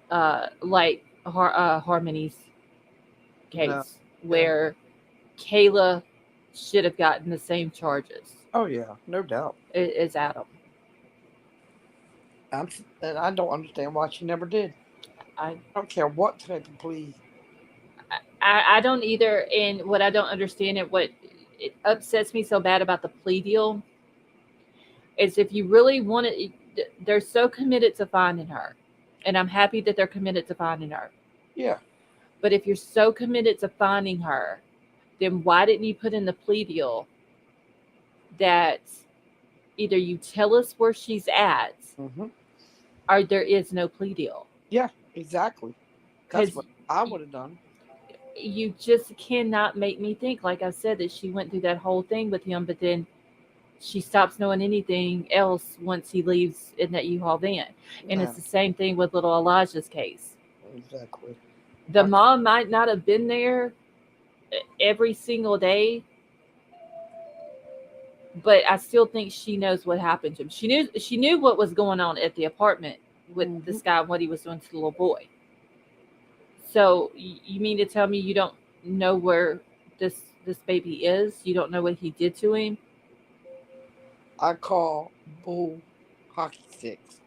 like Harmony's case, where Kayla should have gotten the same charges.
Oh yeah, no doubt.
As Adam.
And I don't understand why she never did.
I
don't care what type of plea.
I don't either. And what I don't understand and what it upsets me so bad about the plea deal is if you really want it, they're so committed to finding her. And I'm happy that they're committed to finding her.
Yeah.
But if you're so committed to finding her, then why didn't you put in the plea deal that either you tell us where she's at, or there is no plea deal?
Yeah, exactly. That's what I would have done.
You just cannot make me think, like I said, that she went through that whole thing with him, but then she stops knowing anything else once he leaves in that U-Haul van. And it's the same thing with little Elijah's case.
Exactly.
The mom might not have been there every single day, but I still think she knows what happened to him. She knew what was going on at the apartment with this guy and what he was doing to the little boy. So you mean to tell me you don't know where this baby is? You don't know what he did to him?
I call bull hockey sticks.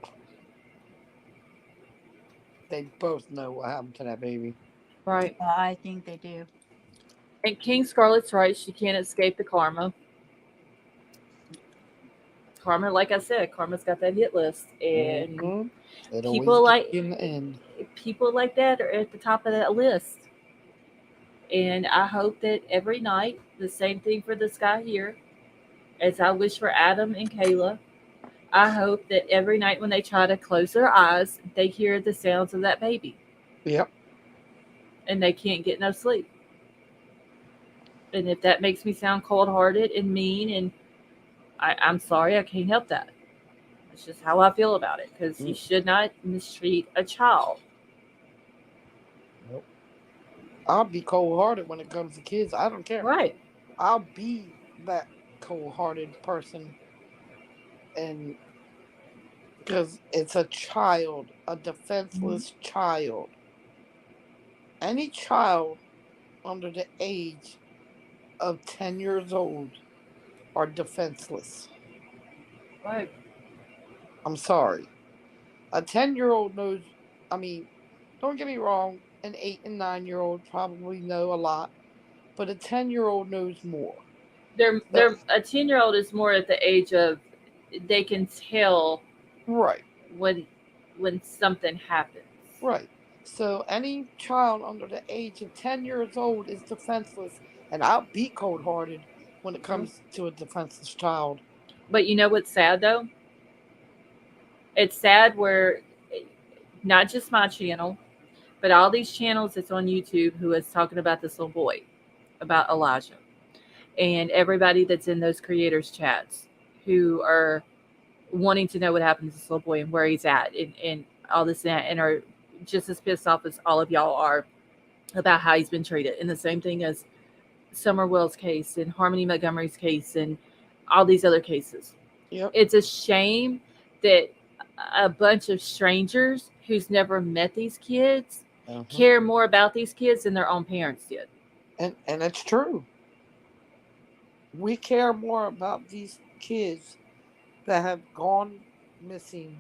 They both know what happened to that baby.
Right.
I think they do.
And King Scarlet's right. She can't escape the karma. Karma, like I said, karma's got that hit list, and people like that are at the top of that list. And I hope that every night, the same thing for this guy here, as I wish for Adam and Kayla, I hope that every night when they try to close their eyes, they hear the sounds of that baby.
Yep.
And they can't get no sleep. And if that makes me sound cold-hearted and mean, and I'm sorry, I can't help that. It's just how I feel about it, because you should not mistreat a child.
Nope. I'll be cold-hearted when it comes to kids. I don't care.
Right.
I'll be that cold-hearted person, and because it's a child, a defenseless child. Any child under the age of 10 years old are defenseless.
Right.
I'm sorry. A 10-year-old knows, I mean, don't get me wrong, an 8 and 9-year-old probably know a lot, but a 10-year-old knows more.
A 10-year-old is more at the age of they can tell
right
when when something happens.
Right. So any child under the age of 10 years old is defenseless, and I'll be cold-hearted when it comes to a defenseless child.
But you know what's sad though? It's sad where not just my channel, but all these channels that's on YouTube who is talking about this little boy, about Elijah, and everybody that's in those creators chats who are wanting to know what happened to this little boy and where he's at and all this and that, and are just as pissed off as all of y'all are about how he's been treated. And the same thing as Summer Wells' case and Harmony Montgomery's case and all these other cases.
Yep.
It's a shame that a bunch of strangers who's never met these kids care more about these kids than their own parents did.
And it's true. We care more about these kids that have gone missing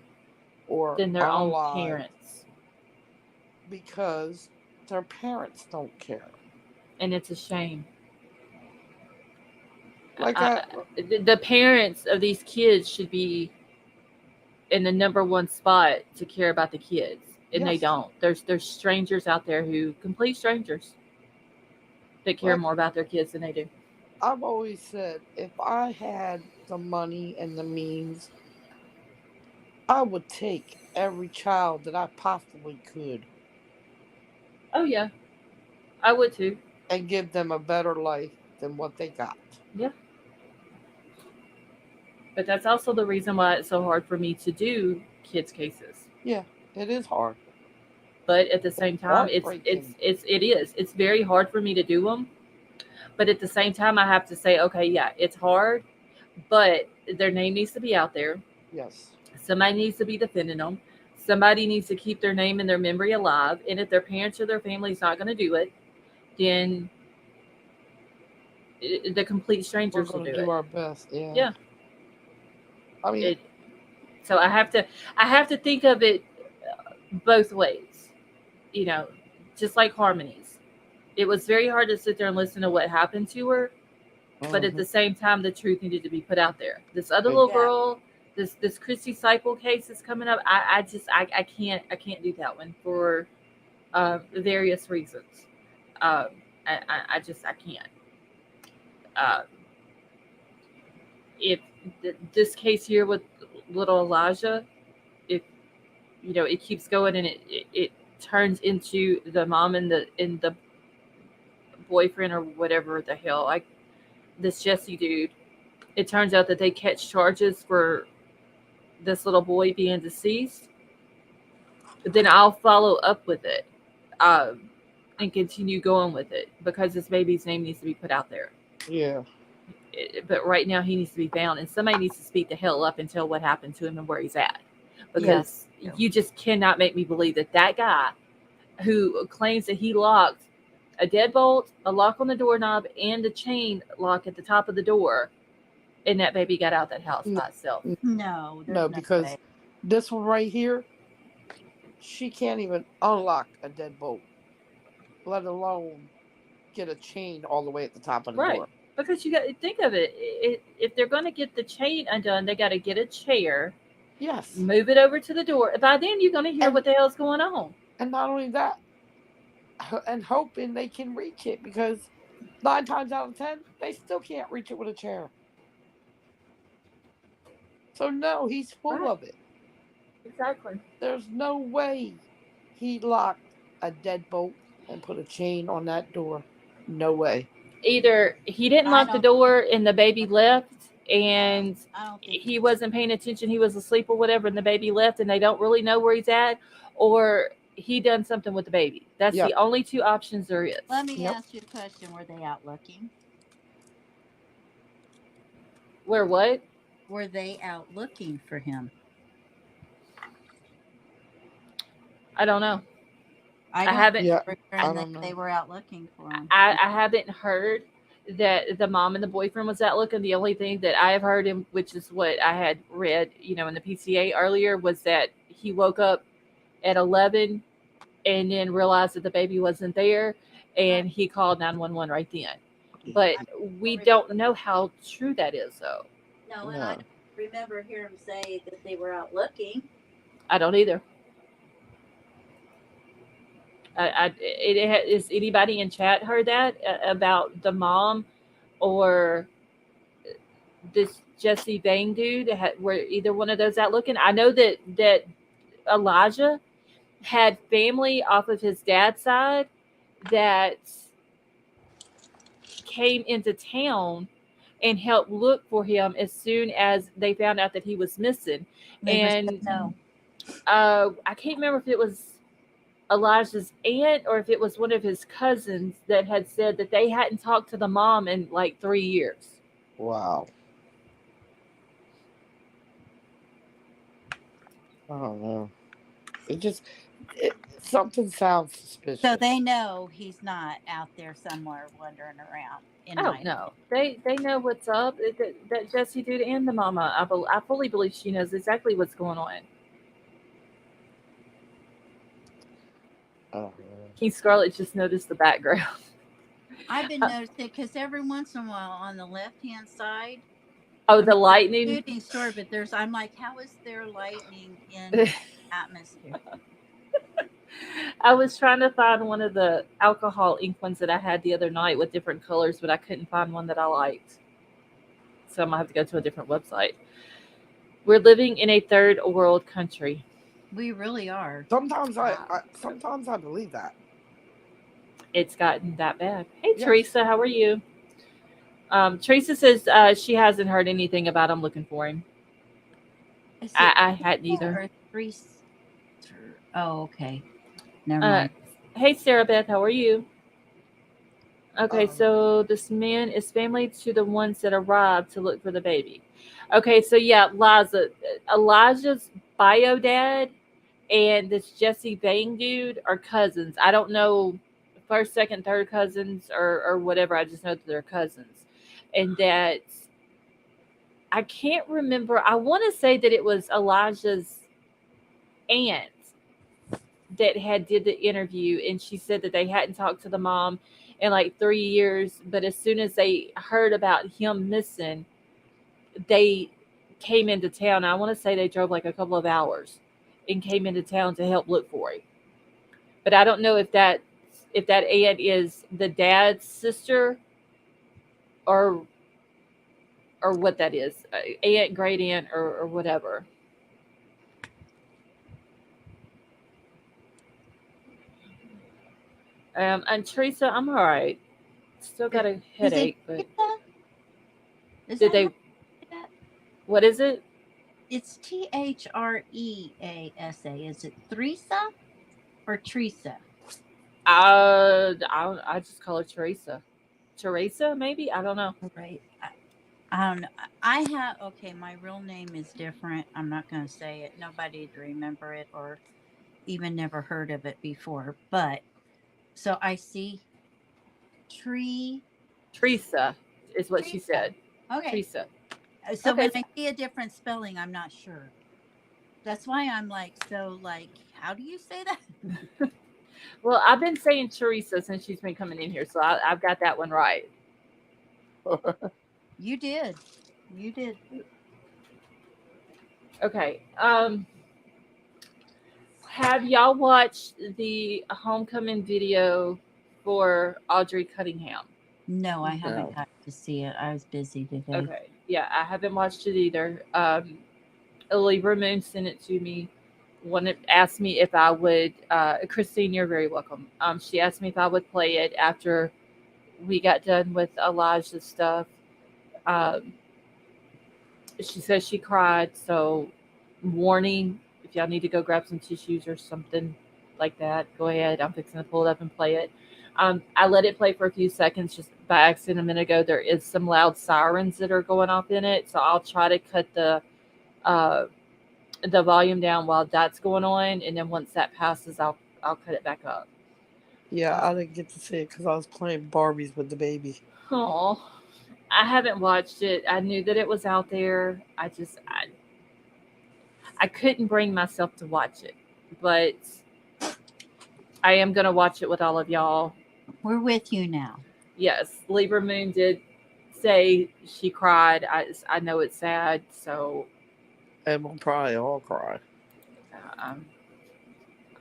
or
Than their own
unalive
parents.
because their parents don't care.
And it's a shame.
Like
the parents of these kids should be in the number one spot to care about the kids, and they
Yes.
don't. There's strangers out there who complete strangers that care
Right.
more about their kids than they do.
I've always said, if I had the money and the means, I would take every child that I possibly could
Oh yeah, I would too.
and give them a better life than what they got.
Yeah. But that's also the reason why it's so hard for me to do kids cases.
Yeah, it is hard.
But at the same time, it is. It's very hard for me to do them. But at the same time, I have to say, okay, yeah, it's hard, but their name needs to be out there.
Yes.
Somebody needs to be defending them. Somebody needs to keep their name and their memory alive. And if their parents or their family is not going to do it, then the complete strangers will
We're going
do
to
it.
do our best. Yeah.
Yeah.
I mean,
So I have to think of it both ways. You know, just like Harmony's. It was very hard to sit there and listen to what happened to her, but at the same time, the truth needed to be put out there. This other little girl, this Christy Seipel case is coming up. I can't do that one for various reasons. I can't. If this case here with little Elijah, if it keeps going and it turns into the mom and the boyfriend or whatever the hell, like this Jesse dude, it turns out that they catch charges for this little boy being deceased, but then I'll follow up with it and continue going with it because this baby's name needs to be put out there.
Yeah.
But right now he needs to be found, and somebody needs to speak the hell up and tell what happened to him and where he's at, because you just cannot make me believe that guy who claims that he locked a deadbolt, a lock on the doorknob, and a chain lock at the top of the door, and that baby got out that house by itself.
No,
No, because
way.
this one right here, she can't even unlock a deadbolt, let alone get a chain all the way at the top of the door.
Because you got to think of it. If they're going to get the chain undone, they got to get a chair.
Yes.
Move it over to the door. By then, you're going to hear what the hell's going on.
And not only that, and hoping they can reach it, because 9 times out of 10, they still can't reach it with a chair. So no, he's full of it.
Exactly.
There's no way he locked a deadbolt and put a chain on that door. No way.
Either he didn't lock the door and the baby left, and he wasn't paying attention, he was asleep or whatever, and the baby left, and they don't really know where he's at, or he done something with the baby. That's the only two options there is.
Let me ask you a question. Were they out looking?
Where what?
Were they out looking for him?
I don't know.
I haven't heard that they were out looking for him.
I haven't heard that the mom and the boyfriend was out looking. The only thing that I have heard, which is what I had read, in the PCA earlier, was that he woke up at 11 and then realized that the baby wasn't there, and he called 911 right then. But we don't know how true that is, though.
No, and I don't remember hearing him say that they were out looking.
I don't either. Is anybody in chat heard that about the mom or this Jesse Bang dude? Were either one of those out looking? I know that Elijah had family off of his dad's side that came into town and helped look for him as soon as they found out that he was missing. And
no.
I can't remember if it was Elijah's aunt or if it was one of his cousins that had said that they hadn't talked to the mom in like 3 years.
Wow. I don't know. Something sounds suspicious.
So they know he's not out there somewhere wandering around.
Oh no, they know what's up. That Jesse dude and the mama. I fully believe she knows exactly what's going on. King Scarlet just noticed the background.
I've been noticing because every once in a while on the left-hand side.
Oh, the lightning.
Shooting store, but I'm like, how is there lightning in the atmosphere?
I was trying to find one of the alcohol ink ones that I had the other night with different colors, but I couldn't find one that I liked. So I'm gonna have to go to a different website. We're living in a third world country.
We really are.
Sometimes I believe that.
It's gotten that bad. Hey, yes. Teresa, how are you? Teresa says she hasn't heard anything about him looking for him. I hadn't either.
Oh, okay. Never mind.
Hey, Sarah Beth, how are you? Okay, so this man is family to the ones that arrived to look for the baby. Okay, so yeah, Elijah's bio dad and this Jesse Bang dude are cousins. I don't know first, second, third cousins or whatever. I just know that they're cousins. And that I can't remember. I want to say that it was Elijah's aunt that had did the interview, and she said that they hadn't talked to the mom in like 3 years, but as soon as they heard about him missing, they came into town. I want to say they drove like a couple of hours and came into town to help look for him. But I don't know if that aunt is the dad's sister or what that is, aunt, great aunt, or whatever. And Teresa, I'm all right. Still got a headache, but did they? What is it?
It's Threasa. Is it Teresa or Teresa?
I just call her Teresa. Teresa, maybe, I don't know.
Right. I don't know. I have my real name is different. I'm not going to say it. Nobody'd remember it or even never heard of it before. But so I see
Teresa is what she said.
Okay.
Teresa.
So when I see a different spelling, I'm not sure. That's why I'm how do you say that?
Well, I've been saying Teresa since she's been coming in here, so I've got that one right.
You did.
Okay. Have y'all watched the homecoming video for Audrey Cunningham?
No, I haven't got to see it. I was busy today.
Okay. Yeah, I haven't watched it either. Libra Moon sent it to me. Asked me if I would. Christine, you're very welcome. She asked me if I would play it after we got done with Elijah's stuff. She says she cried. So, warning: if y'all need to go grab some tissues or something like that, go ahead. I'm fixing to pull it up and play it. I let it play for a few seconds just by accident a minute ago. There is some loud sirens that are going off in it, so I'll try to cut the volume down while that's going on, and then once that passes, I'll cut it back up.
Yeah, I didn't get to see it because I was playing Barbies with the baby.
Oh, I haven't watched it. I knew that it was out there. I couldn't bring myself to watch it, but I am going to watch it with all of y'all.
We're with you now.
Yes, Libra Moon did say she cried. I know it's sad, so.
And we'll probably all cry.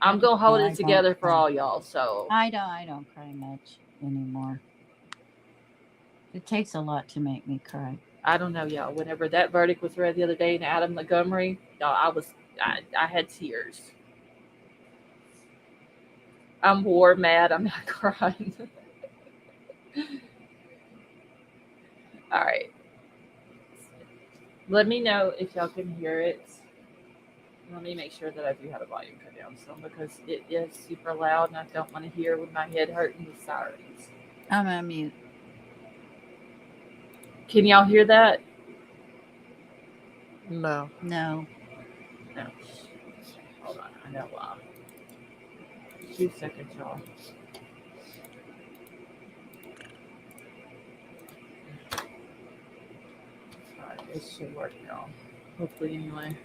I'm gonna hold
I
it
don't
together for
cry.
all y'all. So
I don't cry much anymore. It takes a lot to make me cry.
I don't know, y'all. Whenever that verdict was read the other day in Adam Montgomery, y'all, I had tears. I'm war mad. I'm not crying. All right. Let me know if y'all can hear it. Let me make sure that I do have a volume cut down some because it is super loud and I don't want to hear with my head hurting the sirens.
I'm on mute.
Can y'all hear that?
No.
No.
No. Hold on. I know why. 2 seconds, y'all. Alright, it should work now. Hopefully, anyway.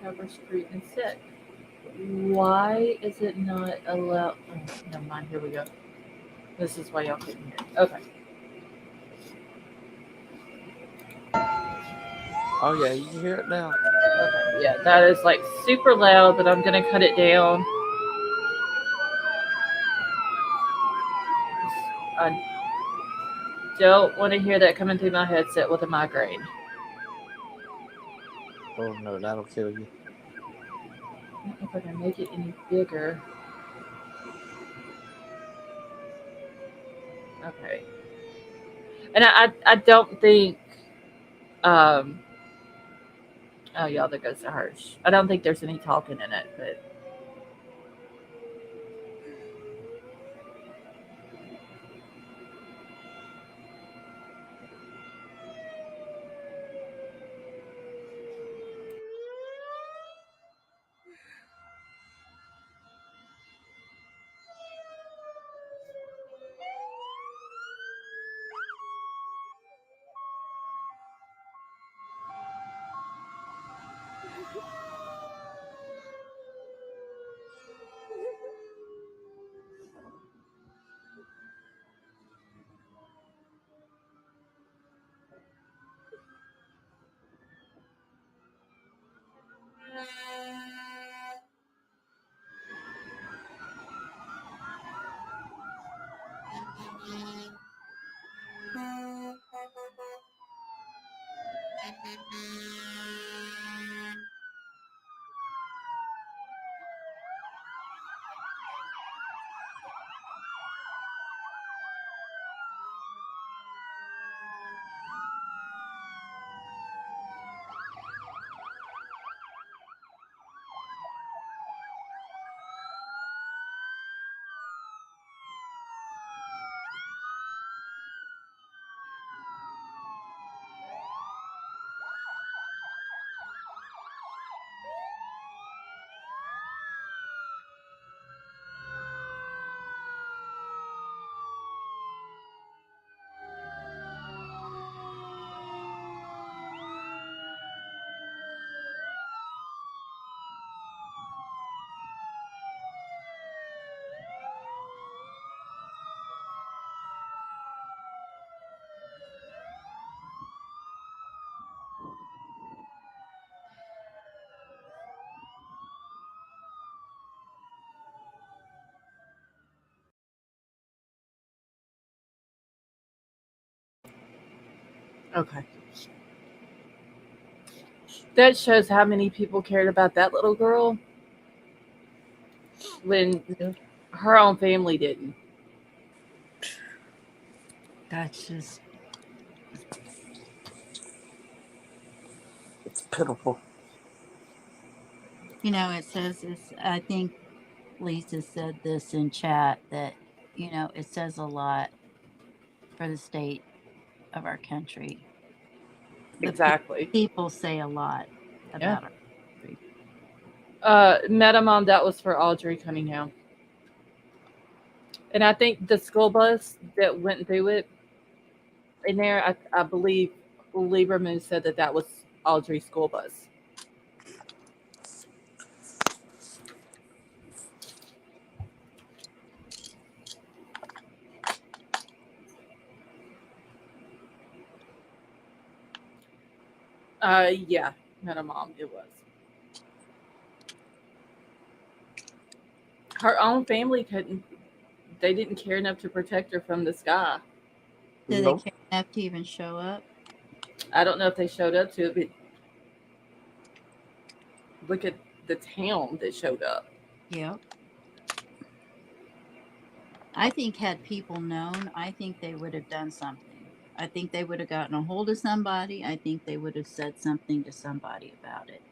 Cover street and set. Why is it not allowed? Oh, never mind. Here we go. This is why y'all couldn't hear. Okay.
Oh yeah, you can hear it now.
Okay. Yeah, that is like super loud, but I'm gonna cut it down. I don't want to hear that coming through my headset with a migraine.
Oh no, that'll kill you.
I don't know if I can make it any bigger. Okay. And I don't think oh yeah, there goes the harsh. I don't think there's any talking in it, but okay. That shows how many people cared about that little girl when
Yeah.
her own family didn't.
That's just,
It's pitiful.
it says I think Lisa said this in chat that, it says a lot for the state of our country.
Exactly.
People say a lot
Yeah.
about our country.
Metamom, that was for Audrey Cunningham. And I think the school bus that went through it in there, I believe Lieberman said that was Audrey's school bus. Yeah, not a mom. It was her own family couldn't. They didn't care enough to protect her from this guy.
Do they
Nope.
care enough to even show up?
I don't know if they showed up to it, but look at the town that showed up.
Yep. I think had people known, I think they would have done something. I think they would have gotten a hold of somebody. I think they would have said something to somebody about it.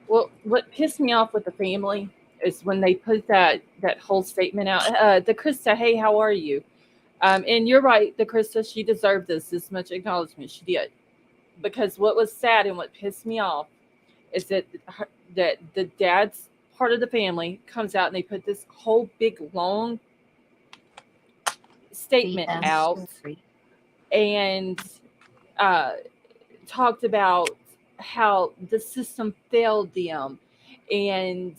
Well, what pissed me off with the family is when they put that whole statement out. The Krista, hey, how are you? And you're right, the Krista, she deserved this much acknowledgement. She did, because what was sad and what pissed me off is that the dad's part of the family comes out and they put this whole big long statement
BS
out
story.
and uh, talked about how the system failed them, and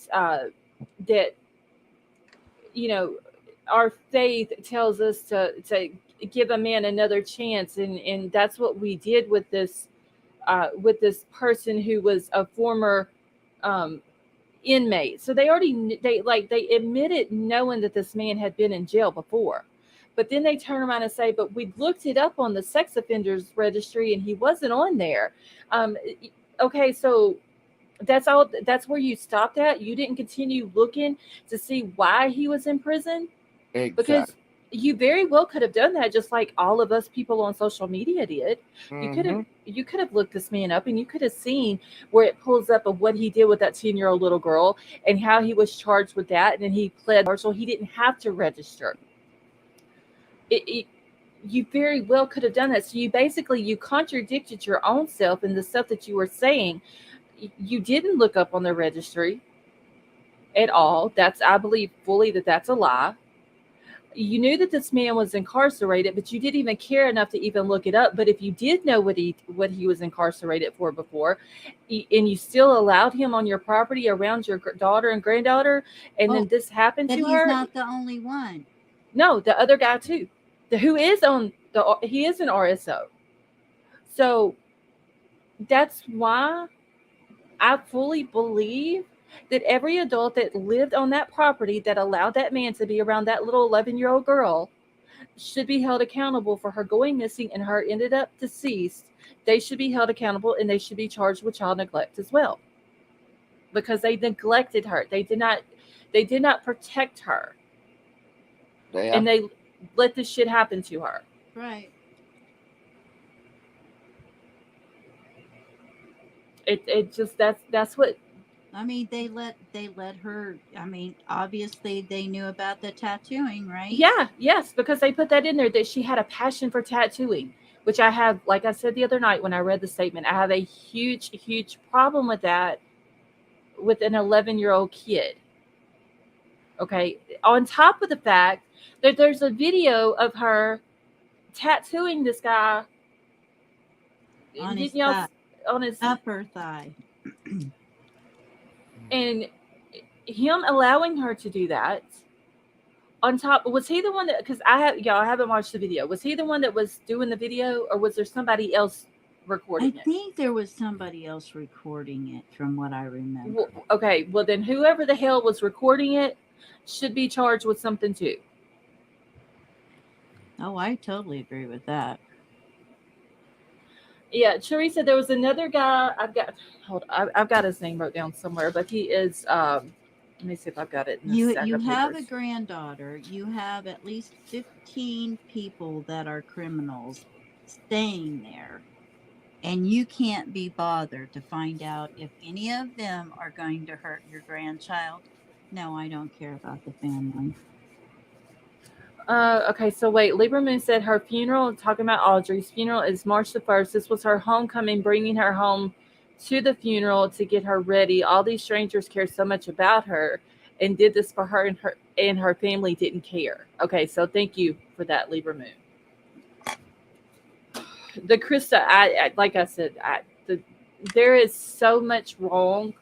that, you know, our faith tells us to give a man another chance, and that's what we did with this person who was a former um, inmate. So they already they admitted knowing that this man had been in jail before, but then they turn around and say, "But we looked it up on the sex offenders registry, and he wasn't on there." Um, okay, so that's all. That's where you stopped at. You didn't continue looking to see why he was in prison, because
Exactly.
you very well could have done that, just like all of us people on social media did. You could have looked this man up, and you could have seen where it pulls up of what he did with that 10-year-old little girl and how he was charged with that, and then he pled partial. He didn't have to register. It you very well could have done that. So you contradicted your own self in the stuff that you were saying. You didn't look up on the registry at all. That's, I believe fully that that's a lie. You knew that this man was incarcerated, but you didn't even care enough to even look it up. But if you did know what he was incarcerated for before, and you still allowed him on your property around your daughter and granddaughter, and then
Oh,
this happened
but
to
he's
her.
not the only one.
No, the other guy too, who is on the he is an RSO. So that's why I fully believe that every adult that lived on that property that allowed that man to be around that little 11-year-old girl should be held accountable for her going missing and her ended up deceased. They should be held accountable, and they should be charged with child neglect as well, because they neglected her. They did not protect her, and they let this shit happen to her.
Right.
It just, that's what.
I mean, they let her. I mean, obviously they knew about the tattooing, right?
Yeah, yes, because they put that in there that she had a passion for tattooing, which I have, like I said the other night when I read the statement, I have a huge problem with that with an 11-year-old kid. Okay, on top of the fact that there's a video of her tattooing this guy
On his
didn't y'all
thigh,
on his,
upper thigh.
and him allowing her to do that. On top, was he the one that, because I haven't watched the video, was he the one that was doing the video, or was there somebody else
I
recording it?
think there was somebody else recording it, from what I remember.
Well, okay, well then whoever the hell was recording it should be charged with something too.
Oh, I totally agree with that.
Yeah, Teresa, there was another guy. I've got his name wrote down somewhere, but he is. Let me see if I've got it in this stack
You
of
have a
papers.
granddaughter. You have at least 15 people that are criminals staying there. And you can't be bothered to find out if any of them are going to hurt your grandchild. No, I don't care about the family.
Okay, so wait. Libra Moon said her funeral, talking about Audrey's funeral, is March the 1st. This was her homecoming, bringing her home to the funeral to get her ready. All these strangers care so much about her and did this for her, and her family didn't care. Okay, so thank you for that, Libra Moon. The Krista, like I said, there is so much wrong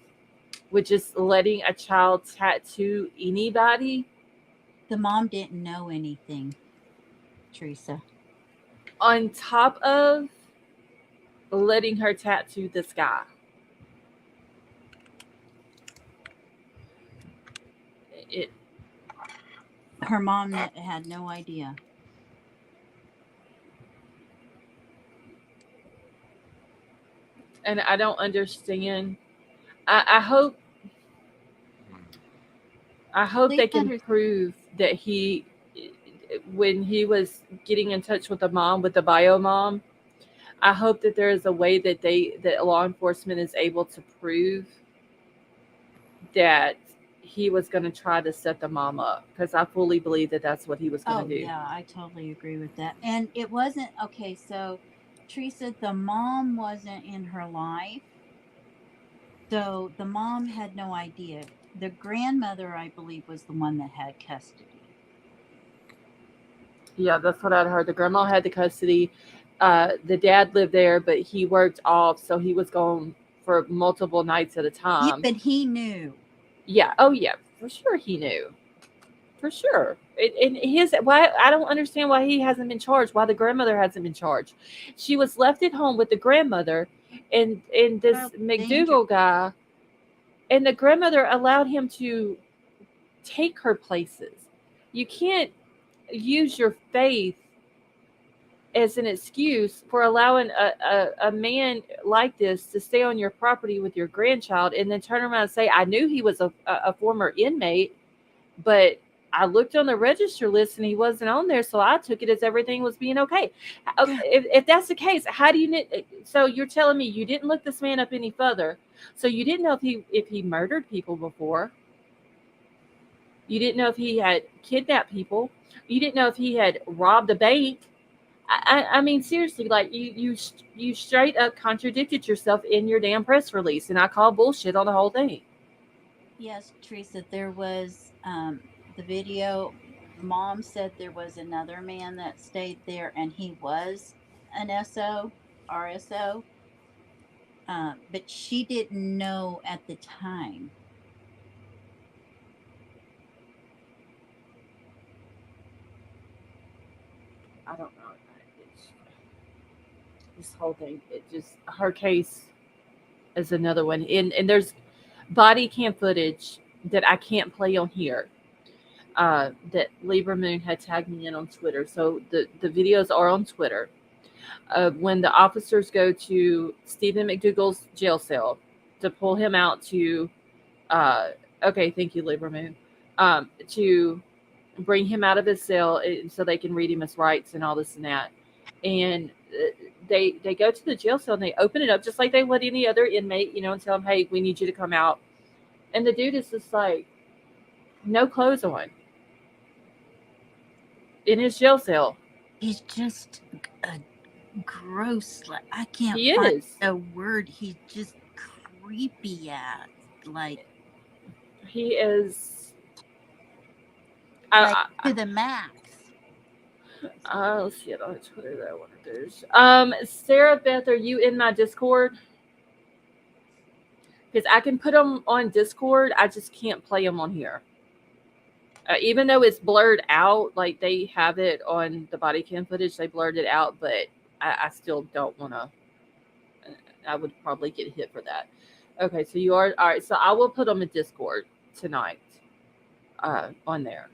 with just letting a child tattoo anybody.
The mom didn't know anything, Teresa.
On top of letting her tattoo this guy. It
Her mom had no idea.
and I don't understand. I hope
Please
they can
understand.
prove that he, when he was getting in touch with the mom, with the bio mom, I hope that there is a way that that law enforcement is able to prove that he was going to try to set the mom up, because I fully believe that that's what he was going
Oh,
to do.
yeah, I totally agree with that. And it wasn't okay. So, Teresa, the mom wasn't in her life. So, the mom had no idea. The grandmother, I believe, was the one that had custody.
Yeah, that's what I'd heard. The grandma had the custody. The dad lived there, but he worked off, so he was gone for multiple nights at a
Yeah,
time.
but he knew.
Yeah. Oh, yeah. For sure, he knew. For sure. And his why I don't understand why he hasn't been charged. Why the grandmother hasn't been charged. She was left at home with the grandmother, and this
Well, danger.
McDougal guy, and the grandmother allowed him to take her places. You can't use your faith as an excuse for allowing a man like this to stay on your property with your grandchild, and then turn around and say, I knew he was a former inmate, but I looked on the register list and he wasn't on there, so I took it as everything was being okay. If that's the case, how do you? So you're telling me you didn't look this man up any further, so you didn't know if he murdered people before. You didn't know if he had kidnapped people. You didn't know if he had robbed a bank. I mean, seriously, like you straight up contradicted yourself in your damn press release, and I call bullshit on the whole thing.
Yes, Teresa, there was the video. Mom said there was another man that stayed there and he was an SO, RSO, but she didn't know at the time.
I don't know. It's, this whole thing, it just her case is another one, and there's body cam footage that I can't play on here. That Libra Moon had tagged me in on Twitter, so the videos are on Twitter. When the officers go to Stephen McDougal's jail cell to pull him out to, okay, thank you, Libra Moon, to bring him out of his cell so they can read him his rights and all this and that. And they go to the jail cell and they open it up just like they would any other inmate, and tell him, hey, we need you to come out. And the dude is just like, no clothes on in his jail cell.
He's just a gross, like, I can't
He
find
is.
a word. He's just creepy ass. Like
He is.
to the max.
Let's see it on Twitter that I want to do. Sarah Beth, are you in my Discord? Because I can put them on Discord, I just can't play them on here. Even though it's blurred out, like they have it on the body cam footage, they blurred it out, but I still don't want to. I would probably get hit for that. Okay, so you are all right. So I will put them in Discord tonight, on there.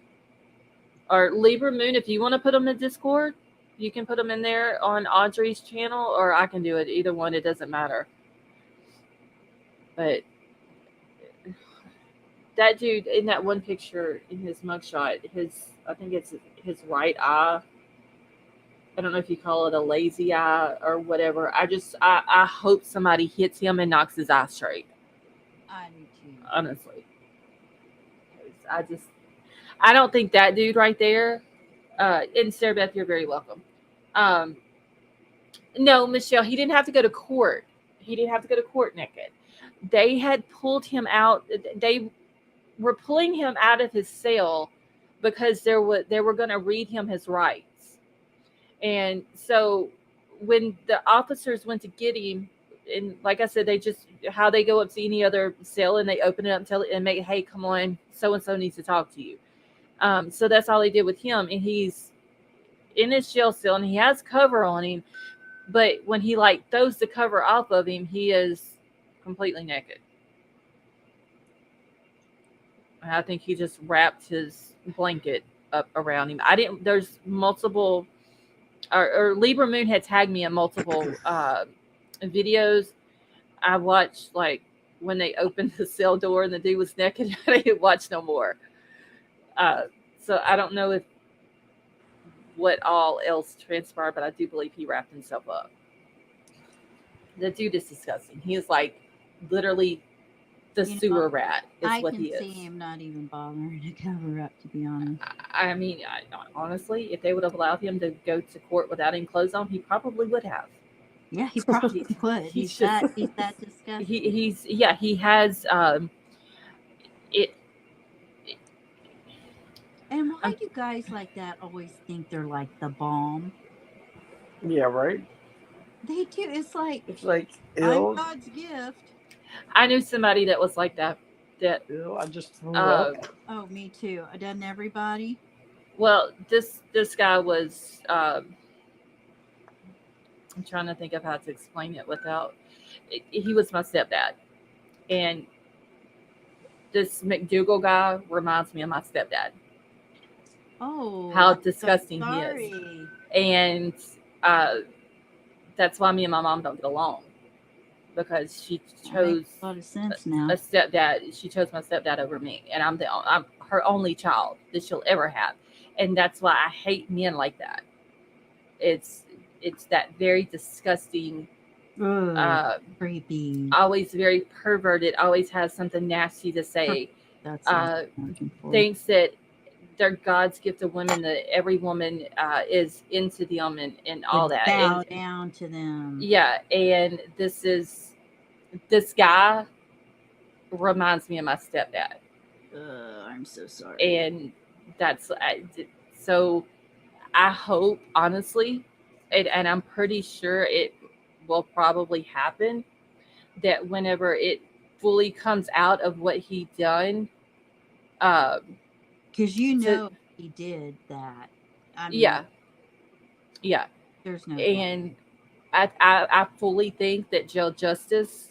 Or Libra Moon, if you want to put them in Discord, you can put them in there on Audrey's channel, or I can do it. Either one, it doesn't matter. But that dude in that one picture in his mugshot, I think it's his right eye. I don't know if you call it a lazy eye or whatever. I hope somebody hits him and knocks his eye straight.
I do too.
Honestly. I don't think that dude right there, and Sarah Beth, you're very welcome. No, Michelle, he didn't have to go to court. He didn't have to go to court naked. They had pulled him out. They were pulling him out of his cell because they were going to read him his rights. And so when the officers went to get him, and like I said, they just, how they go up to any other cell and they open it up and tell it and make, hey, come on, so and so needs to talk to you. So that's all they did with him, and he's in his jail cell and he has cover on him. But when he like throws the cover off of him, he is completely naked. And I think he just wrapped his blanket up around him. I didn't. There's multiple, or Libra Moon had tagged me in multiple videos. I watched like when they opened the cell door and the dude was naked. I didn't watch no more. So I don't know if what all else transpired, but I do believe he wrapped himself up. The dude is disgusting. He is like literally the
You know,
sewer rat is
I
what
can
he is.
see him not even bothering to cover up, to be honest.
I mean, honestly, if they would have allowed him to go to court without any clothes on, he probably would have.
Yeah, he probably would.
He's
He's that disgusting.
he has it.
And why do guys like that always think they're like the bomb?
Yeah, right.
They do. It's like
I'm
I'm God's gift.
I knew somebody that was like that. That
I just threw up.
Oh, me too. Doesn't everybody?
well, this guy was. I'm trying to think of how to explain it without. He was my stepdad, and this McDougal guy reminds me of my stepdad.
Oh,
How
I'm so
disgusting he
sorry.
is, and that's why me and my mom don't get along, because she
That
chose
makes a lot of sense now.
a stepdad. She chose my stepdad over me, and I'm her only child that she'll ever have, and that's why I hate men like that. It's that very disgusting,
Ugh, creepy.
always very perverted, always has something nasty to say.
That's what I'm looking for.
Thinks that they're God's gift to women, that every woman is into them and all that.
Bow
And
down to them.
yeah, and this guy reminds me of my stepdad,
I'm so sorry.
and that's so. I hope, honestly, and I'm pretty sure it will probably happen, that whenever it fully comes out of what he done,
Because you know he did that. I mean,
yeah,
there's no.
and I fully think that jail justice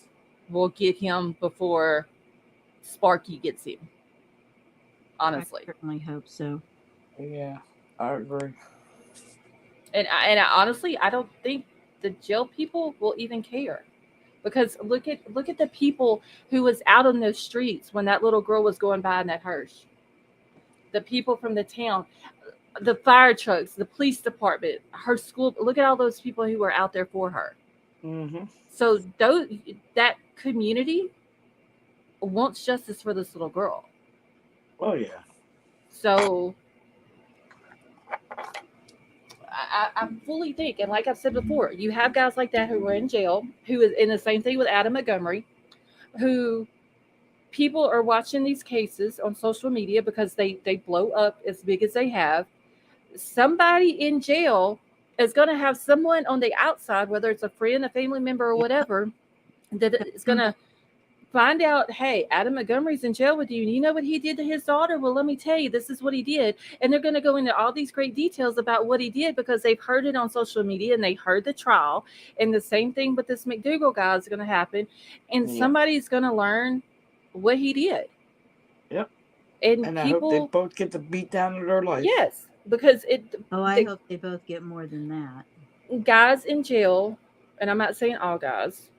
will get him before Sparky gets him. Honestly,
I certainly hope so.
Yeah, I agree.
and I honestly, I don't think the jail people will even care, because look at the people who was out on those streets when that little girl was going by in that hearse. The people from the town, the fire trucks, the police department, her school. Look at all those people who were out there for her.
Mm-hmm.
So that community wants justice for this little girl.
Oh yeah.
So I fully think, and like I've said before, you have guys like that who are in jail, who is in the same thing with Adam Montgomery, who people are watching these cases on social media because they blow up as big as they have. Somebody in jail is going to have someone on the outside, whether it's a friend, a family member, or whatever, that is going to find out, hey, Adam Montgomery's in jail with you, and you know what he did to his daughter? Well, let me tell you, this is what he did. And they're going to go into all these great details about what he did because they've heard it on social media and they heard the trial. And the same thing with this McDougal guy is going to happen. And somebody's going to learn what he did.
Yep.
And
I
people,
hope they both get the beat down of their life.
yes, because
I hope they both get more than that.
Guys in jail, and I'm not saying all guys,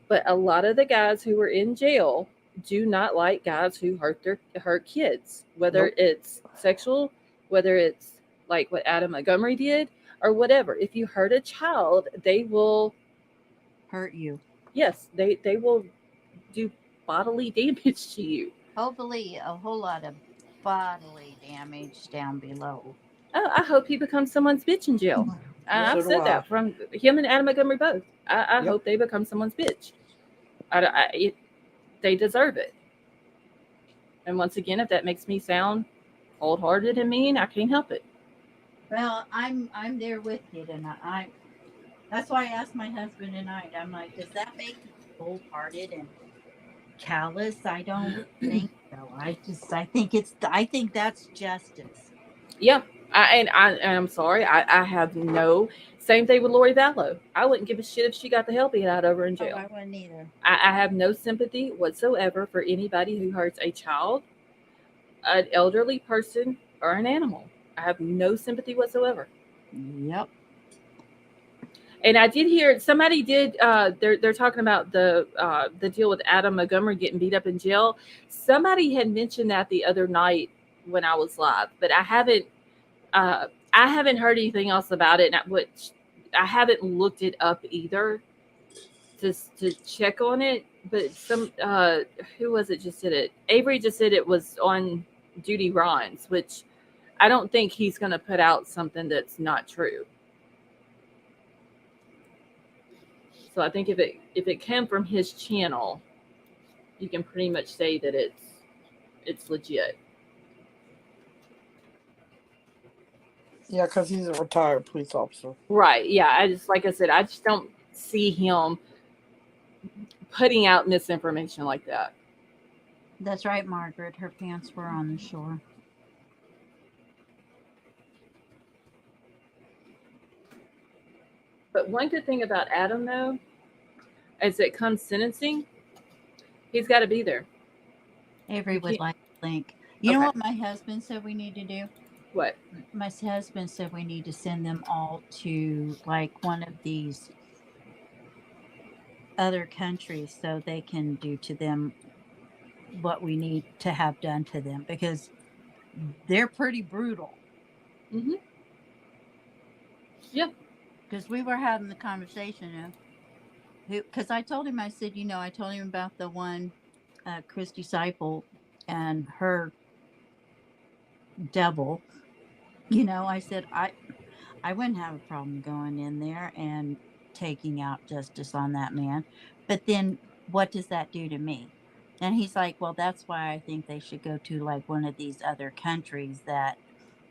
but a lot of the guys who are in jail do not like guys who hurt kids, whether it's sexual, whether it's like what Adam Montgomery did, or whatever. If you hurt a child, they will
hurt you.
Yes, they will do bodily damage to you.
Hopefully, a whole lot of bodily damage down below.
Oh, I hope he becomes someone's bitch in jail. I've said that from him and Adam Montgomery both. I hope they become someone's bitch. They deserve it. And once again, if that makes me sound cold-hearted and mean, I can't help it.
Well, I'm there with you tonight. That's why I asked my husband tonight. I'm like, does that make you cold-hearted and callous? I don't think so. I think that's justice.
Yeah. I'm sorry. I have no Same thing with Lori Vallow. I wouldn't give a shit if she got the hell beat out of her in
Oh,
jail.
I wouldn't either.
I have no sympathy whatsoever for anybody who hurts a child, an elderly person, or an animal. I have no sympathy whatsoever.
Yep.
And I did hear somebody did. They're talking about the deal with Adam Montgomery getting beat up in jail. Somebody had mentioned that the other night when I was live, but I haven't heard anything else about it. Which I haven't looked it up either, just to check on it. But who was it just did it? Avery just said it was on Judy Rhines, which I don't think he's going to put out something that's not true. So I think if it came from his channel, you can pretty much say that it's legit.
Yeah, because he's a retired police officer.
Right. Yeah. Like I said, I just don't see him putting out misinformation like that.
That's right, Margaret. Her pants were on the shore.
But one good thing about Adam, though, as it comes sentencing, he's got to be there.
Avery
You
would
can't-
like to link. You know
Okay.
what my husband said we need to do?
What?
My husband said we need to send them all to like one of these other countries so they can do to them what we need to have done to them, because they're pretty brutal.
Mm-hmm. Yeah.
Because we were having the conversation of because I told him, I said, I told him about the one Christy Seipel and her devil. I said I wouldn't have a problem going in there and taking out justice on that man. But then what does that do to me? And he's like, well, that's why I think they should go to like one of these other countries that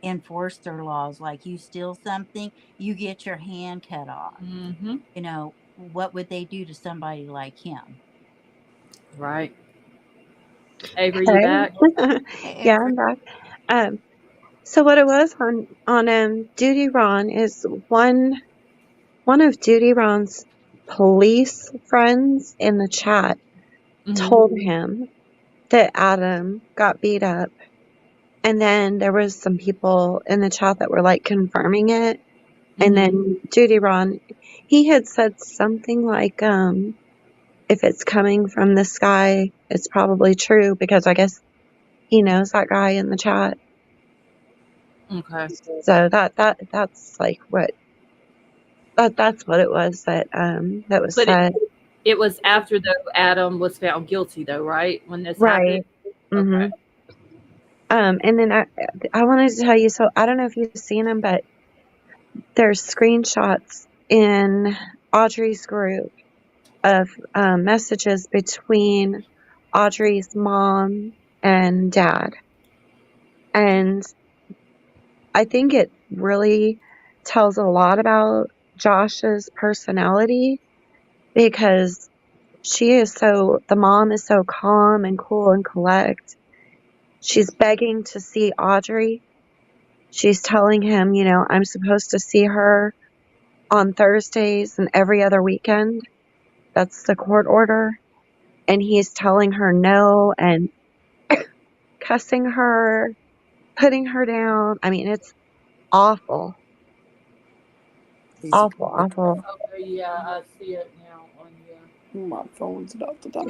enforce their laws. Like, you steal something, you get your hand cut off.
Mm-hmm.
What would they do to somebody like him?
Right. Avery, you back?
Yeah, I'm back. So what it was on Duty Ron is one of Duty Ron's police friends in the chat told him that Adam got beat up, and then there was some people in the chat that were like confirming it, and then Duty Ron, he had said something like, if it's coming from this guy, it's probably true, because I guess he knows that guy in the chat.
Okay.
So that's like what that's what it was that was
But
said.
it was after though Adam was found guilty, though, right? When this
Right.
happened. Okay.
And then I wanted to tell you, so I don't know if you've seen them, but there's screenshots in Audrey's group of messages between Audrey's mom and dad. And I think it really tells a lot about Josh's personality, because the mom is so calm and cool and collect. She's begging to see Audrey. She's telling him, I'm supposed to see her on Thursdays and every other weekend. That's the court order. And he's telling her no and cussing her, putting her down. I mean, it's awful. Awful.
Okay, yeah, I see it now on here.
My phone's about to die.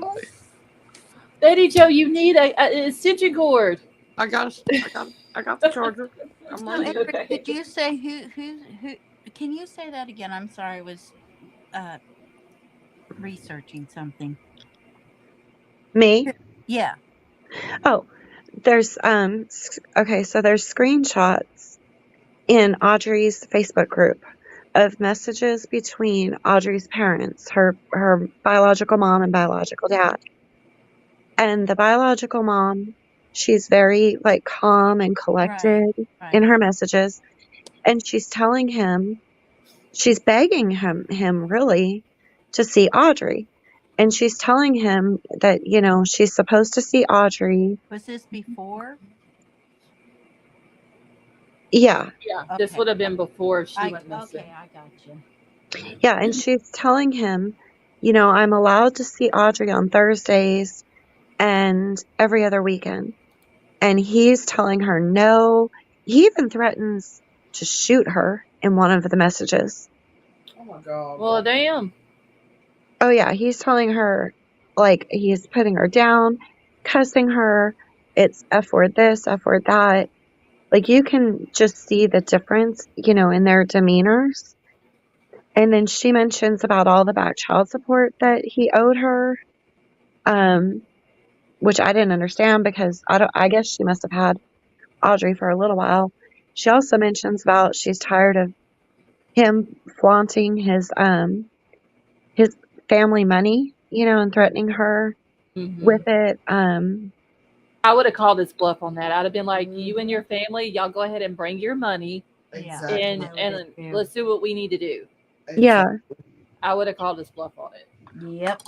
Lady Joe, you need a extension cord.
I got the charger. I'm
So,
ready.
Avery, could you say who? Can you say that again? I'm sorry, I was researching something.
Me?
Yeah.
Oh, there's okay, so there's screenshots in Audrey's Facebook group of messages between Audrey's parents, her biological mom and biological dad. And the biological mom, she's very like calm and collected
Right.
in her messages, and she's telling him, she's begging him really to see Audrey. And she's telling him that, she's supposed to see Audrey.
Was this before?
Yeah.
Yeah, this
Okay.
would have been before she went missing.
Okay, I got you.
Yeah. And she's telling him, I'm allowed to see Audrey on Thursdays and every other weekend. And he's telling her no. He even threatens to shoot her in one of the messages.
Oh my God.
Well, damn.
Oh, yeah. He's telling her, like, he's putting her down, cussing her. It's F word this, F word that. Like, you can just see the difference, in their demeanors. And then she mentions about all the back child support that he owed her, which I didn't understand because I guess she must have had Audrey for a little while. She also mentions about she's tired of him flaunting his family money, and threatening her with it.
I would have called his bluff on that. I'd have been like, you and your family, y'all go ahead and bring your money,
Exactly.
and let's do what we need to do.
Yeah.
I would have called his bluff on it.
Yep.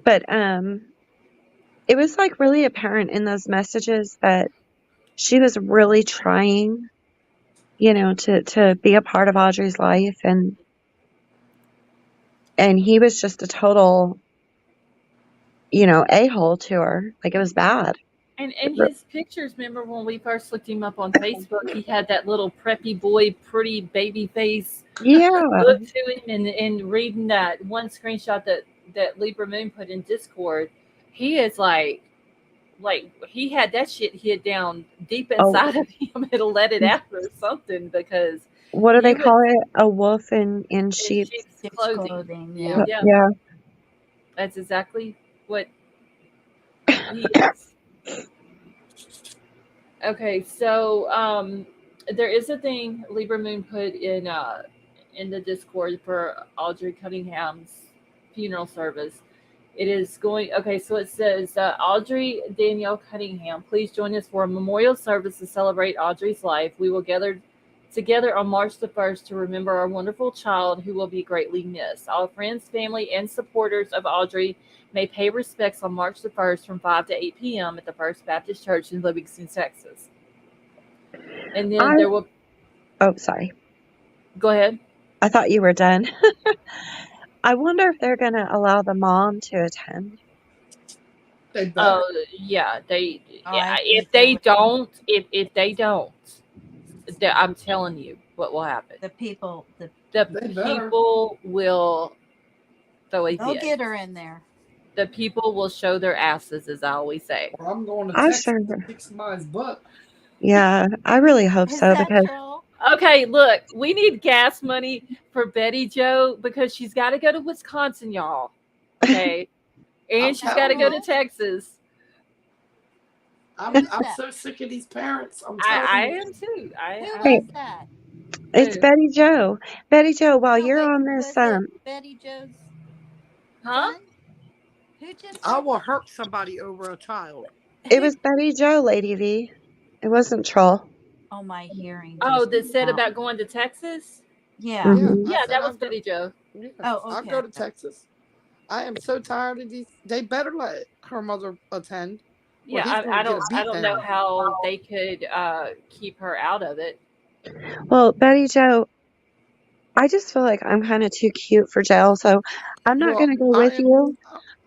But it was like really apparent in those messages that she was really trying, to be a part of Audrey's life, and he was just a total, a-hole to her. Like, it was bad.
And his pictures, remember when we first looked him up on Facebook, he had that little preppy boy, pretty baby face
Yeah.
look to him, and reading that one screenshot that Libra Moon put in Discord, he is like he had that shit hid down deep inside of him and let it out or something, because
what do they call it? A wolf in sheep's
clothing.
Yeah.
Yeah.
That's exactly what he is. Okay, so there is a thing Libra Moon put in the Discord for Audrey Cunningham's funeral service. It is going, okay, so it says, Audrey Danielle Cunningham, please join us for a memorial service to celebrate Audrey's life. We will gather together on March the 1st to remember our wonderful child who will be greatly missed. All friends, family, and supporters of Audrey may pay respects on March the 1st from 5 to 8 p.m. at the First Baptist Church in Livingston, Texas. And then there will...
Oh, sorry.
Go ahead.
I thought you were done. I wonder if they're going to allow the mom to attend.
Oh, yeah. If they don't, I'm telling you what will happen.
The people
will throw a
they'll
fit.
get her in there.
The people will show their asses, as I always say.
Or I'm going to Texas to kick somebody's butt.
Yeah, I really hope so, because
okay, look, we need gas money for Betty Jo because she's got to go to Wisconsin, y'all. Okay, and she's got to go to Texas.
I'm so sick of these parents.
I am too.
Who was that?
It's Betty Jo. Betty Jo, while you're on this,
Betty Jo's
huh?
Who just?
I will hurt somebody over a child.
It was Betty Jo, Lady V. It wasn't Troll.
Oh, my hearing.
Oh, that said about going to Texas?
Yeah.
Mm-hmm.
Yeah, that was Betty Jo.
Yeah.
Oh, okay.
I'll go to Texas. I am so tired of these. They better let her mother attend.
Yeah, I don't know how they could keep her out of it.
Well, Betty Jo, I just feel like I'm kind of too cute for jail, so I'm not going to go with you.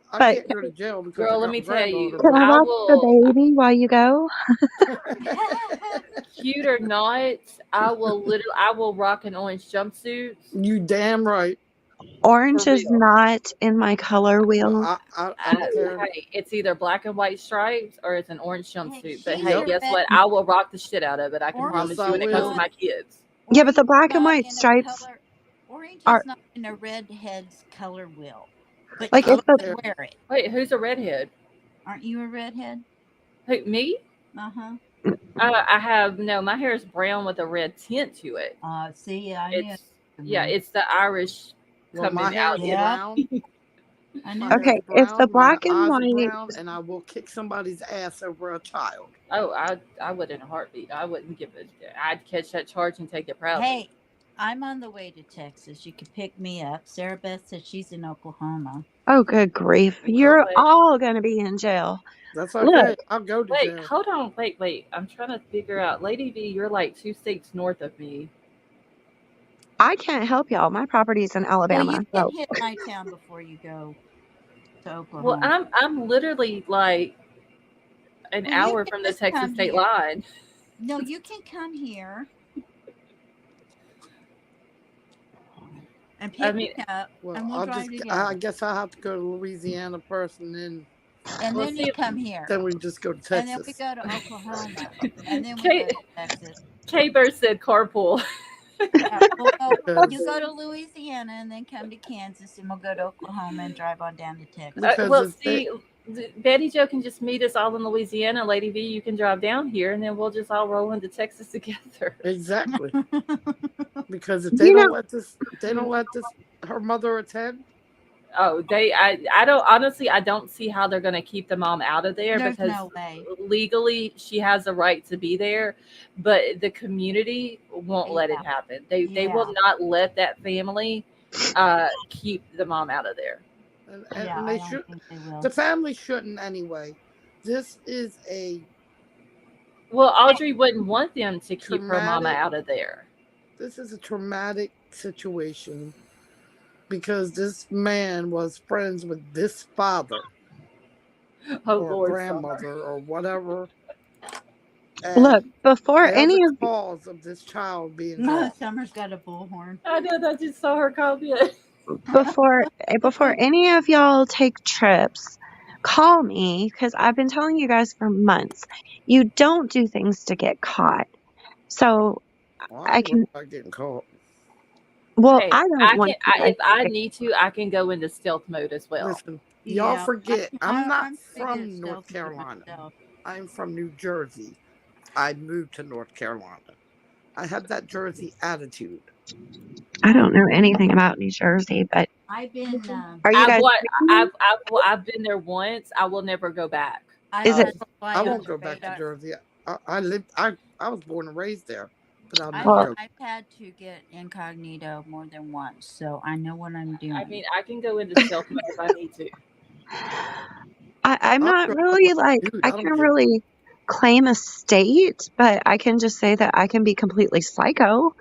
I can't go to jail because
girl, let me tell you,
can I watch the baby while you go?
Cute or not, I will rock an orange jumpsuit.
You damn right.
Orange is not in my color wheel.
I don't care.
Hey, it's either black and white stripes or it's an orange jumpsuit. But hey, guess what? I will rock the shit out of it. I can promise you when it comes to my kids.
Yeah, but the black and white stripes
orange is not in a redhead's color wheel. But
like
you wear it.
Wait, who's a redhead?
Aren't you a redhead?
Who, me?
Uh-huh.
I have my hair is brown with a red tint to it.
See,
it's the Irish coming out.
Brown.
I know.
Okay, if the black and white,
and I will kick somebody's ass over a child.
Oh, I would in a heartbeat. I wouldn't give it. I'd catch that charge and take it proudly.
Hey, I'm on the way to Texas. You can pick me up. Sarah Beth says she's in Oklahoma.
Oh, good grief. You're all going to be in jail.
That's
Look,
okay. I'll go to
Wait,
jail.
hold on. Wait. I'm trying to figure out. Lady V, you're like 2 states north of me.
I can't help y'all. My property's in
Well,
Alabama.
you
So
can hit my town before you go to
Well,
Oklahoma.
I'm literally like an
Well, you
hour
can
from the
just
Texas
come
state
here.
line.
No, you can come here and
I
pick
mean,
me up,
Well,
and we'll drive
I
together.
guess I'll have to go to Louisiana first, and then
And
well,
then
see,
you come here,
we just go to
and then we
Texas.
go to Oklahoma, and then we go
Kate,
to Texas.
K-Bird said carpool.
Yeah, we'll go. You
Because
go to Louisiana, and then come to Kansas, and we'll go to Oklahoma and drive on down to Texas.
because
Well,
if they,
see, Betty Jo can just meet us all in Louisiana. Lady V, you can drive down here, and then we'll just all roll into Texas together.
exactly, because if they
you
don't
know,
let this, her mother attend.
Oh, I don't honestly, I don't see how they're going to keep the mom out of there
There's
because
no way.
legally she has a right to be there, but the community won't let it
Yeah.
happen. They
Yeah.
will not let that family keep the mom out of there.
And
Yeah,
they
I
should.
don't think they will.
The family shouldn't anyway. This is a
Well, Audrey wouldn't want them to keep her mama
traumatic.
out of there.
This is a traumatic situation because this man was friends with this father
Oh
or
Lord,
grandmother or whatever.
look,
And
before
they're
any
the
of
cause of this child being
No,
gone.
Summer's got a bullhorn.
I know, I just saw her comment.
before any of y'all take trips, call me because I've been telling you guys for months. You don't do things to get caught. So
Well,
I
I'm worried
can.
about getting caught.
Well,
Hey,
I don't
I
want
can.
you guys
If I
to.
need to, I can go into stealth mode as well.
Listen, y'all
Yeah,
forget, I'm not
I'm pretty good
from
at
North
stealth mode
Carolina.
myself.
I'm from New Jersey. I moved to North Carolina. I have that Jersey attitude.
I don't know anything about New Jersey, but
I've been.
are you guys?
I've been there once. I will never go back.
I've
Is it?
had to fly
I
on
won't
the
go back to
radar.
Jersey. I was born and raised there, but I'll never
Well,
go.
I've had to get incognito more than once, so I know what I'm doing.
I mean, I can go into stealth mode if I need to.
I'm
I'll
not
go
really
like
like.
dude,
I
I don't
can't
give.
really claim a state, but I can just say that I can be completely psycho.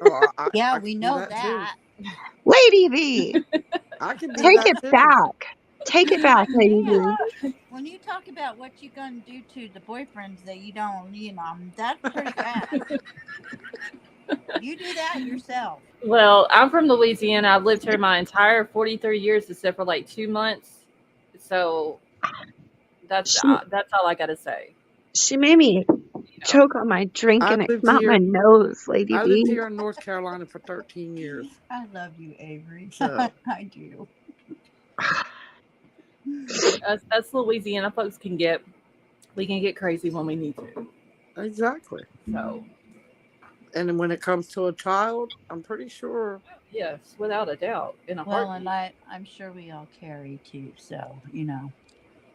Oh,
Yeah,
I
we
can be
know
that too.
that.
Lady V,
I can be
take
that
it
too.
back. Take it back, Lady
Man,
V.
when you talk about what you're gonna do to the boyfriends that you don't, that's pretty bad. You do that yourself.
Well, I'm from Louisiana. I've lived here my entire 43 years, except for like 2 months. So that's
She
all I got to say.
she made me choke on my drink
I
and it
lived
come out my
here.
nose, Lady
I lived
V.
here in North Carolina for 13 years.
I love you, Avery.
So
I do.
Us Louisiana folks we can get crazy when we need to.
exactly.
So
And then when it comes to a child, I'm pretty sure.
yes, without a doubt, in a
Well,
heartbeat.
and I'm sure we all carry too. So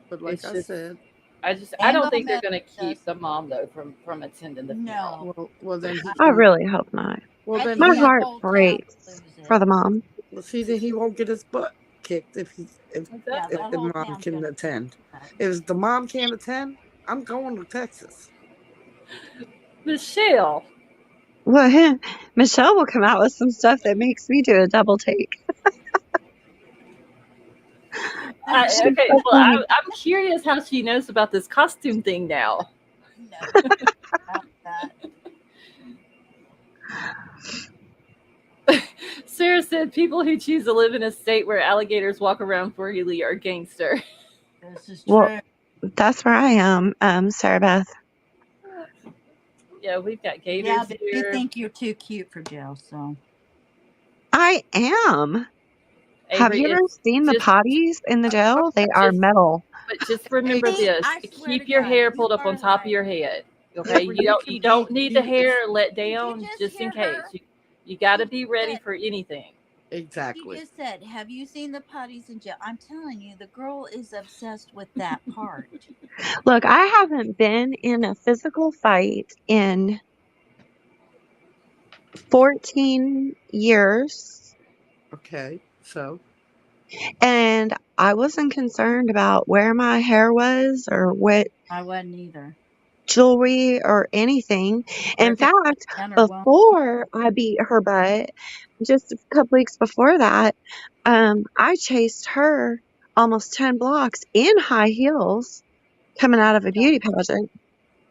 But like
It's
I
just-
said,
I don't
Angel
think they're
met
going to keep
us.
the mom though from attending the funeral.
No.
well then he.
I really hope not.
Well
I
then
think
My
he.
the
heart
whole town
breaks
lose it.
for the mom.
Well, see, then he won't get his butt kicked if
Yeah,
Exactly.
the
the
whole
mom
town's
can
gonna
attend.
that.
If the mom can't attend, I'm going to Texas.
Michelle,
Well, Michelle will come out with some stuff that makes me do a double take.
okay. Well, I'm curious how she knows about this costume thing now.
No, about that.
Sarah said people who choose to live in a state where alligators walk around freely are gangster.
This is
Well,
true.
that's where I am, Sarah Beth.
Yeah, we've got gators
Yeah, but you
here.
think you're too cute for jail, so.
I am. Have
Avery,
you ever seen the
just-
potties in the jail? They are
just-
metal.
But just remember
See,
this:
I swear
keep
to
your
God,
hair
you
pulled up
are
on top of
like-
your head. Okay,
Avery,
you don't need the
be-
hair let
Did you
down
just
just in
hear
case.
her?
You got to
She
be ready
said-
for anything.
She
Exactly.
just said, have you seen the potties in jail? I'm telling you, the girl is obsessed with that part.
Look, I haven't been in a physical fight in 14 years,
Okay, so
and I wasn't concerned about where my hair was or what
I wasn't either.
jewelry or anything.
They're
In
gonna
fact,
down or won't.
before I beat her butt, just a couple weeks before that, I chased her almost 10 blocks in high heels coming out of a beauty pageant.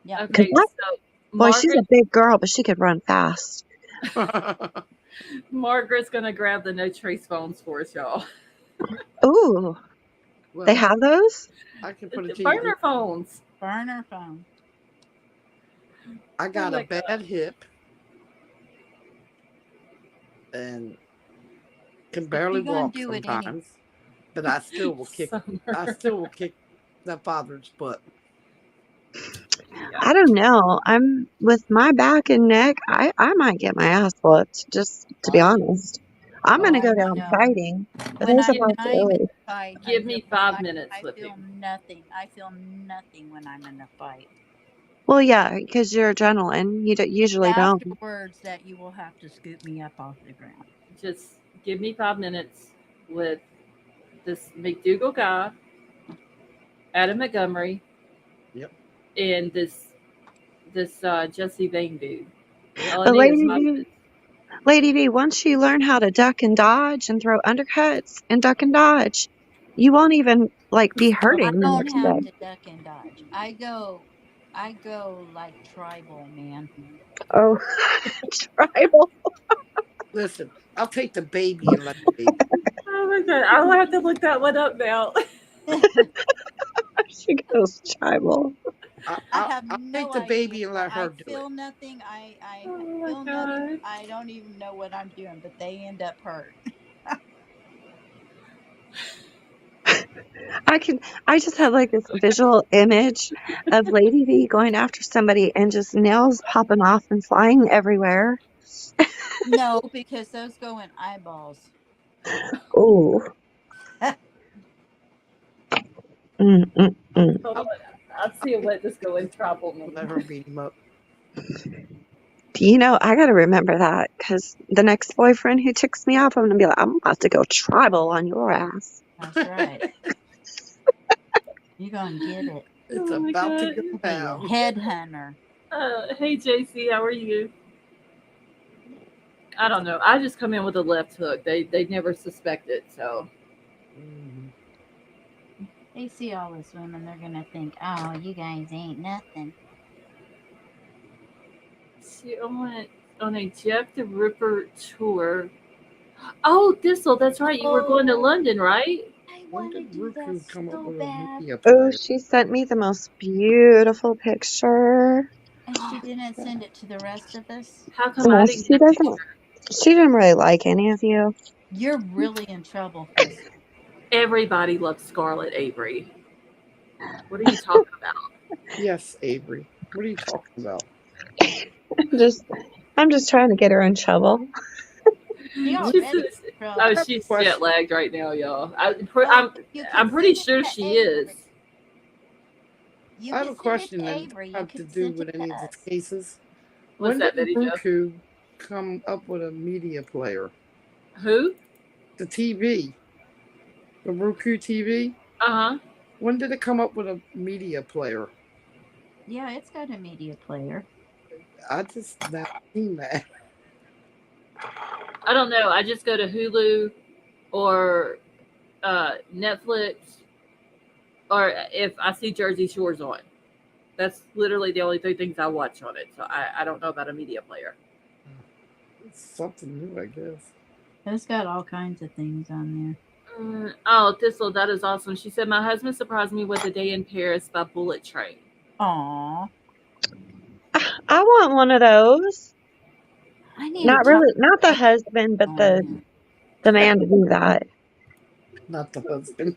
Yeah.
Cause
Okay,
that,
so
boy, she's a
Margaret
big girl, but she could run fast.
Margaret's gonna grab the no trace phones for us, y'all.
Ooh, they
well,
have those?
I can put it to you.
Burner phones.
Burner phone.
I
Oh
got a
my God.
bad hip and can barely
You're gonna
walk
do it
sometimes, but I still will kick. I
Summer.
still will kick that father's butt.
Yeah.
I don't know. I'm with my back and neck. I might get my ass whooped. Just to be honest, I'm gonna go down
No.
fighting. But
When
there's a
I'm in
possibility.
a fight,
Give me 5 minutes
I
with
feel
him.
nothing. I feel nothing when I'm in a fight.
Well, yeah, because you're adrenaline. You usually
It's
don't.
afterwards that you will have to scoop me up off the ground.
Just give me 5 minutes with this McDougal guy, Adam Montgomery,
Yep.
and this Jesse Vane dude. All I
But
need is 5 minutes.
Lady D, once you learn how to duck and dodge and throw undercuts and duck and dodge, you won't even be
I
hurting the
don't
next
have
day.
to duck and dodge. I go like tribal, man.
Oh, tribal.
Listen, I'll take the baby and let the baby.
Oh my God, I'll have to look that one up now.
She goes tribal.
I have
I'll
no
take the
idea.
baby and let her
I
do
feel
it.
nothing. I
Oh my
feel nothing.
God.
I don't even know what I'm doing, but they end up hurt.
I just have this visual image of Lady V going after somebody and just nails popping off and flying everywhere.
No, because those go in eyeballs.
Ooh. Mm.
Hold on. I'll see a let this go in trouble.
Let her beat him up.
I got to remember that because the next boyfriend who ticks me off, I'm going to be like, I'm about to go tribal on your ass.
That's right. You're gonna get it.
It's
Oh my
about to
God.
go
Be a
down.
headhunter.
Hey JC, how are you? I don't know. I just come in with a left hook. They never suspect it. So
Mhm.
They see all us women, they're gonna think, "Oh, you guys ain't nothing."
she went on a Jeff the Ripper tour. Oh, Thistle, that's right. You were going to London, right?
I
When
want to
did
do that
Roku come up
so
with a
bad.
media
Oh,
player?
she sent me the most beautiful picture.
And she didn't send it to the rest of us.
How come
No,
I didn't
she
get a
doesn't.
picture?
She didn't really like any of you.
You're really in trouble, Thistle.
Everybody loves Scarlett Avery. What are you talking about?
Yes, Avery. What are you talking about?
I'm just trying to get her in trouble.
She
Let
She's,
already
oh,
have a
she's jet
question.
lagged right now, y'all.
You can
I'm pretty
send it
sure
to
she
Avery.
is.
You
I have
can
a
send it
question
to
that
Avery. You
have to
can
do
send
with
it
any
to
of these
us.
cases.
What's
When
that,
did
Betty Jo?
Roku come up with a media player?
Who?
The TV, the Roku TV.
Uh-huh.
When did it come up with a media player?
Yeah, it's got a media player.
I just not seen that.
I don't know. I just go to Hulu or Netflix, or if I see Jersey Shore's on. That's literally the only three things I watch on it. So I don't know about a media player.
It's something new, I guess.
It's got all kinds of things on
Oh, Thistle, that is awesome. She said, my husband surprised me with A Day in Paris by Bullet Train.
there. Aw.
I want one of those.
I need
Not
to talk
really, not the husband, but
on
the
that.
man to do that.
Not the husband.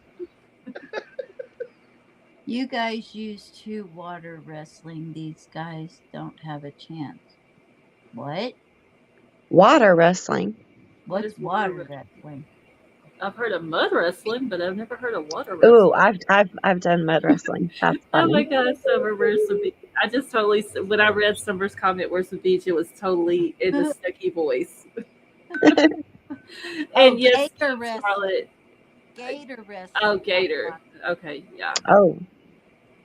You guys used to water wrestling. These guys don't have a chance. What?
Water wrestling.
What
What's
is water
water wrestling?
I've heard of mud wrestling, but I've never heard of water wrestling.
Ooh, I've done mud wrestling. That's
Oh my
funny.
God, Summer, where's the beach? I just totally, when I read Summer's comment, where's the beach, it was totally in the Snooki voice. And yes,
gator wrestling.
Charlotte.
Gator wrestling.
Oh, gator. Okay, yeah.
Oh,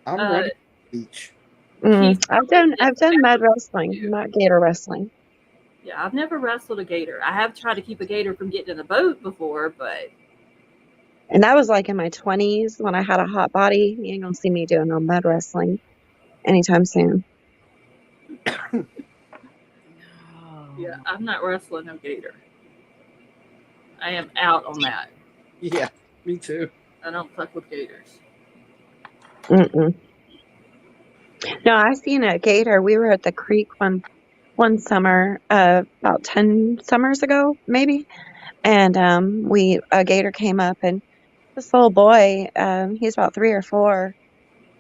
I'm
Uh,
ready for the beach.
Keith
I've
Charlotte
done
is
mud wrestling, not gator wrestling.
Yeah, I've never wrestled a gator. I have tried to keep a gator from getting in the boat before, but
And that was like in my 20s when I had a hot body. You ain't gonna see me doing no mud wrestling anytime soon.
yeah, I'm not wrestling no gator. I am out on that.
Yeah, me too.
I don't fuck with gators.
Mm-mm. No, I seen a gator. We were at the creek one summer, about 10 summers ago, maybe. And a gator came up, and this little boy, he's about 3 or 4.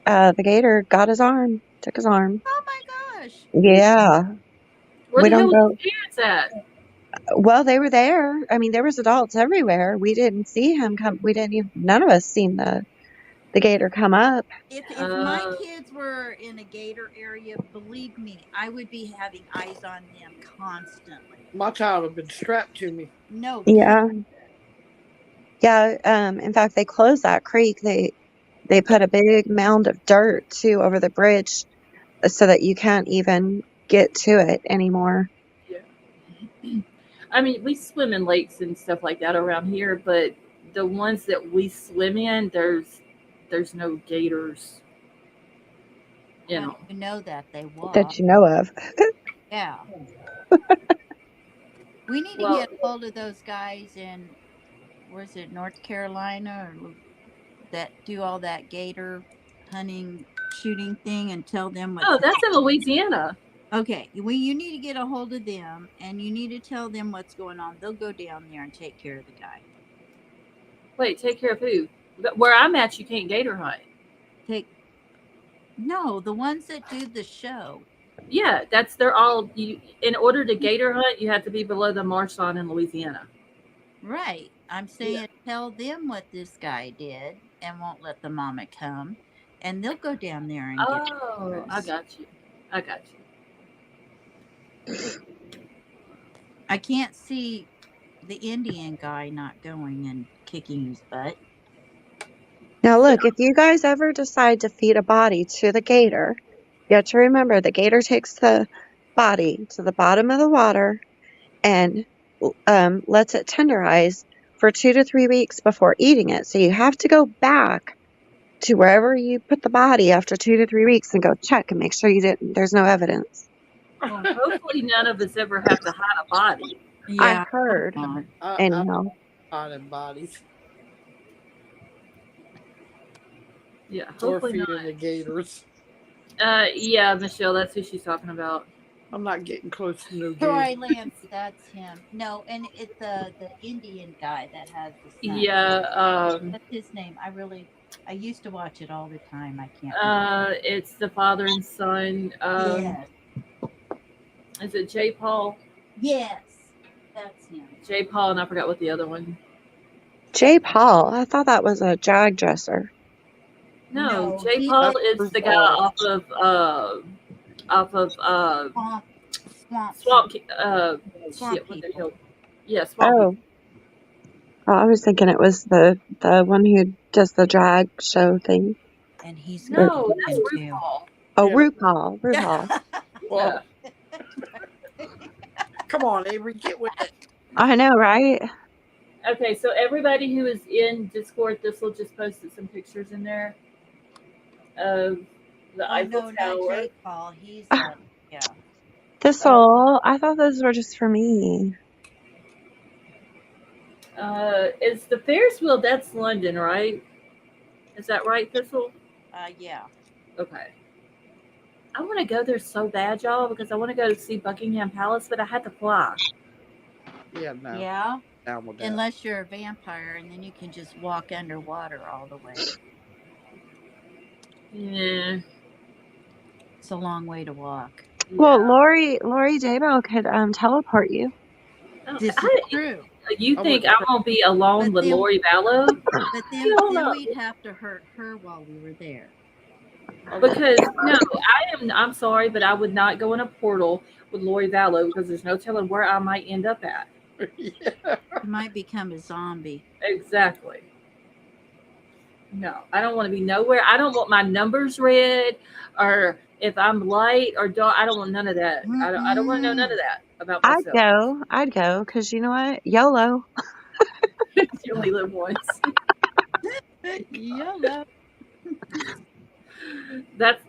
The gator got his arm, took his arm.
Oh my gosh.
Yeah,
Where
we
the hell
don't
was
go.
his parents at?
Well, they were there. I mean, there was adults everywhere. We didn't see him come. We didn't even. None of us seen the gator come up.
If my kids were in a gator area, believe me, I would be having eyes on them constantly.
My child had been strapped to me.
No.
Yeah. Yeah. In fact, they closed that creek. They put a big mound of dirt too over the bridge, so that you can't even get to it anymore.
Yeah. I mean, we swim in lakes and stuff like that around here, but the ones that we swim in, there's no gators. You know.
You know that they walk.
That you know of.
Yeah. We need to get a hold of those guys in, where's it, North Carolina, or that do all that gator hunting, shooting thing, and tell them what.
Oh, that's in Louisiana.
Okay, well, you need to get a hold of them, and you need to tell them what's going on. They'll go down there and take care of the guy.
Wait, take care of who? Where I'm at, you can't gator hunt.
No, the ones that do the show.
Yeah, they're all you. In order to gator hunt, you have to be below the marsh line in Louisiana.
Right. I'm saying tell them what this guy did and won't let the mama come, and they'll go down there and get.
Oh, I got you.
I can't see the Indian guy not going and kicking his butt.
Now, look, if you guys ever decide to feed a body to the gator, you have to remember the gator takes the body to the bottom of the water and lets it tenderize for 2 to 3 weeks before eating it. So you have to go back to wherever you put the body after 2 to 3 weeks and go check and make sure there's no evidence.
Well, hopefully none of us ever have to hide a body.
Yeah, I heard. Anyhow.
Hiding bodies.
Yeah,
Or
hopefully
feeding
not.
the gators.
Yeah, Michelle, that's who she's talking about.
I'm not getting close to no
Troy
gators.
Lance, that's him. No, and it's the Indian guy that has the son.
Yeah,
What's his name? I used to watch it all the time. I can't.
it's the father and son.
Yes.
Is it J. Paul?
Yes, that's him.
J. Paul, and I forgot what the other one.
J. Paul. I thought that was a drag dresser.
No, J. Paul is the guy off of Swamp. Shit, what the hell? Yeah, Swamp.
Oh, I was thinking it was the one who does the drag show thing.
And he's
no, that's RuPaul.
Oh, yeah. RuPaul.
Well, come on, Avery, get with it.
I know, right?
Okay, so everybody who is in Discord, Thistle just posted some pictures in there of the Eiffel Tower.
Not Jake Paul. He's yeah.
Thistle, I thought those were just for me.
Is the Ferris wheel? That's London, right? Is that right, Thistle?
Yeah.
Okay. I want to go there so bad, y'all, because I want to go to see Buckingham Palace, but I had to fly.
Yeah, no.
Yeah.
Down with that.
Unless you're a vampire, and then you can just walk underwater all the way.
Yeah.
It's a long way to walk.
Well, Lori Dabo could teleport you.
This is true.
You
I
think
wouldn't
I'm gonna be alone
But
with
then-
Lori Vallow?
But
Hell
then
no.
we'd have to hurt her while we were there.
Because no, I'm sorry, but I would not go in a portal with Lori Vallow because there's no telling where I might end up at.
Yeah.
You might become a zombie.
Exactly. No, I don't want to be nowhere. I don't want my numbers read, or if I'm light or dark. I don't want none of that. I don't want to know none of that about myself.
I'd go, because you know what? YOLO.
You only live once.
YOLO.
That.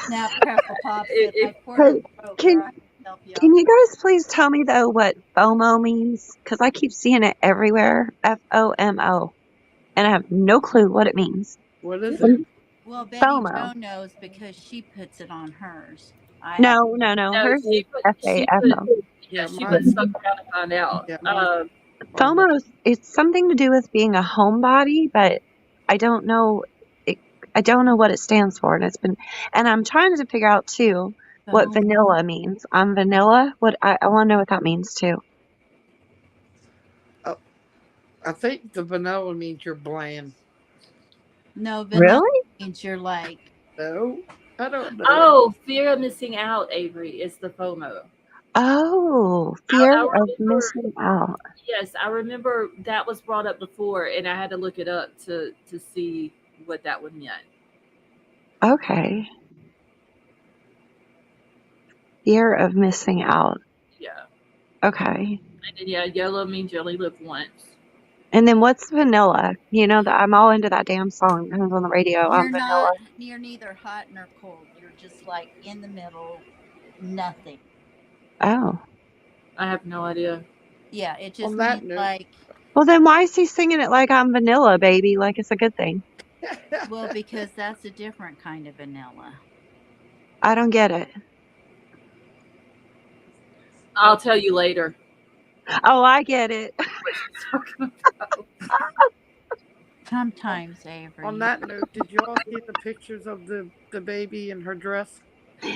Now, Crackle Pop said,
It-
my portal broke.
can-
Or I can help you out.
Can you guys please tell me, though, what FOMO means? Because I keep seeing it everywhere. FOMO. And I have no clue what it means.
What is it?
Well, Betty
FOMO.
Jo knows because she puts it on hers. I
No.
No,
Hers
she
is
put. She
FAFO.
put.
Yeah,
She
mine-
put stuff around to find out.
Yeah, mine-
FOMO it's something to do with being a homebody, but I don't know. I don't know what it stands for, and I'm trying to figure out too what
FOMO.
vanilla means. I'm vanilla. What I want to know what that means too.
I think the vanilla means you're bland.
No, vanilla
Really?
means you're like,
No, I don't know.
Oh, fear of missing out, Avery, is the FOMO.
Oh, fear
I
of
remember-
missing out.
Yes, I remember that was brought up before, and I had to look it up to see what that would mean.
Okay. Fear of missing out.
Yeah,
Okay.
and then, yeah, yellow means you only live once.
And then what's vanilla? You know that I'm all into that damn song that comes on the radio. I'm vanilla.
you're neither hot nor cold. You're just like in the middle, nothing.
Oh.
I have no idea.
Yeah, it just
On that
means
note-
like,
Well, then why is he singing it like I'm vanilla, baby? Like it's a good thing.
well, because that's a different kind of vanilla.
I don't get it.
I'll tell you later.
Oh, I get it.
What she's talking about.
Sometimes, Avery.
On that note, did you all see the pictures of the baby in her dress?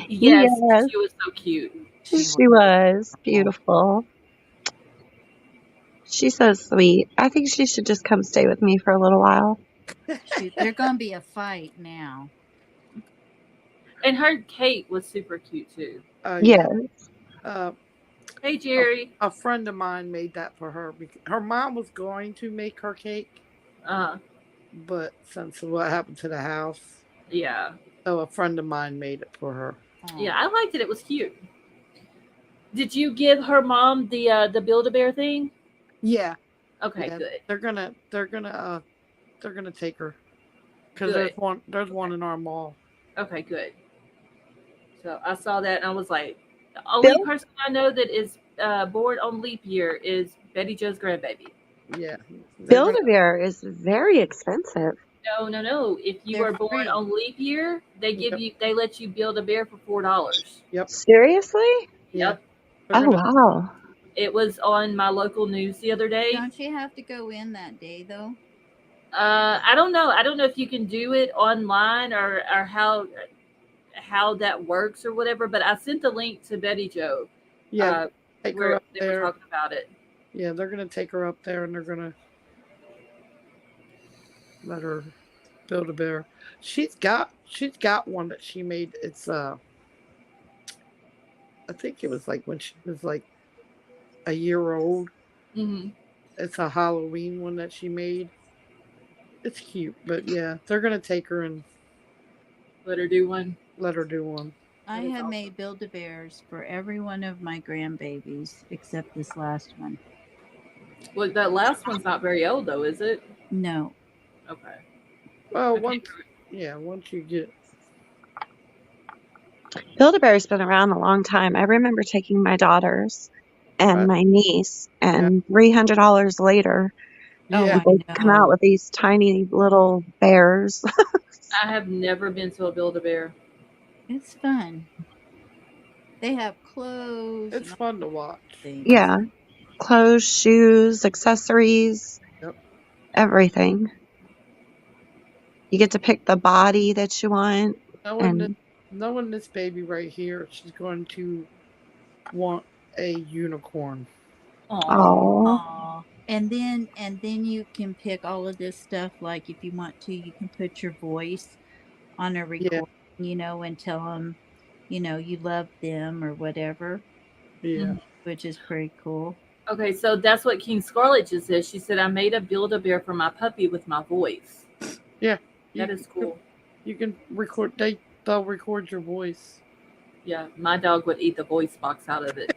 Yes,
Yes.
she was so cute.
She was beautiful. She's so sweet. I think she should just come stay with me for a little while.
Shoot, there's going to be a fight now.
And her Kate was super cute too.
Yes.
Hey, Jerry.
A friend of mine made that for her. Her mom was going to make her cake, but since what happened to the house,
Yeah.
so a friend of mine made it for her.
Oh.
Yeah, I liked it. It was cute. Did you give her mom the Build-A-Bear thing?
Yeah.
Okay,
Yeah,
good.
They're gonna take her because
Good.
there's one in our mall.
Okay, good. So I saw that and I was like, the only person I know that is born on leap year is Betty Jo's grandbaby.
Yeah.
Build-A-Bear is very expensive.
No. If you
They're
are born
free.
on leap year, they they let you build a bear for $4.
Yep.
Seriously?
Yep.
They're
Oh,
gonna-
wow.
It was on my local news the other day.
Don't you have to go in that day, though?
I don't know. I don't know if you can do it online or how that works or whatever. But I sent the link to Betty Jo.
Yeah. Take her
Where
up
they were
there.
talking about it.
Yeah, they're gonna take her up there and they're gonna let her build a bear. She's got one that she made. It's I think it was like when she was like a year old.
Mm-hmm.
It's a Halloween one that she made. It's cute, but yeah, they're gonna take her and
Let her do one.
let her do one.
I
That's
have
awesome.
made Build-A-Bears for every one of my grandbabies except this last one.
Well, that last one's not very old though, is it?
No.
Okay.
Well,
Okay.
once you get
Build-A-Bear's been around a long time. I remember taking my daughters and
Right.
my niece, and $300 later,
Oh,
yeah,
I
they come out
know.
with these tiny little bears.
I have never been to a Build-A-Bear.
It's fun. They have clothes.
it's
and
fun to watch.
things.
Yeah. Clothes, shoes, accessories,
Yep.
everything. You get to pick the body that you want.
Knowing this baby right here, she's going to want a unicorn.
Oh,
Oh,
Aw. And then you can pick all of this stuff. Like if you want to, you can put your voice on a
Yeah,
recording, and tell them, you love them or whatever,
yeah,
which is pretty cool.
okay. So that's what King Scarlet just said. She said, "I made a Build-A-Bear for my puppy with my voice."
yeah.
That is cool.
You can record. They'll record your voice.
Yeah, my dog would eat the voice box out of it.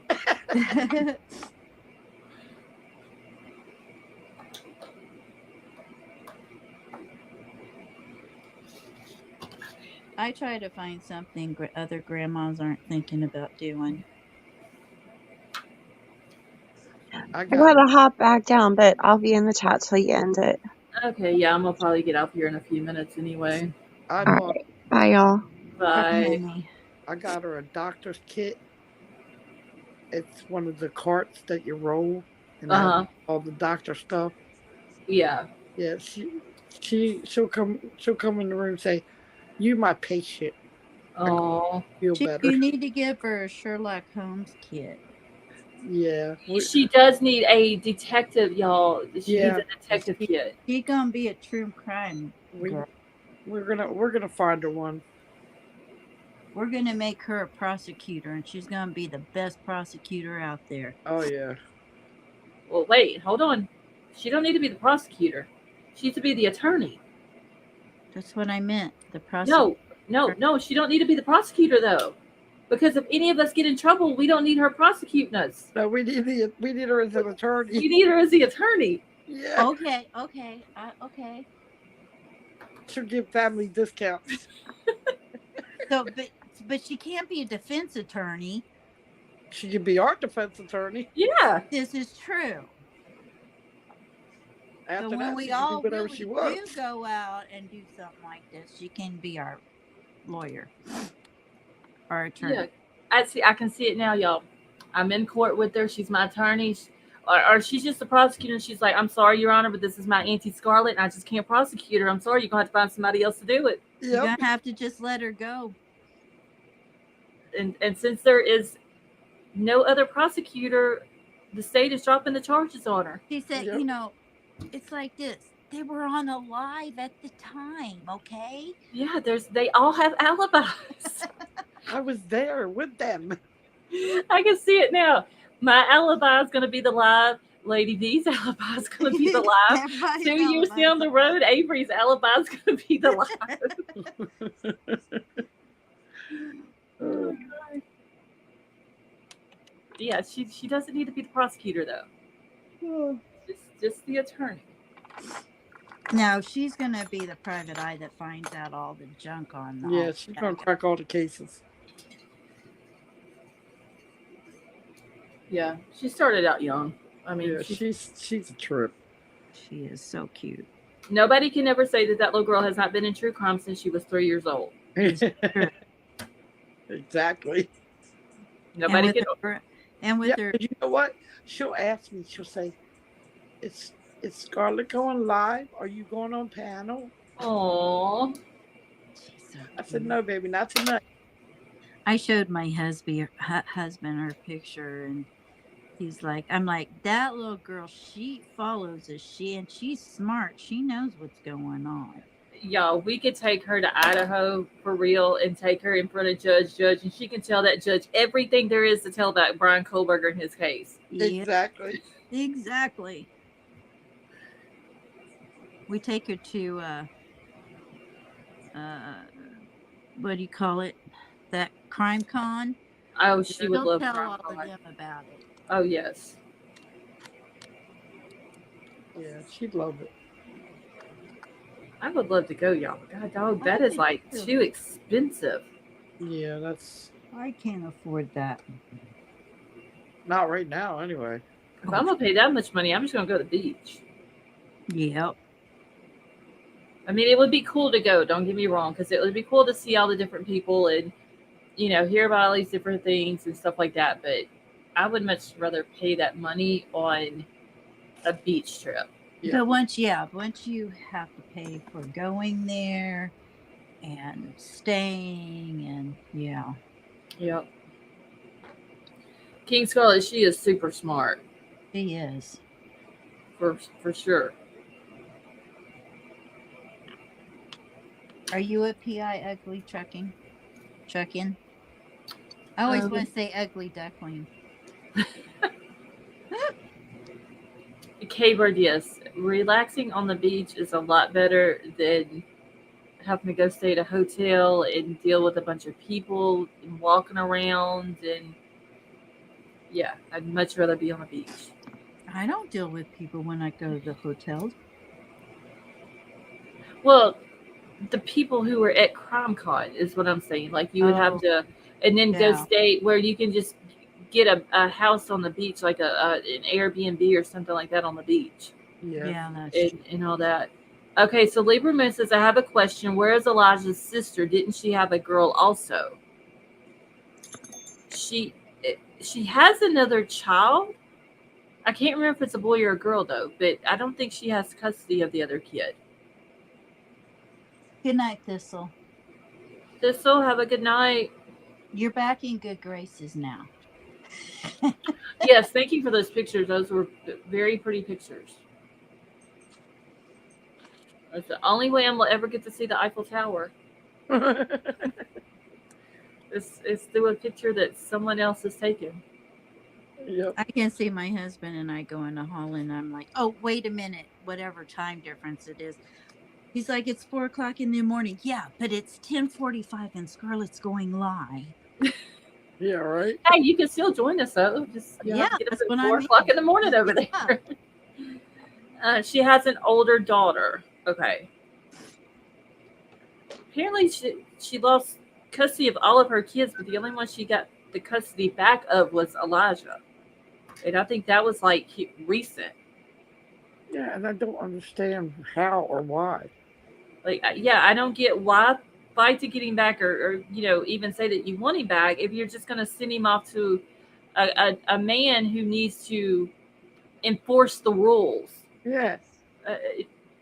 I try to find something other grandmas aren't thinking about doing.
I
I
got
gotta hop back down, but I'll be in the chat till you end it.
Okay, yeah, I'm gonna probably get out here in a few minutes anyway.
I
All
bought
right. Bye, y'all.
Bye,
Bye.
honey.
I got her a doctor's kit. It's one of the carts that you roll and has
Uh huh.
all the doctor stuff.
Yeah.
Yeah, she'll come in the room and say, "You my patient. I
Oh,
feel
You
better."
need to give her a Sherlock Holmes kit.
Yeah,
she does need a detective, y'all. She needs
yeah.
a detective
She,
kit.
she gonna be a true crime
We
girl.
we're gonna find her one.
We're gonna make her a prosecutor, and she's gonna be the best prosecutor out there.
Oh yeah.
Well, wait, hold on. She don't need to be the prosecutor. She needs to be the attorney.
That's what I meant. The prosecutor.
No. She don't need to be the prosecutor though, because if any of us get in trouble, we don't need her prosecuting us.
No, we need her as an
We
attorney.
need her as the attorney.
Yeah,
Okay. Okay.
she'll give family discounts.
So, but she can't be a defense attorney.
She can be our defense attorney.
Yeah.
This is true. So
After
when
that,
we
she can do
all
whatever she
really do
wants.
go out and do something like this, she can be our lawyer, our attorney.
Yeah. I can see it now, y'all. I'm in court with her. She's my attorney. Or she's just a prosecutor. And she's like, "I'm sorry, Your Honor, but this is my Auntie Scarlett, and I just can't prosecute her. I'm sorry. You're going to have to find somebody else to do it."
You're
Yep.
gonna have to just let her go.
And since there is no other prosecutor, the state is dropping the charges on her.
She said,
Yep.
it's like this. They were on a live at the time, okay?
Yeah, they all have alibis.
I was there with them.
I can see it now. My alibi is going to be the live. Lady D's alibi is going to be the live.
Everybody's
2 years
alibi
down
is
the
a
road, Avery's alibi is going to be the live. Yeah, she doesn't need to be the prosecutor though. Just the attorney.
No, she's gonna be the private eye that finds out all the junk on.
Yeah, she's gonna crack all the cases.
Yeah, she started out young. I mean,
Yeah, she's a trip.
She is so cute.
Nobody can ever say that little girl has not been in true crime since she was 3 years old.
Exactly.
Nobody can.
And with her,
you know what? She'll ask me. She'll say, "Is Scarlett going live? Are you going on panel?"
Aww.
I said, "No, baby, not tonight."
I showed my husband her picture, and I'm like, that little girl, she follows us. She's smart. She knows what's going on.
Y'all, we could take her to Idaho for real and take her in front of Judge, and she can tell that judge everything there is to tell about Brian Kohlberger in his case.
Exactly.
Exactly. We take her to what do you call it? That crime con.
Oh, she would love
tell
crime
all
con.
of them about it.
Oh yes.
Yeah, she'd love it.
I would love to go, y'all. God, dog, that is like too expensive.
Yeah, that's.
I can't afford that.
Not right now, anyway.
If I'm gonna pay that much money, I'm just gonna go to the beach.
Yep.
I mean, it would be cool to go. Don't get me wrong, because it would be cool to see all the different people and hear about all these different things and stuff like that. But I would much rather pay that money on a beach trip.
Yeah. But once you have to pay for going there and staying and
Yep. King Scarlet, she is super smart.
She is.
for sure.
Are you a PI ugly trucking? Trucking? I always want to say ugly duckling.
K-word, yes. Relaxing on the beach is a lot better than having to go stay at a hotel and deal with a bunch of people and walking around. And yeah, I'd much rather be on the beach.
I don't deal with people when I go to the hotels.
Well, the people who were at CrimeCon is what I'm saying. Like you would have to, and then go
Yeah.
stay where you can just get a house on the beach, like an Airbnb or something like that on the beach,
Yeah, that's true.
and all that. Okay, so Lieberman says, I have a question. Where is Elijah's sister? Didn't she have a girl also? She has another child. I can't remember if it's a boy or a girl though, but I don't think she has custody of the other kid.
Good night, Thistle.
Thistle, have a good night.
You're back in good graces now.
Yes, thank you for those pictures. Those were very pretty pictures. That's the only way I'm will ever get to see the Eiffel Tower. It's through a picture that someone else has taken.
Yep.
I can see my husband and I go in the hall and I'm like, oh, wait a minute, whatever time difference it is. He's like, it's 4:00 in the morning. Yeah, but it's 10:45 and Scarlett's going live.
Yeah, right.
Hey, you can still join us though. Just
Yeah,
get up
that's
at
what
4:00 in the morning over
Yeah.
there. She has an older daughter. Okay. Apparently, she lost custody of all of her kids, but the only one she got the custody back of was Elijah, and I think that was like recent.
Yeah, and I don't understand how or why.
Like, yeah, I don't get why fight to get him back, or even say that you want him back if you're just going to send him off to a man who needs to enforce the rules.
Yes.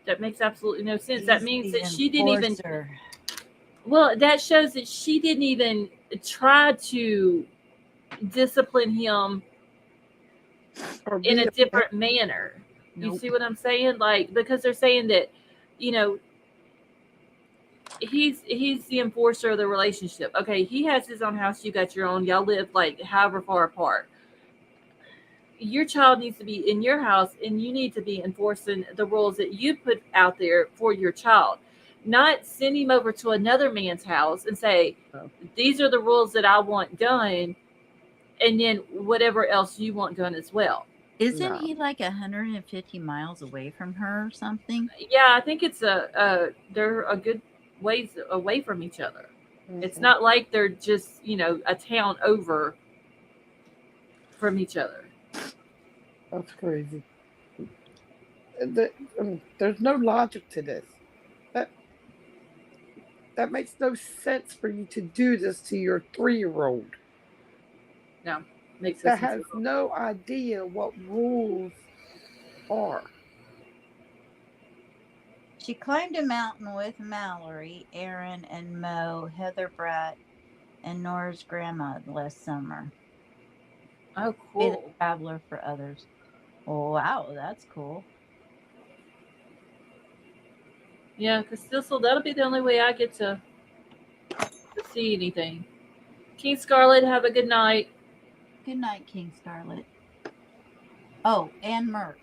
That makes absolutely no sense.
He's
That means
the
that she didn't even.
enforcer.
Well, that shows that she didn't even try to discipline him
Or
in
be
a different manner. You
Nope.
see what I'm saying? Like, because they're saying that, he's the enforcer of the relationship. Okay, he has his own house, you got your own, y'all live like however far apart. Your child needs to be in your house, and you need to be enforcing the rules that you put out there for your child. Not send him over to another man's house and say, these are the rules that I want done, and then whatever else you want done as well.
Isn't he like 150 miles away from her or something?
Yeah, I think it's they're a good ways away from each other. Mm-hmm. It's not like they're just, a town over from each other.
That's crazy. There's no logic to this. That makes no sense for you to do this to your 3-year-old.
No, makes no sense.
That has no idea what rules are.
She climbed a mountain with Mallory, Aaron, and Mo, Heather Bratt, and Nora's grandma last summer.
Oh, cool.
Be the traveler for others. Oh, wow, that's cool.
Yeah, because that'll be the only way I get to see anything. King Scarlet, have a good night.
Good night, King Scarlet. Oh, and Merc.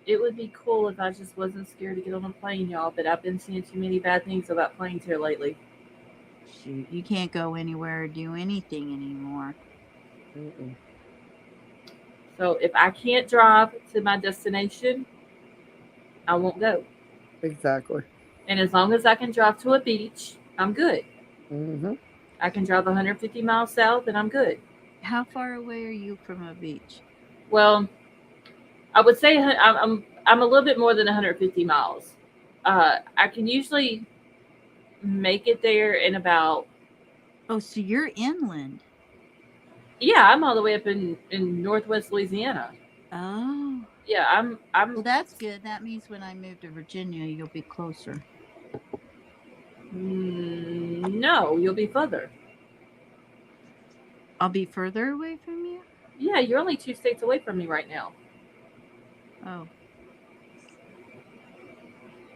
It would be cool if I just wasn't scared to get on a plane, y'all, but I've been seeing too many bad things about planes here lately.
Shoot, you can't go anywhere or do anything anymore.
Mm-mm.
So if I can't drive to my destination, I won't go.
Exactly.
And as long as I can drive to a beach, I'm good.
Mm-hmm.
I can drive 150 miles south and I'm good.
How far away are you from a beach?
Well, I would say I'm a little bit more than 150 miles. I can usually make it there in about.
Oh, so you're inland.
Yeah, I'm all the way up in northwest Louisiana.
Oh.
Yeah, I'm.
Well, that's good. That means when I move to Virginia, you'll be closer.
No, you'll be further.
I'll be further away from you?
Yeah, you're only 2 states away from me right now.
Oh.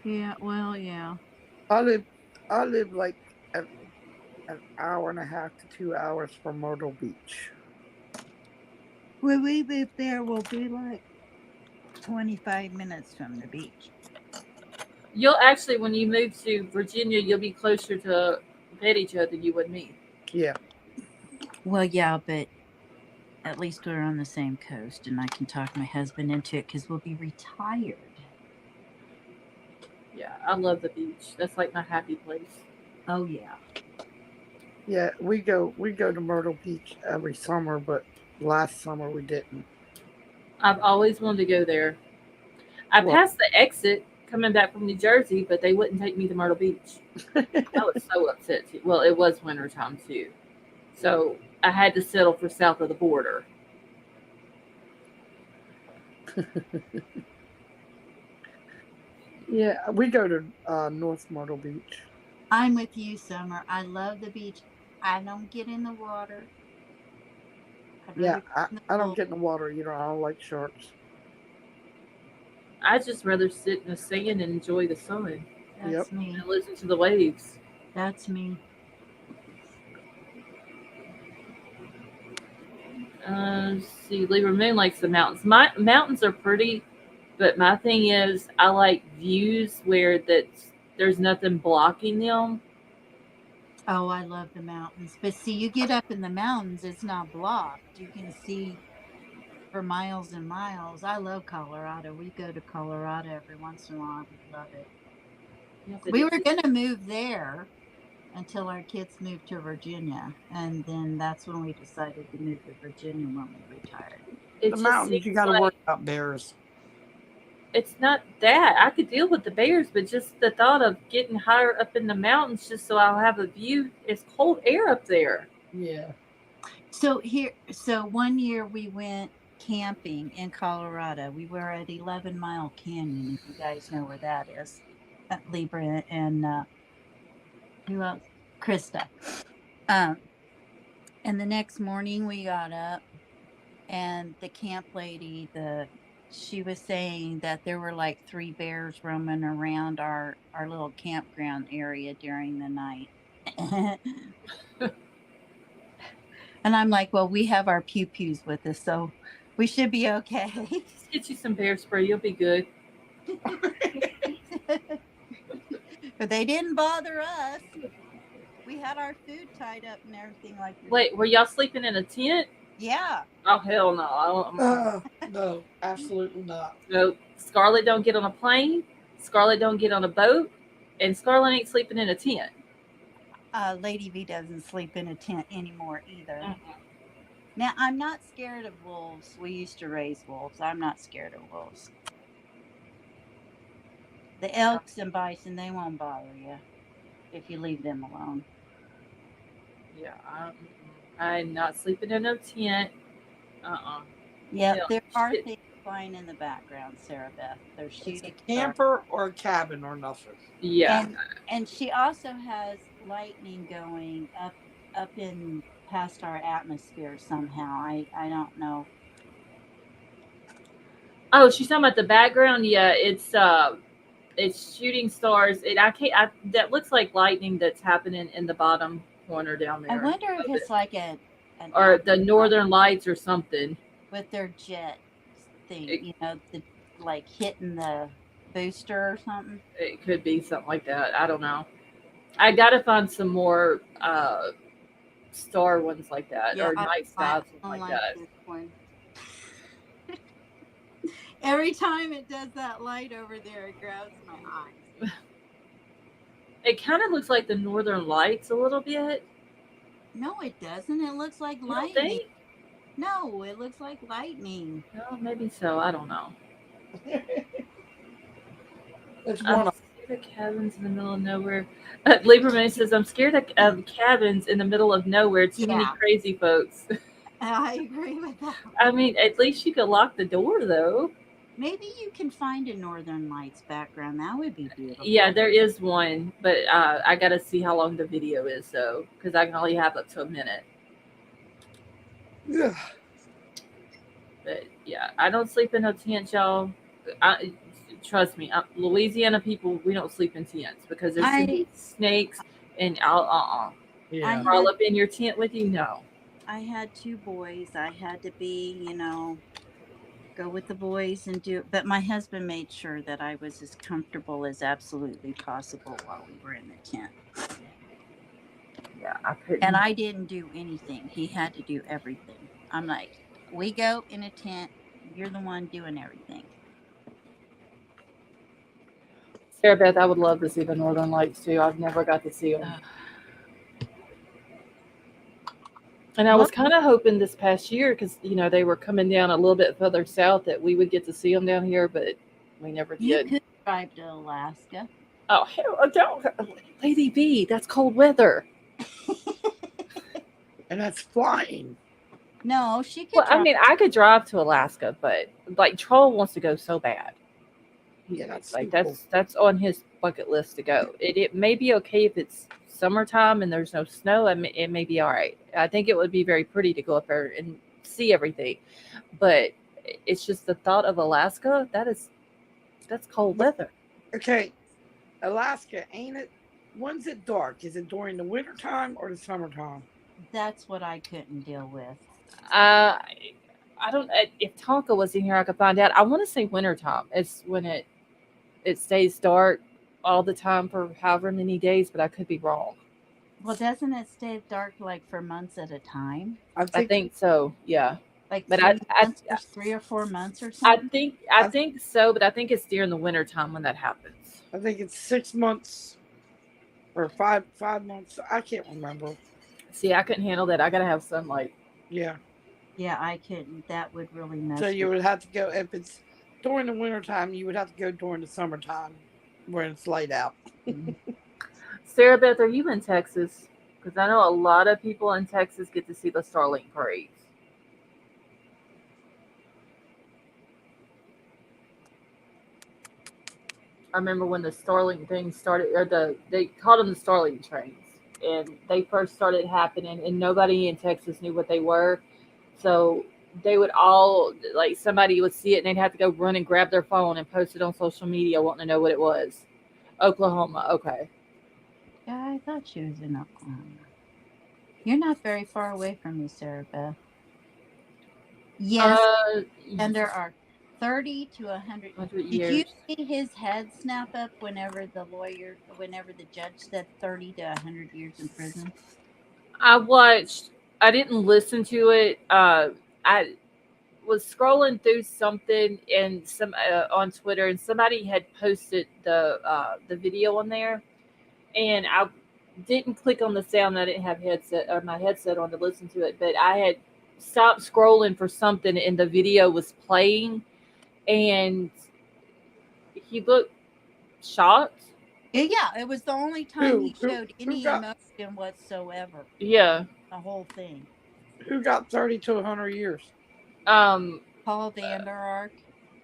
Yeah, well, yeah.
I live like an hour and a half to 2 hours from Myrtle Beach.
When we move there, we'll be like 25 minutes from the beach.
You'll actually, when you move to Virginia, you'll be closer to Betty Jo than you would me.
Yeah.
Well, yeah, but at least we're on the same coast, and I can talk my husband into it because we'll be retired.
Yeah, I love the beach. That's like my happy place.
Oh, yeah.
Yeah, we go to Myrtle Beach every summer, but last summer we didn't.
I've always wanted to go there. I
Well-
passed the exit coming back from New Jersey, but they wouldn't take me to Myrtle Beach. I was so upset too. Well, it was wintertime too. So I had to settle for south of the border.
Yeah, we go to North Myrtle Beach.
I'm with you, Summer. I love the beach. I don't get in the water.
Yeah, I don't get in the water either. I don't like sharks.
I'd just rather sit in the sand and enjoy the sun.
That's me.
And listen to the waves.
That's me.
Let's see, Libra Moon likes the mountains. My mountains are pretty, but my thing is I like views where there's nothing blocking them.
Oh, I love the mountains. But see, you get up in the mountains, it's not blocked. You can see for miles and miles. I love Colorado. We go to Colorado every once in a while. We love it. We were going to move there until our kids moved to Virginia. And then that's when we decided to move to Virginia when we retired.
The mountains, you got to worry about bears.
It's not that. I could deal with the bears, but just the thought of getting higher up in the mountains just so I'll have a view. It's cold air up there.
Yeah.
So one year we went camping in Colorado. We were at 11 Mile Canyon, if you guys know where that is. Libra and who else? Krista. And the next morning we got up, and the camp lady, she was saying that there were like 3 bears roaming around our little campground area during the night. And I'm like, well, we have our pew-pews with us, so we should be okay.
Just get you some bear spray. You'll be good.
But they didn't bother us. We had our food tied up and everything like that.
Wait, were y'all sleeping in a tent?
Yeah.
Oh, hell no.
No, absolutely not.
No, Scarlett don't get on a plane. Scarlett don't get on a boat. And Scarlett ain't sleeping in a tent.
Lady V doesn't sleep in a tent anymore either.
Mm-hmm.
Now, I'm not scared of wolves. We used to raise wolves. I'm not scared of wolves. The elks and bison, they won't bother you if you leave them alone.
Yeah, I'm not sleeping in no tent.
Yeah,
Yeah,
there are
shit.
things flying in the background, Sarah Beth. They're
It's
shooting
a camper or a cabin or nothing.
Yeah.
And she also has lightning going up in past our atmosphere somehow. I don't know.
Oh, she's talking about the background. Yeah, it's shooting stars. That looks like lightning that's happening in the bottom corner down there.
I wonder if it's like an
or the northern lights or something.
with their jet thing, like hitting the booster or something.
It could be something like that. I don't know. I gotta find some more star ones like that, or night skies like that.
This one. Every time it does that light over there, it grabs my eyes.
It kind of looks like the northern lights a little bit.
No, it doesn't. It looks like
You don't
lightning.
think?
No, it looks like lightning.
No, maybe so. I don't know.
It's
I'm
one of
scared of cabins in the middle of nowhere. Lieberman says, I'm scared of cabins in the middle of nowhere. Too many crazy folks.
I agree with that.
I mean, at least you could lock the door, though.
Maybe you can find a Northern Lights background. That would be beautiful.
Yeah, there is one, but I got to see how long the video is, though, because I can only have up to a minute.
Ugh.
But yeah, I don't sleep in a tent, y'all. Trust me, Louisiana people, we don't sleep in tents because there's gonna be snakes and
Yeah.
crawl up in your tent with you. No.
I had 2 boys. I had to be, go with the boys and do, but my husband made sure that I was as comfortable as absolutely possible while we were in the tent.
Yeah, I couldn't.
And I didn't do anything. He had to do everything. I'm like, we go in a tent, you're the one doing everything.
Sarah Beth, I would love to see the Northern Lights too. I've never got to see them. And I was kind of hoping this past year, because they were coming down a little bit further south, that we would get to see them down here, but we never did.
You could drive to Alaska.
Oh, hell, don't, Lady B. That's cold weather.
And that's flying.
No, she could.
Well, I mean, I could drive to Alaska, but like Troll wants to go so bad.
Yeah, that's
like
cool.
that's on his bucket list to go. It may be okay if it's summertime and there's no snow. It may be all right. I think it would be very pretty to go up there and see everything, but it's just the thought of Alaska. That's cold weather. Okay,
Alaska, ain't it? When's it dark? Is it during the wintertime or the summertime?
That's what I couldn't deal with.
I don't. If Tonka was in here, I could find out. I want to say wintertime. It's when it stays dark all the time for however many days, but I could be wrong.
Well, doesn't it stay dark like for months at a time?
I think so. Yeah.
Like,
but
3 or 4 months or something.
I think so, but I think it's during the wintertime when that happens.
I think it's 6 months or 5 months. I can't remember.
See, I couldn't handle that. I gotta have sunlight.
Yeah.
Yeah, I couldn't. That would really mess.
So you would have to go, if it's during the wintertime, you would have to go during the summertime when it's light out.
Sarah Beth, are you in Texas? Because I know a lot of people in Texas get to see the Starlink parades. I remember when the Starlink thing started, or they called them the Starlink trains, and they first started happening, and nobody in Texas knew what they were. So they would all, like, somebody would see it, and they'd have to go run and grab their phone and post it on social media wanting to know what it was. Oklahoma, okay.
Yeah, I thought she was in Oklahoma. You're not very far away from me, Sarah Beth. Yes, and there are 30 to 100
years.
Did you see his head snap up whenever the judge said 30 to 100 years in prison?
I didn't listen to it. I was scrolling through something and on Twitter, and somebody had posted the video on there, and I didn't click on the sound. I didn't have my headset on to listen to it, but I had stopped scrolling for something, and the video was playing, and he looked shocked.
Yeah, it was the only time he showed any emotion whatsoever.
Yeah.
The whole thing.
Who got 30 to 100 years?
Paul Vander Ark.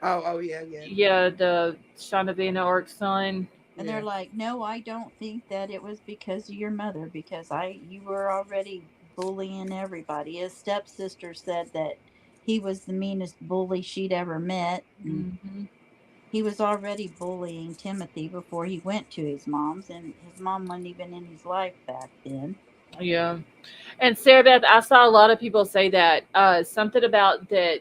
Oh, yeah.
Yeah, the Shonda Vander Ark's son.
And they're like, no, I don't think that it was because of your mother, because you were already bullying everybody. His stepsister said that he was the meanest bully she'd ever met.
Mm-hmm.
He was already bullying Timothy before he went to his mom's, and his mom wasn't even in his life back then.
Yeah. And Sarah Beth, I saw a lot of people say that something about that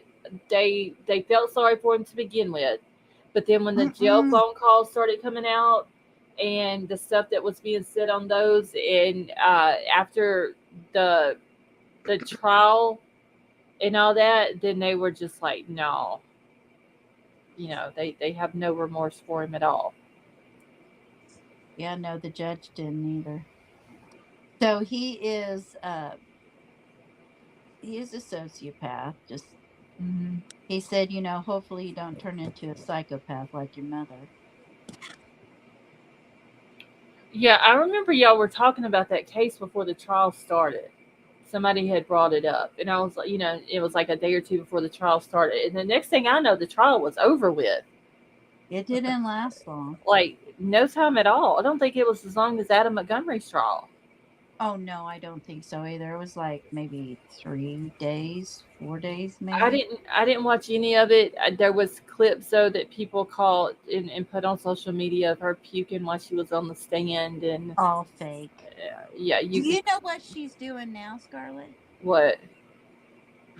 they felt sorry for him to begin with, but then when the jail phone calls started coming out and the stuff that was being said on those, and after the trial and all that, then they were just like, no, they have no remorse for him at all.
Yeah, no, the judge didn't either. So he is a sociopath. Just He said, hopefully you don't turn into a psychopath like your mother.
Yeah, I remember y'all were talking about that case before the trial started. Somebody had brought it up, and I was like, it was like a day or two before the trial started, and the next thing I know, the trial was over with.
It didn't last long.
Like, no time at all. I don't think it was as long as Adam Montgomery's trial.
Oh no, I don't think so either. It was like maybe 3 days, 4 days,
I
maybe.
didn't watch any of it. There was clips though that people called and put on social media of her puking while she was on the stand, and
All fake.
yeah,
Do
you could
you know what she's doing now, Scarlett?
what?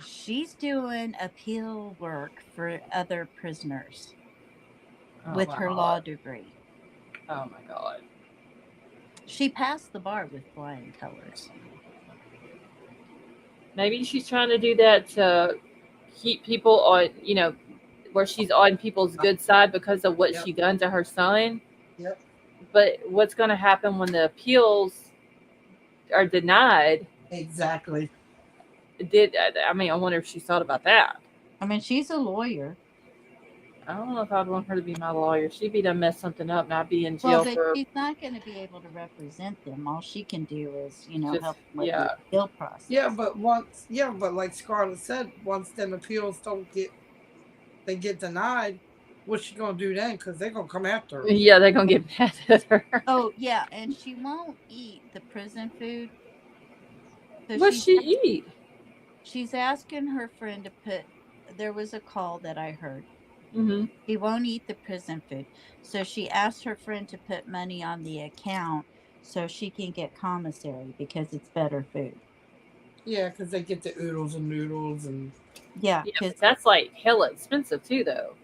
She's doing appeal work for other prisoners
Oh
with
my
her
god!
law degree.
Oh my god!
She passed the bar with flying colors.
Maybe she's trying to do that to keep people on, where she's on people's good side because of what
Yep.
she done to her son.
Yep.
But what's going to happen when the appeals are denied?
Exactly.
I wonder if she thought about that.
I mean, she's a lawyer.
I don't know if I'd want her to be my lawyer. She'd be done mess something up and I'd be in
Well,
jail
but
for
she's not going to be able to represent them. All she can do is,
just,
help them with the
yeah.
appeal process.
But like Scarlett said, once them appeals they get denied, what's she gonna do then? Because they're gonna come after her.
Yeah, they're going to get mad at her.
Oh, yeah, and she won't eat the prison food. So
What's she eat?
she's asking her friend to put. There was a call that I heard.
Mm-hmm.
She won't eat the prison food, so she asked her friend to put money on the account so she can get commissary because it's better food.
Yeah, because they get the oodles and noodles and
Yeah,
Yeah,
because
but that's like hella expensive too, though.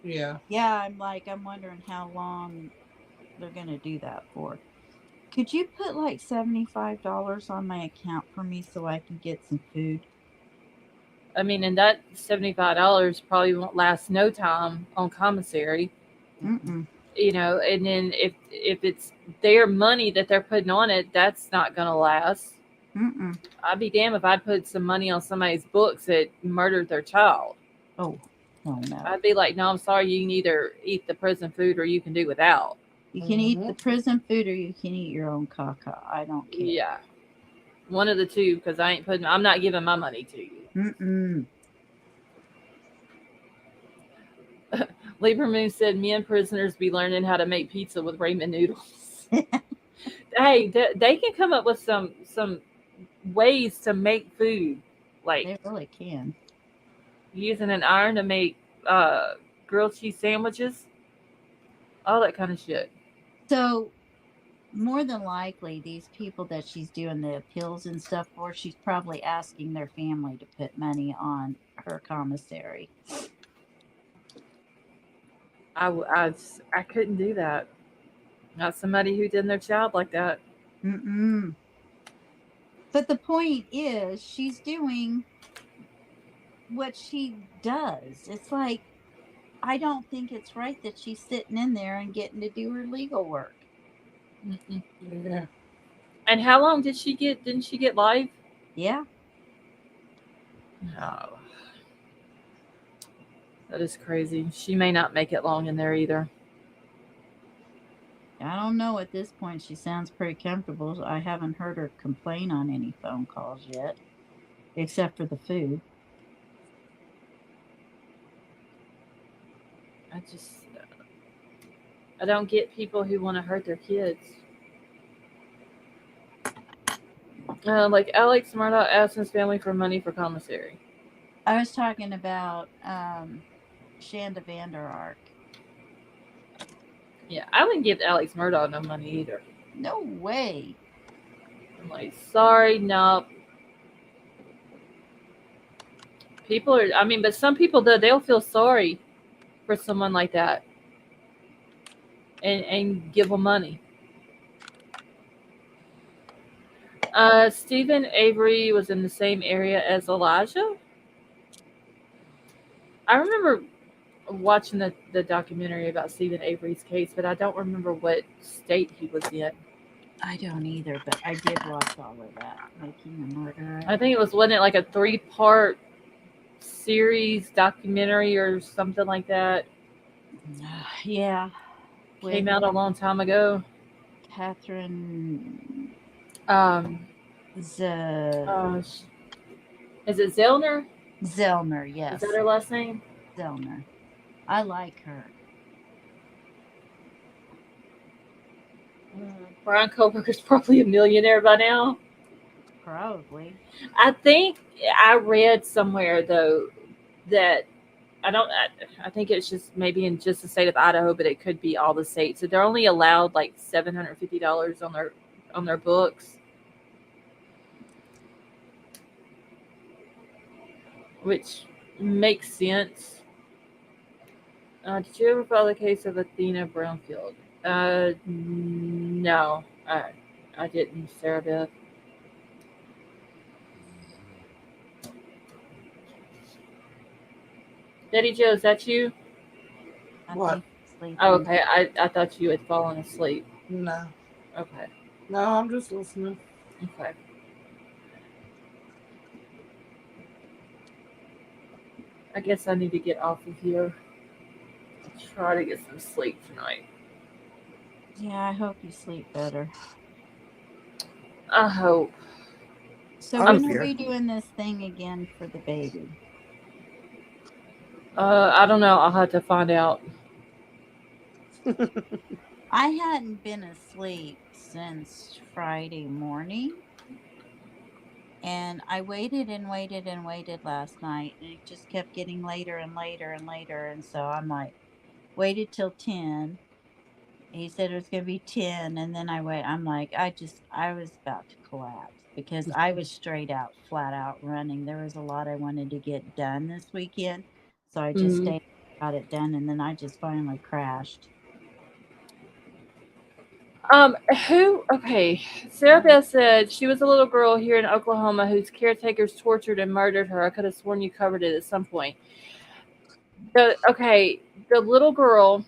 yeah.
I'm wondering how long they're gonna do that for. Could you put like $75 on my account for me so I can get some food?
I mean, and that $75 probably won't last no time on commissary.
Mm-mm.
And then if it's their money that they're putting on it, that's not gonna last.
Mm-mm.
I'd be damned if I put some money on somebody's books that murdered their child.
Oh no.
I'd be like, no, I'm sorry, you can either eat the prison food or you can do without.
You can eat the prison food or you can eat your own caca. I don't care.
Yeah, one of the two, because I'm not giving my money to you.
Mm-mm.
Lieberman said, "Me and prisoners be learning how to make pizza with ramen noodles." Hey, they can come up with some ways to make food, like
They really can.
using an iron to make grilled cheese sandwiches, all that kind of shit.
So more than likely, these people that she's doing the appeals and stuff for, she's probably asking their family to put money on her commissary.
I couldn't do that. Not somebody who did their child like that.
Mm-mm. But the point is, she's doing what she does. It's like, I don't think it's right that she's sitting in there and getting to do her legal work.
Mm-mm.
Yeah.
And how long did she get? Didn't she get life?
Yeah.
No. That is crazy. She may not make it long in there either.
I don't know. At this point, she sounds pretty comfortable. I haven't heard her complain on any phone calls yet, except for the food.
I don't get people who want to hurt their kids. Like Alex Murdoch asked his family for money for commissary.
I was talking about Shanda Vander Ark.
Yeah, I wouldn't give Alex Murdoch no money either.
No way.
I'm like, sorry, no. But some people, though, they'll feel sorry for someone like that and give them money. Stephen Avery was in the same area as Elijah. I remember watching the documentary about Stephen Avery's case, but I don't remember what state he was in.
I don't either, but I did watch all of that. Making a Murderer.
I think wasn't it like a 3-part series documentary or something like that?
Yeah.
Came out a long time ago.
Catherine.
Is it Zellner?
Zellner, yes.
Is that her last name?
Zellner. I like her.
Brian Koberger's probably a millionaire by now.
Probably.
I think I read somewhere though that I don't. I think it's just maybe in just the state of Idaho, but it could be all the states. So they're only allowed like $750 on their books, which makes sense. Did you ever file the case of Athena Brownfield? No, I didn't, Sarah Beth. Betty Joe, is that you?
I
What?
think sleeping.
Oh, okay. I thought you had fallen asleep.
No.
Okay.
No, I'm just listening.
Okay. I guess I need to get off of here. Try to get some sleep tonight.
Yeah, I hope you sleep better.
I hope.
So
I'm
when are
here.
we doing this thing again for the baby?
I don't know. I'll have to find out.
I hadn't been asleep since Friday morning. And I waited and waited and waited last night. And it just kept getting later and later and later. And so I'm like, waited till 10. He said it was going to be 10. And then I'm like, I was about to collapse because I was straight out, flat out running. There was a lot I wanted to get done this weekend. So I just
Mhm.
stayed, got it done. And then I just finally crashed.
Okay. Sarah Beth said she was a little girl here in Oklahoma whose caretakers tortured and murdered her. I could have sworn you covered it at some point. The little girl,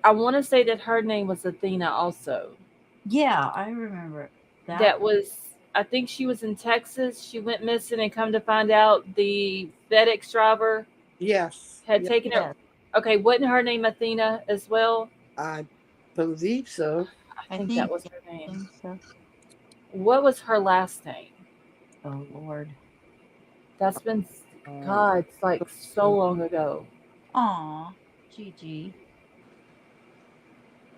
I want to say that her name was Athena also.
Yeah, I remember
That was, I think she was in Texas. She went missing and come to find out the FedEx driver
Yes.
had
Yeah,
taken her.
Yes,
Okay, wasn't her name Athena as well?
I believe so.
I
I
think that
think,
was
yeah,
her
I
name.
think so.
What was her last name?
Oh, Lord.
That's been,
Um,
God, it's like so long ago.
Aw, Gigi.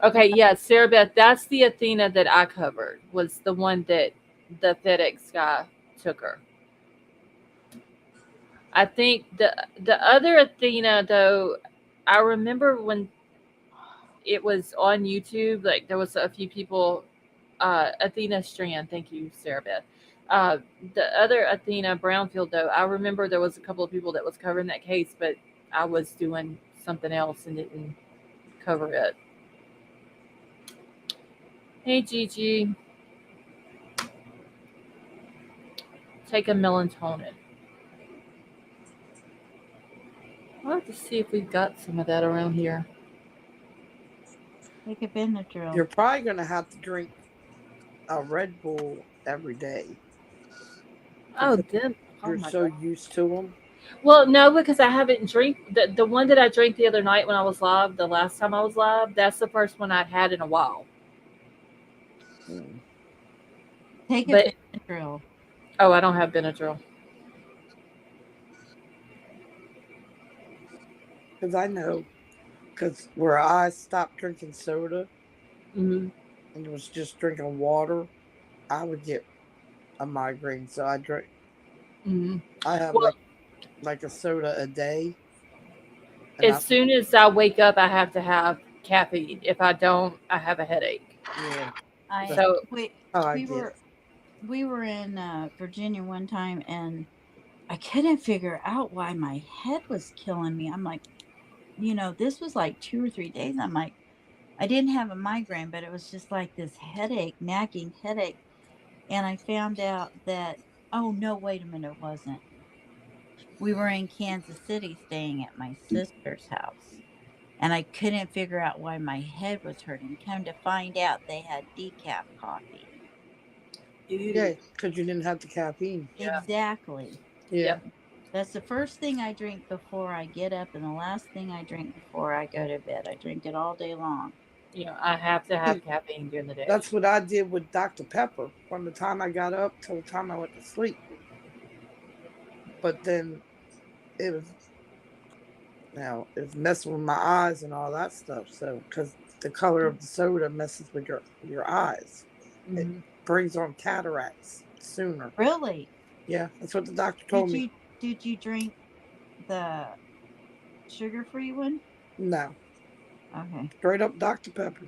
Okay, yeah, Sarah Beth, that's the Athena that I covered, was the one that the FedEx guy took her. I think the other Athena though, I remember when it was on YouTube, like there was a few people, Athena Strand, thank you, Sarah Beth. Uh, the other Athena Brownfield though, I remember there was a couple of people that was covering that case, but I was doing something else and didn't cover it. Hey Gigi, take a melatonin. I'll have to see if we've got some of that around here.
Take a Benadryl.
you're probably going to have to drink a Red Bull every day
Oh,
because
then, oh
you're
my
so
God.
used to them.
Well, no, because I haven't drank the one that I drank the other night when I was live. The last time I was live, that's the first one I'd had in a while.
Take a
But
Benadryl.
oh, I don't have Benadryl.
Because I know, because where I stopped drinking soda
Mm-hmm.
and was just drinking water, I would get a migraine. So I drink.
Mm-hmm.
I have
Well,
like a soda a day, and
as soon as I wake up, I have to have caffeine. If I don't, I have a headache.
yeah,
I
that's
So,
we
how I
we
get.
were in Virginia one time, and I couldn't figure out why my head was killing me. I'm like, this was like 2 or 3 days. I'm like, I didn't have a migraine, but it was just like this headache, nagging headache. And I found out that, oh no, wait a minute, it wasn't. We were in Kansas City staying at my sister's house. And I couldn't figure out why my head was hurting. Come to find out they had decaf coffee.
Yeah, because you didn't have the caffeine.
yeah,
Exactly.
Yeah.
yep,
That's the first thing I drink before I get up, and the last thing I drink before I go to bed. I drink it all day long.
I have to have caffeine during the day.
That's what I did with Dr. Pepper from the time I got up till the time I went to sleep. But then it was Now it's messing with my eyes and all that stuff. So because the color of the soda messes with your eyes, it
Mhm.
brings on cataracts sooner.
Really?
Yeah, that's what the doctor told me.
Did you drink the sugar-free one?
No,
Okay.
straight up Dr Pepper.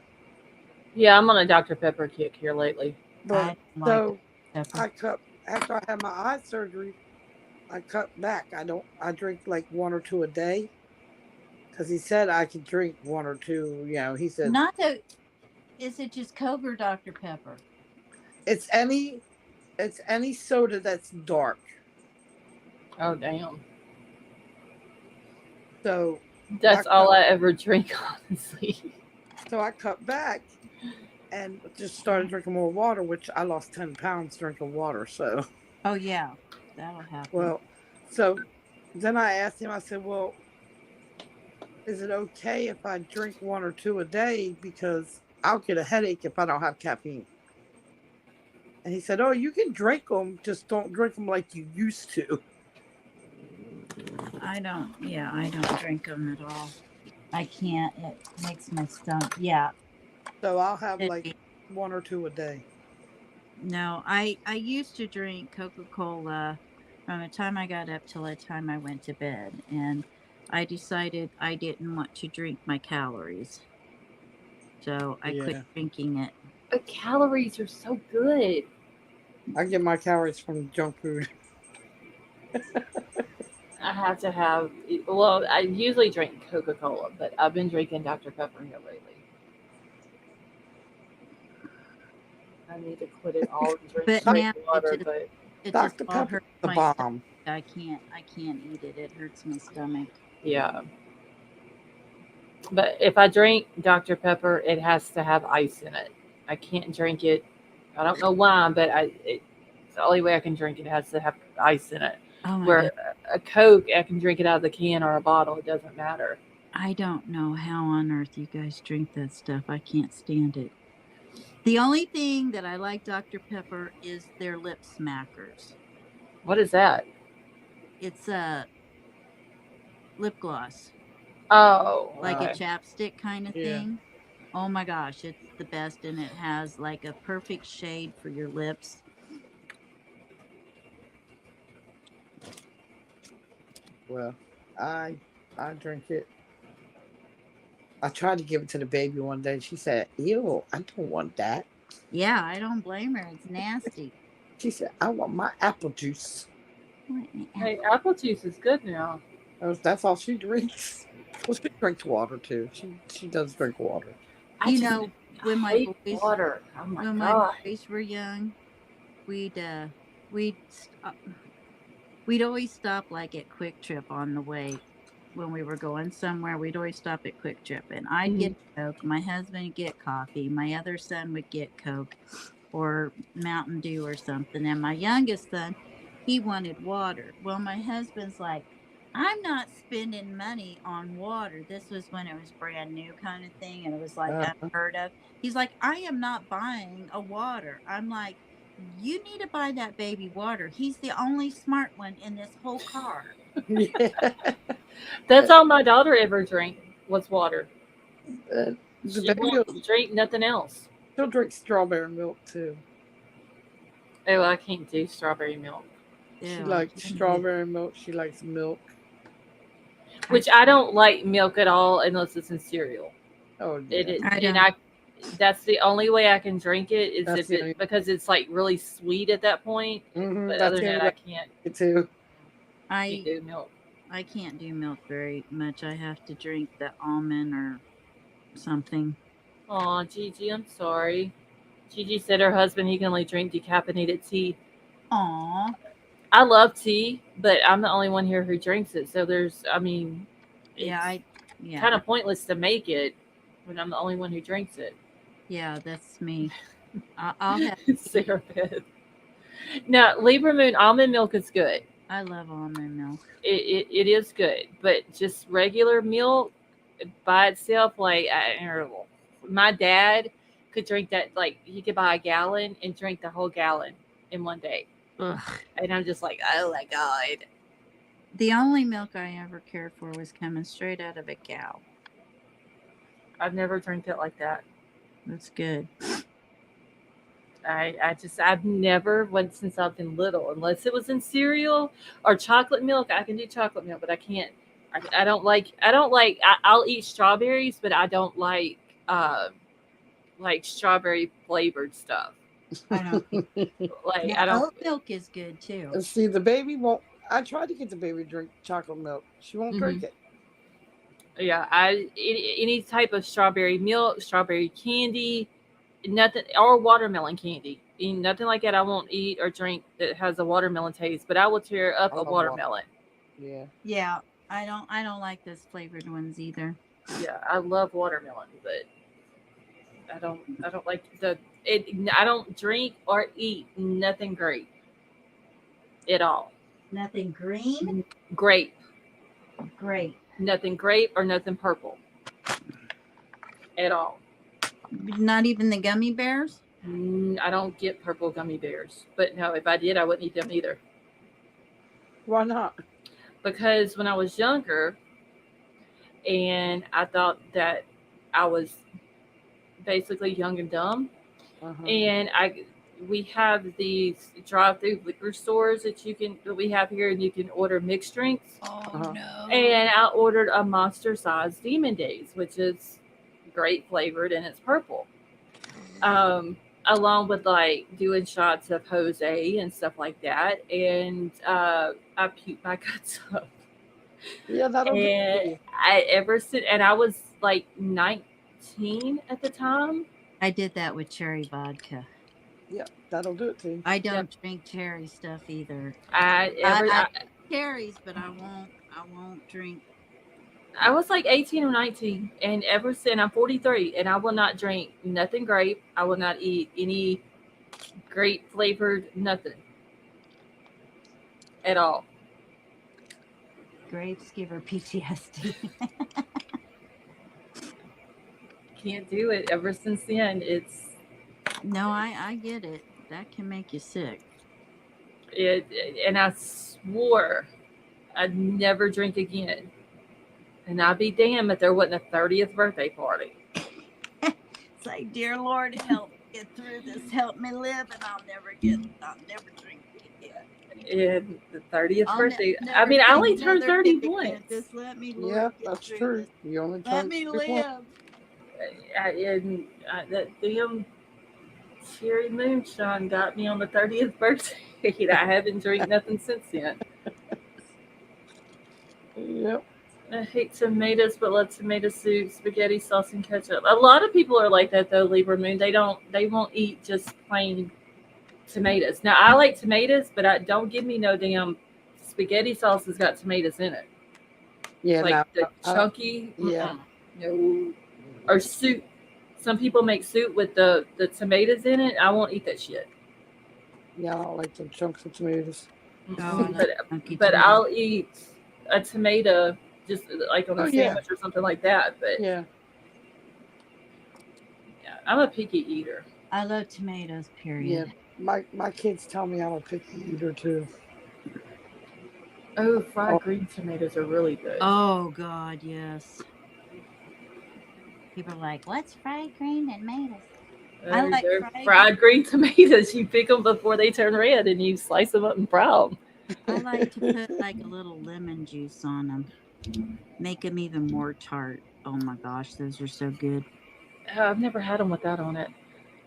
Yeah, I'm on a Dr. Pepper kick here lately.
I
But
don't like
so
pepper.
I cut after I had my eye surgery. I cut back. I drink like one or two a day because he said I could drink one or two. You know, he said
Not the. Is it just Coke or Dr Pepper?
it's any it's any soda that's dark.
Oh, damn.
So I
That's all
cut
I ever drink, honestly.
so I cut back and just started drinking more water, which I lost 10 pounds drinking water. So
Oh yeah, that'll happen.
well, so then I asked him. I said, "Well, is it okay if I drink one or two a day because I'll get a headache if I don't have caffeine?" And he said, "Oh, you can drink them, just don't drink them like you used to."
I don't. Yeah, I don't drink them at all. I can't. It makes my stomach. Yeah.
So I'll have
It,
like one or two a day.
no, I used to drink Coca Cola from the time I got up till the time I went to bed, and I decided I didn't want to drink my calories, so I quit
Yeah.
drinking it.
The calories are so good.
I get my calories from junk food.
I have to have, well, I usually drink Coca Cola, but I've been drinking Dr. Pepper here lately. I need to quit it all and drink
But
straight
now
water, but
it just
Dr.
all
Pepper,
hurts
the
my stomach.
bomb.
I can't eat it. It hurts my stomach.
yeah. But if I drink Dr. Pepper, it has to have ice in it. I can't drink it. I don't know why, but it's the only way I can drink it. It has to have ice in it.
Oh my god.
Where a Coke, I can drink it out of the can or a bottle. It doesn't matter.
I don't know how on earth you guys drink that stuff. I can't stand it. The only thing that I like Dr. Pepper is their lip smackers.
What is that?
It's a lip gloss,
Oh,
like a
okay.
chapstick kind of
Yeah.
thing. Oh my gosh, it's the best, and it has like a perfect shade for your lips.
Well, I I drink it. I tried to give it to the baby one day. She said, "Ew, I don't want that."
Yeah, I don't blame her. It's nasty.
She said, "I want my apple juice."
What in the
Hey, apple juice is good now.
That's all she drinks. Well, she drinks water too. She does drink water.
I
You
just
know, when my
hate
boys
water. Oh my
when my
god.
boys were young, we'd we'd st- we'd always stop like at Quick Trip on the way when we were going somewhere. We'd always stop at Quick Trip, and I'd get Coke. My husband would get coffee. My other son would get Coke or Mountain Dew or something. And my youngest son, he wanted water. Well, my husband's like, I'm not spending money on water. This was when it was brand new kind of thing, and it was like
Uh,
unheard of. He's like, I am not buying a water. I'm like, you need to buy that baby water. He's the only smart one in this whole car.
yeah.
That's all my daughter ever drank was water.
The
She
baby
won't drink nothing else.
she'll drink strawberry milk too.
Oh, I can't do strawberry milk.
She
Ew,
likes strawberry milk. She likes milk.
Which I don't like milk at all unless it's in cereal.
Oh
It
yeah.
is,
I
and
don't.
that's the only way I can drink it is
That's
if
the only.
it because it's like really sweet at that point. But
That's
other
the
than
only
that,
way
I
I
can't
like it too.
do milk.
I can't do milk very much. I have to drink the almond or something.
Aw, Gigi, I'm sorry. Gigi said her husband he can only drink decaffeinated tea.
Aw.
I love tea, but I'm the only one here who drinks it. So I mean,
Yeah,
it's
yeah.
kind of pointless to make it when I'm the only one who drinks it.
Yeah, that's me. I'll have.
Sarah Beth. Now, Libra Moon almond milk is good.
I love almond milk.
It is good, but just regular milk by itself, like I don't know, my dad could drink that. Like he could buy a gallon and drink the whole gallon in one day,
Ugh.
and I'm just like, oh my god.
The only milk I ever cared for was coming straight out of a cow.
I've never drank it like that.
That's good.
I've never went since I've been little, unless it was in cereal or chocolate milk. I can do chocolate milk, but I can't. I don't like. I'll eat strawberries, but I don't like strawberry flavored stuff.
I don't.
Like
Now,
I don't.
oat milk is good too.
And see, the baby won't. I tried to get the baby to drink chocolate milk. She won't drink it.
Yeah, any type of strawberry milk, strawberry candy, nothing, or watermelon candy. Nothing like that I won't eat or drink that has a watermelon taste, but I will tear up
I
a
love
watermelon.
Yeah.
Yeah, I don't like those flavored ones either.
Yeah, I love watermelon, but I don't like I don't drink or eat nothing grape at all.
Nothing green?
Grape.
Grape.
Nothing grape or nothing purple at all.
Not even the gummy bears?
I don't get purple gummy bears, but no, if I did, I wouldn't eat them either.
Why not?
Because when I was younger, and I thought that I was basically young and dumb, and we have these drive-through liquor stores that we have here, and you can order mixed drinks.
Oh no!
And I ordered a monster-sized Demon Days, which is grape flavored and it's purple. Along with like doing shots of Jose and stuff like that, and I puked my guts up.
Yeah, that'll do it to you.
And I was like 19 at the time.
I did that with cherry vodka.
Yeah, that'll do it to you.
I don't drink cherry stuff either.
I
like cherries, but I won't drink.
I was like 18 or 19, and ever since I'm 43, and I will not drink nothing grape. I will not eat any grape flavored nothing at all.
Grapes give her PTSD.
Can't do it. Ever since then, it's
no. I get it. That can make you sick.
And I swore I'd never drink again. And I'd be damned if there wasn't a 30th birthday party.
It's like, dear Lord, help me get through this. Help me live, and I'll never drink again.
And the 30th birthday. I mean, I only turned 30 once.
Just let me, Lord,
Yeah, that's true.
This.
You only
Let me live.
That damn cherry moonshine got me on the 30th birthday. I haven't drank nothing since then.
Yep.
I hate tomatoes, but love tomato soup, spaghetti sauce, and ketchup. A lot of people are like that though, Libra Moon. They won't eat just plain tomatoes. Now I like tomatoes, but don't give me no damn spaghetti sauce has got tomatoes in it.
Yeah,
like the chunky.
Yeah.
No. Or soup. Some people make soup with the tomatoes in it. I won't eat that shit.
Yeah, I don't like them chunks of tomatoes.
Oh,
but I'll eat a tomato just like on a sandwich or something like that. But
yeah,
I'm a picky eater.
I love tomatoes, period.
Yeah, my kids tell me I'm a picky eater too.
Oh, fried green tomatoes are really good.
Oh God, yes. People are like, what's fried green tomatoes? I like
fried green tomatoes. You pick them before they turn red and you slice them up and fry them.
I like to put like a little lemon juice on them. Make them even more tart. Oh my gosh, those are so good.
I've never had them with that on it.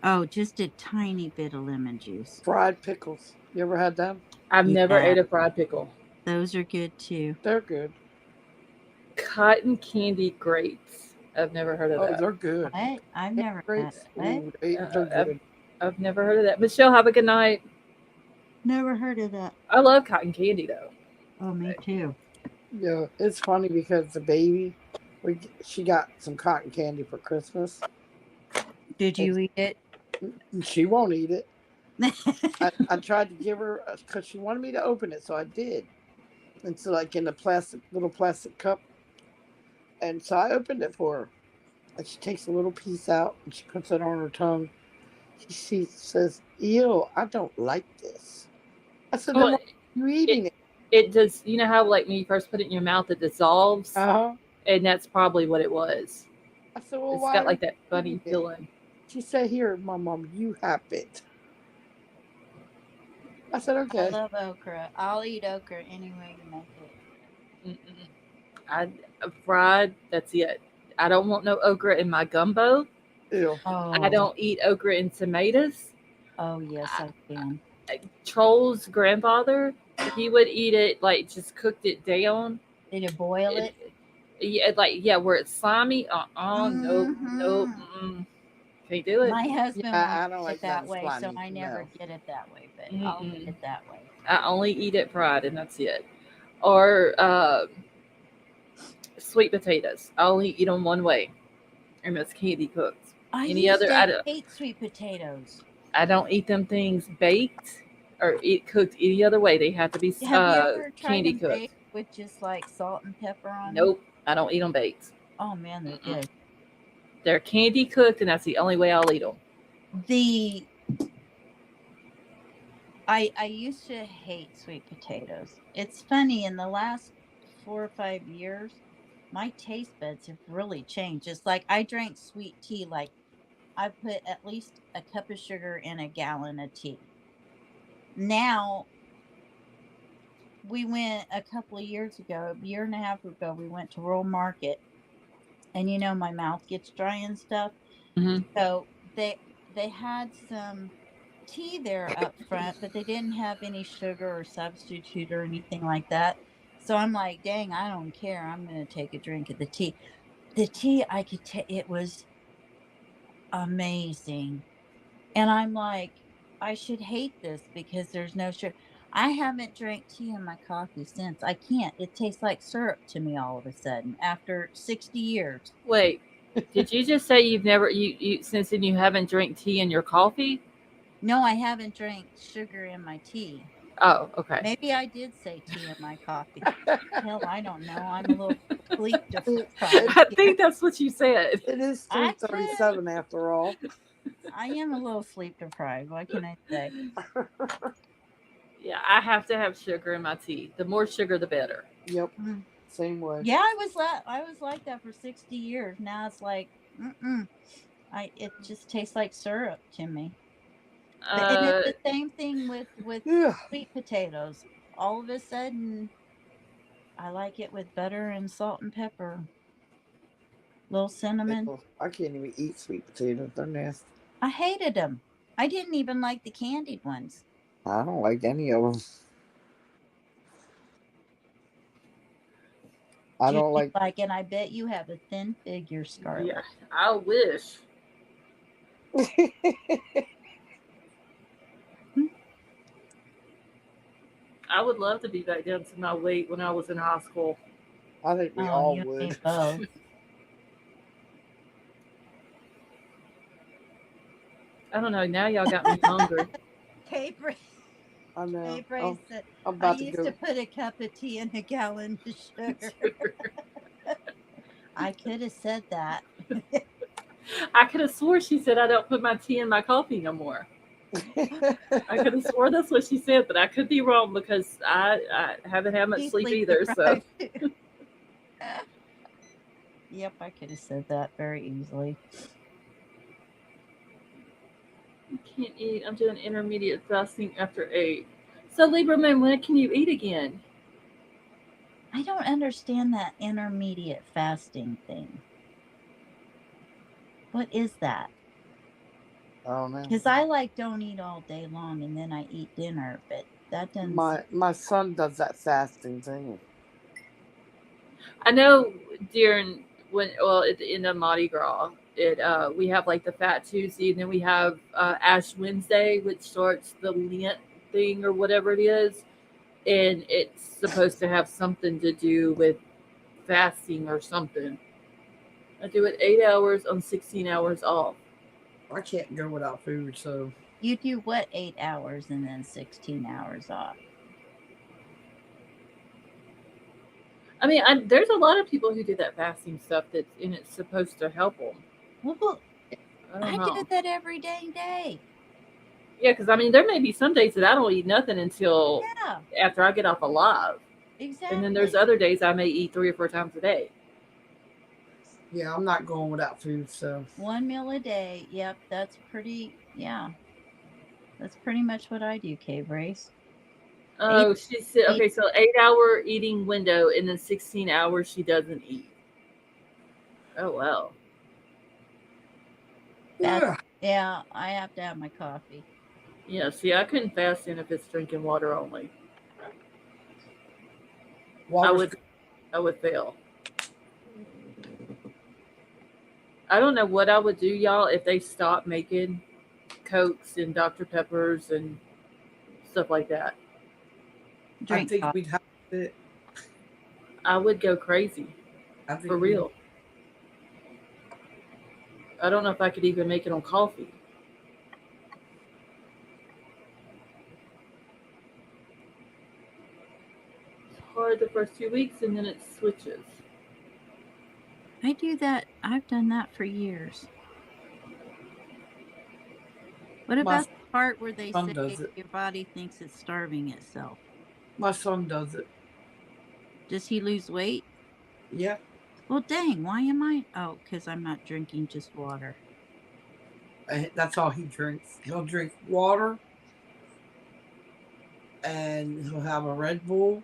Oh, just a tiny bit of lemon juice.
Fried pickles. You ever had them?
I've never ate a fried pickle.
Those are good too.
They're good.
Cotton candy grapes. I've never heard of that.
Oh, they're good.
What? I've never had it.
They're good.
I've never heard of that. Michelle, have a good night.
Never heard of that.
I love cotton candy though.
Oh, me too.
Yeah, it's funny because the baby, she got some cotton candy for Christmas.
Did you eat it?
She won't eat it. I tried to give her because she wanted me to open it, so I did. And so, like in a little plastic cup, and so I opened it for her. And she takes a little piece out and she puts it on her tongue. She says, "Ew, I don't like this." I said, "Why are you eating it?"
It does. You know how like when you first put it in your mouth, it dissolves,
Uh-huh.
and that's probably what it was.
I said, well,
It's
why
got
are you
like that funny
eating it?
feeling.
She said, here, my mom, you have it. I said,
I
okay.
love okra. I'll eat okra any way you make it.
Mm-mm. I fried. That's it. I don't want no okra in my gumbo.
Ew.
I
Oh,
don't eat okra in tomatoes.
oh yes, I can.
Troll's grandfather, he would eat it like just cooked it down.
Did you boil
It,
it?
yeah, like yeah, where it's slimy. Nope, nope.
Mm-hmm.
Can't do it.
My
Yeah,
husband won't
I don't
eat it
like
that
nothing
way, so
slimy.
I never
No.
get it that way. But I'll eat
Mm-mm.
it that way.
I only eat it fried, and that's it. Or sweet potatoes. I only eat them one way, and that's candy cooked.
I
Any
used
other,
to hate sweet potatoes.
I don't eat them things baked or eat cooked any other way. They have to be
Have you ever tried
candy
them
cooked.
baked with just like salt and pepper on them?
Nope, I don't eat them baked.
Oh man, they're
Mm-mm.
good.
They're candy cooked, and that's the only way I'll eat them.
The I used to hate sweet potatoes. It's funny, in the last 4 or 5 years, my taste buds have really changed. It's like I drank sweet tea, like I put at least a cup of sugar in a gallon of tea. Now we went a couple of years ago, a year and a half ago, we went to Rural Market, and my mouth gets dry and stuff.
Mm-hmm.
So they had some tea there up front, but they didn't have any sugar or substitute or anything like that. So I'm like, dang, I don't care. I'm going to take a drink of the tea. The tea, I could take, it was amazing. And I'm like, I should hate this because there's no sugar. I haven't drank tea in my coffee since. I can't. It tastes like syrup to me all of a sudden after 60 years.
Wait, did you just say you've never you since then you haven't drank tea in your coffee?
No, I haven't drank sugar in my tea.
Oh, okay.
Maybe I did say tea in my coffee. Hell, I don't know. I'm a little sleep
It,
deprived
I
here.
think that's what you said.
it is
I could.
3:37 after all.
I am a little sleep deprived. What can I say?
Yeah, I have to have sugar in my tea. The more sugar, the better.
Yep.
Mm.
Same way.
Yeah, I was like that for 60 years. Now it's like, it just tastes like syrup to me. And it's
Uh,
the same thing with
Yeah.
sweet potatoes. All of a sudden, I like it with butter and salt and pepper, little cinnamon.
Ew. I can't even eat sweet potatoes. They're nasty.
I hated them. I didn't even like the candied ones.
I don't like any of them. I
Do you
don't like.
and I bet you have a thin figure, Scarlett.
yeah, I wish. I would love to be back down to my weight when I was in high school.
I think we
Oh,
all
you and me
would.
both.
I don't know. Now y'all got me hungry.
Paper.
I know.
Paper said,
I'm
I
about to
used
go.
to put a cup of tea in a gallon of sugar. I could have said that.
I could have swore she said I don't put my tea in my coffee no more. I could have swore that's what she said, but I could be wrong because I haven't had much
He's
sleep either. So
deprived. Yep, I could have said that very easily.
I can't eat. I'm doing intermediate fasting after 8. So Lieberman, when can you eat again?
I don't understand that intermediate fasting thing. What is that?
I don't know.
Because I don't eat all day long and then I eat dinner, but that doesn't.
My son does that fasting thing.
I know during at the end of Mardi Gras, we have like the Fat Tuesday, and then we have Ash Wednesday, which starts the Lent thing or whatever it is, and it's supposed to have something to do with fasting or something. I do it 8 hours on 16 hours off.
I can't go without food, so.
You do what, 8 hours and then 16 hours off?
I mean, there's a lot of people who do that fasting stuff and it's supposed to help them.
Well,
I don't
I
know.
do that every dang day.
Yeah, because I mean, there may be some days that I don't eat nothing until
Yeah,
after I get off alive.
exactly.
And then there's other days I may eat 3 or 4 times a day.
Yeah, I'm not going without food, so.
1 meal a day. Yep, that's pretty. Yeah, that's pretty much what I do, K-Brace.
Oh, she said,
eight-
okay, so 8-hour eating window and then 16 hours she doesn't eat. Oh, wow.
That's, yeah, I have to have my coffee.
Yeah, see, I couldn't fast in if it's drinking water only.
Water's
I would fail. I don't know what I would do, y'all, if they stopped making Cokes and Dr. Peppers and stuff like that.
I
Drink
think
coffee.
we'd have to.
I would go crazy.
I think
For real. I don't know if I could even make it on coffee. It's hard the first 2 weeks and then it switches.
I do that. I've done that for years. What
My
about the part where they
son
say
does it.
your body thinks it's starving itself?
My son does it.
Does he lose weight?
Yeah.
Well, dang, why am I? Oh, because I'm not drinking just water.
That's all he drinks. He'll drink water, and he'll have a Red Bull,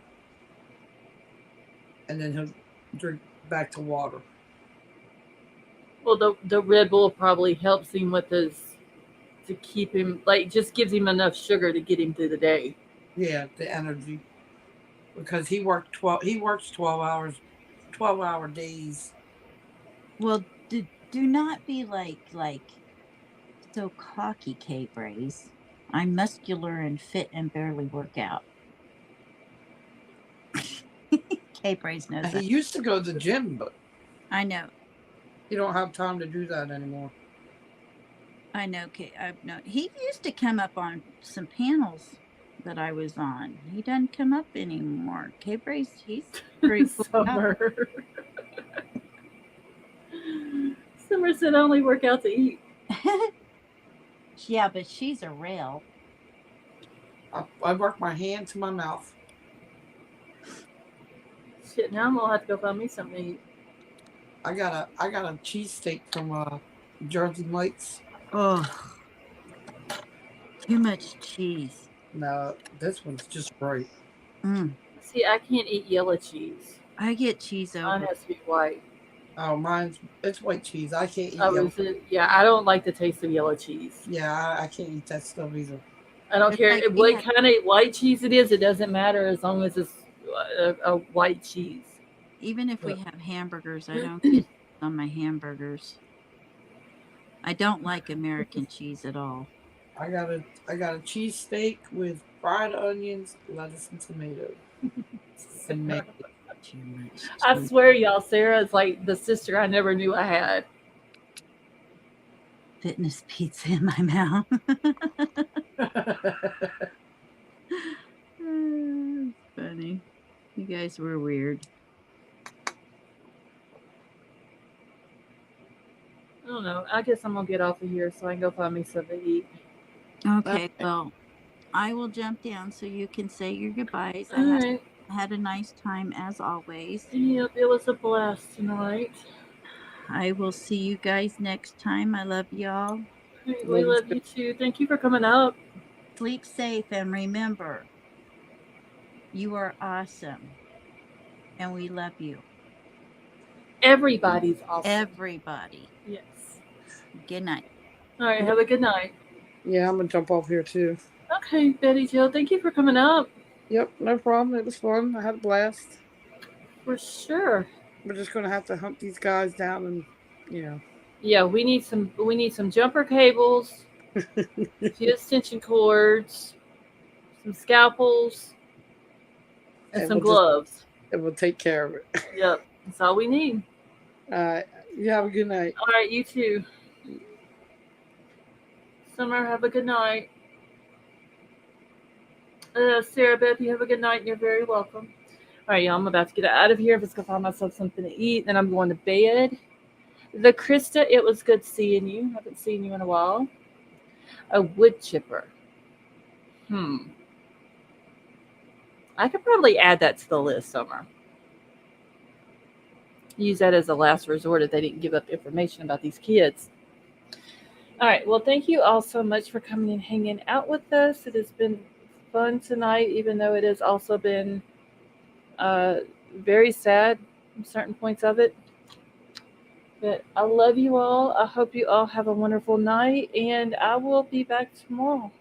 and then he'll drink back to water.
Well, the Red Bull probably helps him with his, to keep him, like, just gives him enough sugar to get him through the day.
Yeah, the energy. Because he works 12 hours, 12-hour days.
Well, do not be like so cocky, K-Brace. I'm muscular and fit and barely work out. K-Brace knows
He
that.
used to go to the gym, but
I know.
he don't have time to do that anymore.
I know. No, he used to come up on some panels that I was on. He doesn't come up anymore. K-Brace, he's pretty cool.
Summer. Summer said I only work out to eat.
Yeah, but she's a rail.
I work my hand to my mouth.
Shit, now I'm gonna have to go find me something to eat.
I got a cheesesteak from Jersey Mike's.
Oh, too much cheese.
No, this one's just right.
See, I can't eat yellow cheese.
I get cheese
Mine
over.
has to be white.
Oh, it's white cheese. I can't eat yellow.
Yeah, I don't like the taste of yellow cheese.
Yeah, I can't eat that stuff either.
I don't
It's
care
like
what kind of white cheese it is. It doesn't matter as long as it's a white cheese.
Even if we have hamburgers, I don't get on my hamburgers. I don't like American cheese at all.
I got a cheesesteak with fried onions, lettuce, and tomato. And mayo.
Too much
I
cheese.
swear, y'all, Sarah is like the sister I never knew I had.
Fitness pizza in my mouth. It's funny. You guys were weird.
I don't know. I guess I'm gonna get off of here so I can go find me something to eat.
Okay, well, I will jump down so you can say your goodbyes.
All right.
I had a nice time as always.
Yep, it was a blast tonight.
I will see you guys next time. I love y'all.
We love you too. Thank you for coming up.
Sleep safe and remember, you are awesome. And we love you.
Everybody's awesome.
Everybody.
Yes.
Good night.
All right. Have a good night.
Yeah, I'm gonna jump off here too.
Okay, Betty Jill. Thank you for coming up.
Yep, no problem. It was fun. I had a blast.
For sure.
We're just gonna have to hunt these guys down and,
Yeah, we need some jumper cables, a few extension cords, some scalpels, and some gloves.
And we'll take care of it.
Yep, that's all we need.
You have a good night.
All right, you too. Summer, have a good night. Sarah Beth, you have a good night, and you're very welcome. All right, y'all, I'm about to get out of here. I'm just going to find myself something to eat, then I'm going to bed. The Krista, it was good seeing you. Haven't seen you in a while. A wood chipper. I could probably add that to the list somewhere. Use that as a last resort if they didn't give up information about these kids. All right. Well, thank you all so much for coming and hanging out with us. It has been fun tonight, even though it has also been very sad in certain points of it. But I love you all. I hope you all have a wonderful night, and I will be back tomorrow.